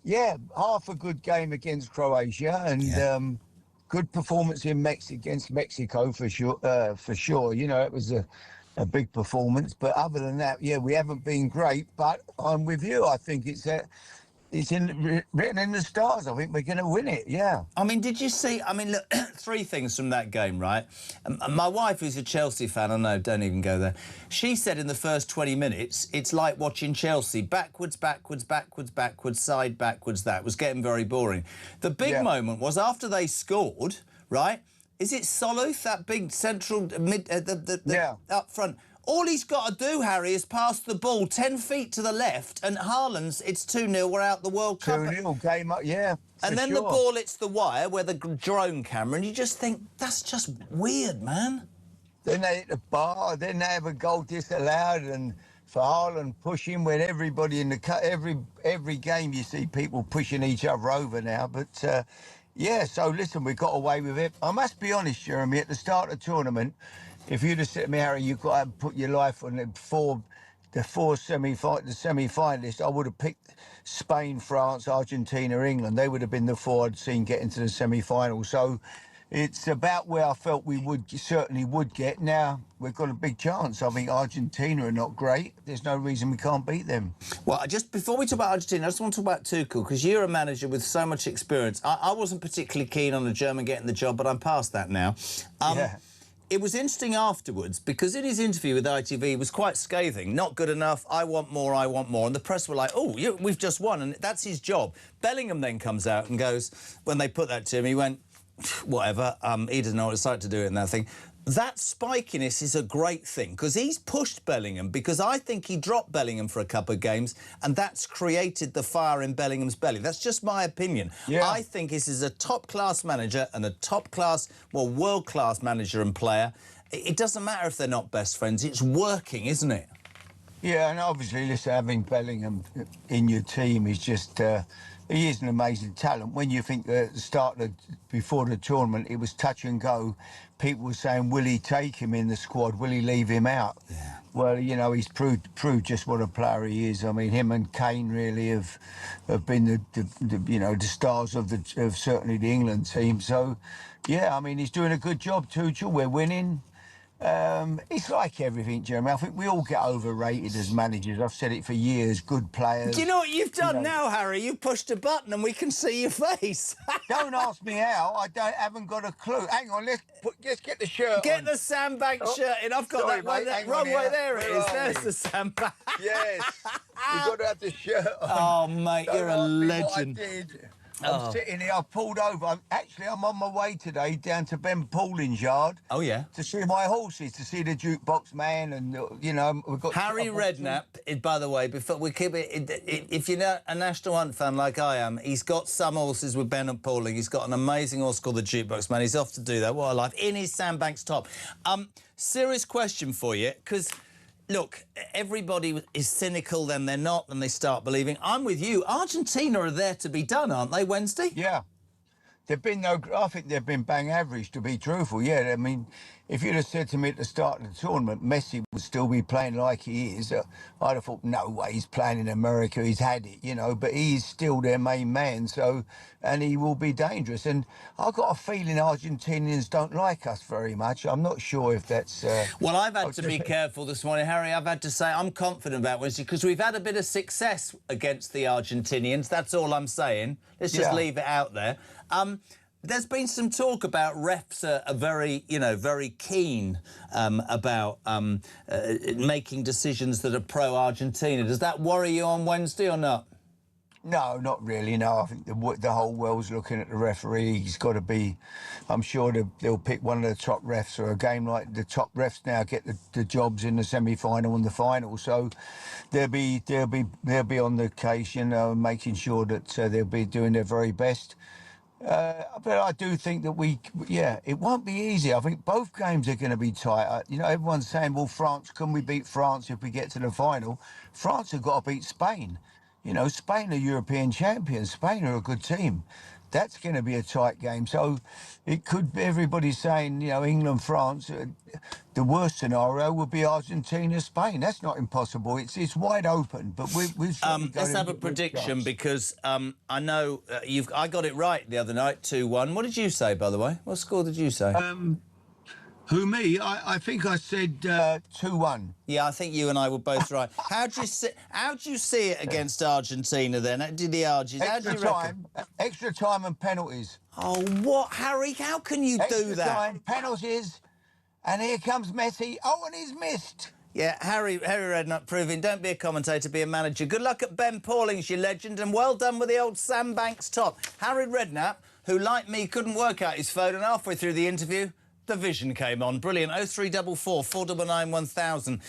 yeah, half a good game against Croatia and good performance against Mexico for sure. You know, it was a big performance, but other than that, yeah, we haven't been great. But I'm with you. I think it's written in the stars. I think we're going to win it. Yeah. I mean, did you see? I mean, look, three things from that game, right? My wife, who's a Chelsea fan, I know, don't even go there. She said in the first 20 minutes, it's like watching Chelsea backwards, backwards, backwards, backwards, side backwards. That was getting very boring. The big moment was after they scored, right? Is it Soluth, that big central mid, up front? All he's got to do, Harry, is pass the ball 10 feet to the left, and Haaland's, it's 2-0, we're out the World Cup. 2-0, game up, yeah. And then the ball hits the wire where the drone camera, and you just think, that's just weird, man. Then they hit the bar, then they have a goal disallowed, and for Haaland pushing when everybody in the every game you see people pushing each other over now, but... yeah, so listen, we got away with it. I must be honest, Jeremy, at the start of the tournament, if you'd have said to me, Harry, you've got to put your life on the four semi-finalists, I would have picked Spain, France, Argentina, England. They would have been the four I'd seen get into the semi-final. So it's about where I felt we certainly would get. Now, we've got a big chance. I think Argentina are not great. There's no reason we can't beat them. Well, just before we talk about Argentina, I just want to talk about Tuchel, because you're a manager with so much experience. I wasn't particularly keen on a German getting the job, but I'm past that now. It was interesting afterwards, because in his interview with ITV, he was quite scathing. Not good enough, I want more, I want more. And the press were like, oh, we've just won, and that's his job. Bellingham then comes out and goes, when they put that to him, he went, whatever, he doesn't know what it's like to do it and that thing. That spikiness is a great thing, because he's pushed Bellingham, because I think he dropped Bellingham for a couple of games, and that's created the fire in Bellingham's belly. That's just my opinion. Yeah. I think this is a top-class manager and a top-class, well, world-class manager and player. It doesn't matter if they're not best friends. It's working, isn't it? Yeah, and obviously, listen, having Bellingham in your team is just... he is an amazing talent. When you think at the start before the tournament, it was touch and go. People were saying, will he take him in the squad? Will he leave him out? Yeah. Well, you know, he's proved just what a player he is. I mean, him and Kane really have been the stars of certainly the England team. So, yeah, I mean, he's doing a good job, Tuchel. We're winning. It's like everything, Jeremy. I think we all get overrated as managers. I've said it for years. Good players. Do you know what you've done now, Harry? You've pushed a button and we can see your face. Don't ask me how. Haven't got a clue. Hang on, let's get the shirt on. Get the Sandbank shirt in. I've got that one. Wrong way. There it is. There's the Sandbank. Yes. You've got to have the shirt on. Oh, mate, you're a legend. What I did. I'm sitting here, I've pulled over. I'm on my way today down to Ben Pauling's yard. Oh, yeah? To see my horses, to see the jukebox man, and, you know, we've got... Harry Redknapp, by the way, before we keep it... If you're a National Hunt fan like I am, he's got some horses with Ben Pauling. He's got an amazing horse called the Jukebox Man. He's off to do that. What a life. In his Sandbanks top. Serious question for you, because... Look, everybody is cynical, then they're not, and they start believing. I'm with you. Argentina are there to be done, aren't they, Wednesday? Yeah. I think they've been bang average, to be truthful. Yeah, I mean, if you'd have said to me at the start of the tournament, Messi would still be playing like he is, I'd have thought, no way, he's playing in America, he's had it, you know, but he's still their main man, so, and he will be dangerous. And I've got a feeling Argentinians don't like us very much. I'm not sure if that's... Well, I've had to be careful this morning, Harry. I've had to say I'm confident about Wednesday because we've had a bit of success against the Argentinians. That's all I'm saying. Let's just leave it out there. There's been some talk about refs are very, you know, very keen about making decisions that are pro-Argentina. Does that worry you on Wednesday or not? No, not really, no. I think the whole world's looking at the referee. He's got to be... I'm sure they'll pick one of the top refs for a game like the top refs now get the jobs in the semi-final and the final. So they'll be on the case, you know, making sure that they'll be doing their very best. But I do think that it won't be easy. I think both games are going to be tight. You know, everyone's saying, well, France, can we beat France if we get to the final? France have got to beat Spain. You know, Spain are European champions. Spain are a good team. That's going to be a tight game. So it could be, everybody's saying, you know, England, France. The worst scenario would be Argentina, Spain. That's not impossible. It's wide open. But we've let's have a prediction because I know I got it right the other night, 2-1. What did you say, by the way? What score did you say? Who, me? I think I said 2-1. Yeah, I think you and I were both right. How do you see it against Argentina then? Did the Argies? How do you reckon? Extra time and penalties. Oh, what, Harry? How can you do that? Extra time, penalties, and here comes Messi. Oh, and he's missed. Yeah, Harry Redknapp proving, don't be a commentator, be a manager. Good luck at Ben Pauling's, you legend, and well done with the old Sam Banks top. Harry Redknapp, who, like me, couldn't work out his phone, and halfway through the interview, the vision came on. Brilliant. 0344 499 1000.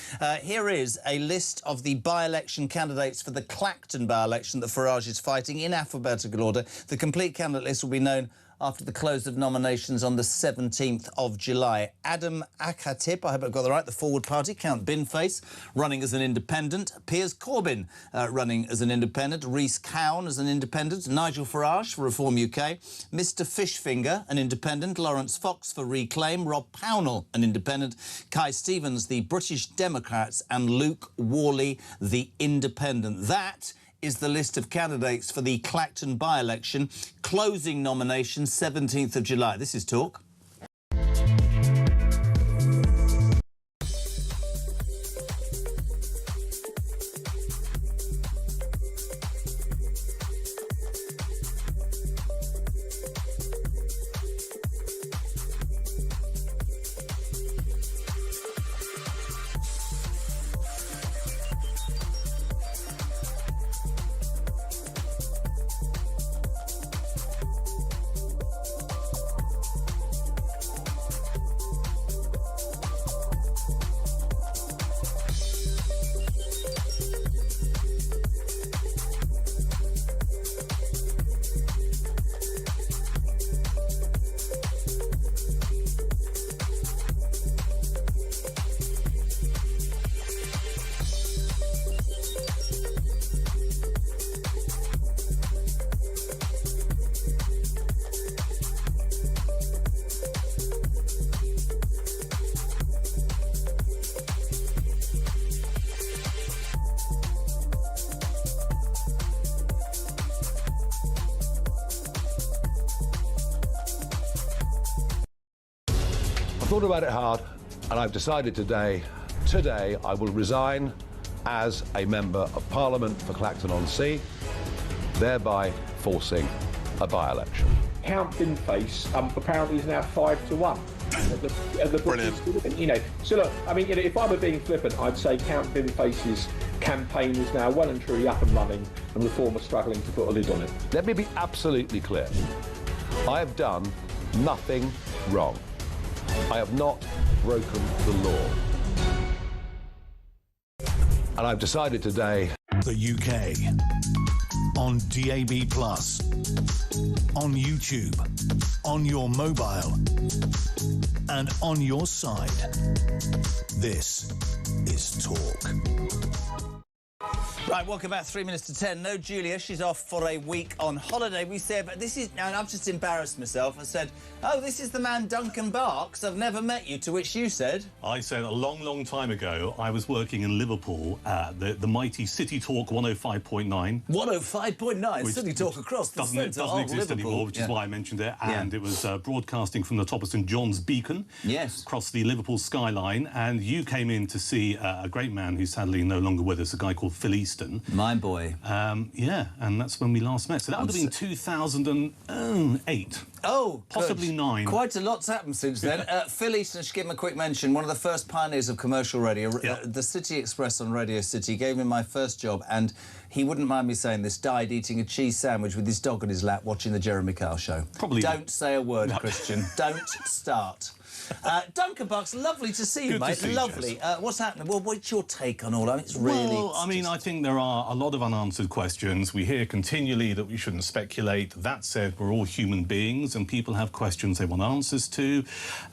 Here is a list of the by-election candidates for the Clacton by-election that Farage is fighting in alphabetical order. The complete candidate list will be known after the close of nominations on the 17th of July. Adam Akatip, I hope I've got that right, the Forward Party. Count Binface, running as an independent. Piers Corbyn, running as an independent. Rhys Cowan as an independent. Nigel Farage for Reform UK. Mr Fishfinger, an independent. Lawrence Fox for Reclaim. Rob Pownell, an independent. Kai Stevens, the British Democrats. And Luke Worley, the independent. That is the list of candidates for the Clacton by-election. Closing nominations, 17th of July. This is Talk. Thought about it hard, and I've decided today I will resign as a member of Parliament for Clacton-on-Sea, thereby forcing a by-election. Count Binface apparently is now 5-1. Brilliant. You know, so look, I mean, you know, if I were being flippant, I'd say Count Binface's campaign is now well and truly up and running, and Reform are struggling to put a lid on it. Let me be absolutely clear. I have done nothing wrong. I have not broken the law. And I've decided today... The UK. On DAB+. On YouTube. On your mobile. And on your side. This is Talk. Right, welcome back. 3 minutes to 10. No Julia, she's off for a week on holiday. We said, but this is, and I've just embarrassed myself. I said, oh, this is the man Duncan Barks. I've never met you, to which you said... I said a long, long time ago, I was working in Liverpool at the mighty City Talk 105.9. 105.9? City Talk across the centre of doesn't exist Liverpool. anymore, which is why I mentioned it. And it was broadcasting from the top of St John's Beacon. Yes. Across the Liverpool skyline. And you came in to see a great man who's sadly no longer with us, a guy called Phil Easton. My boy. Yeah, and that's when we last met. So that would have been 2008. Oh, possibly good. 9. Quite a lot's happened since then. Phil Easton, I should give him a quick mention, one of the first pioneers of commercial radio. The City Express on Radio City gave me my first job, and he wouldn't mind me saying this, died eating a cheese sandwich with his dog on his lap watching the Jeremy Kyle show. Probably. Don't say a word, Christian. Don't start. Duncan Barks, lovely to see you, Good mate. to see you, Lovely. What's happening? Well, what's your take on all that? It's really... Well, I mean, I think there are a lot of unanswered questions. We hear continually that we shouldn't speculate. That said, we're all human beings and people have questions they want answers to.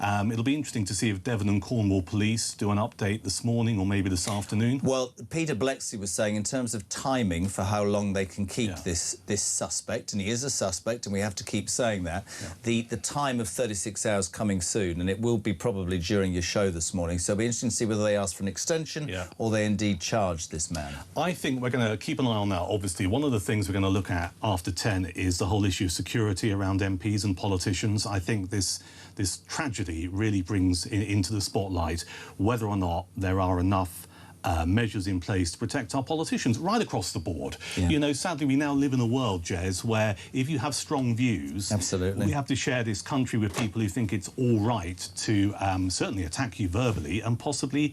It'll be interesting to see if Devon and Cornwall Police do an update this morning or maybe this afternoon. Well, Peter Blexley was saying in terms of timing for how long they can keep this suspect, and he is a suspect, and we have to keep saying that, the time of 36 hours coming soon, and it will be probably during your show this morning, so it'll be interesting to see whether they ask for an extension or they indeed charge this man. I think we're going to keep an eye on that, obviously. One of the things we're going to look at after 10 is the whole issue of security around MPs and politicians. I think this tragedy really brings into the spotlight whether or not there are enough measures in place to protect our politicians right across the board. You know, sadly, we now live in a world, Jez, where if you have strong views, we have to share this country with people who think it's all right to certainly attack you verbally and possibly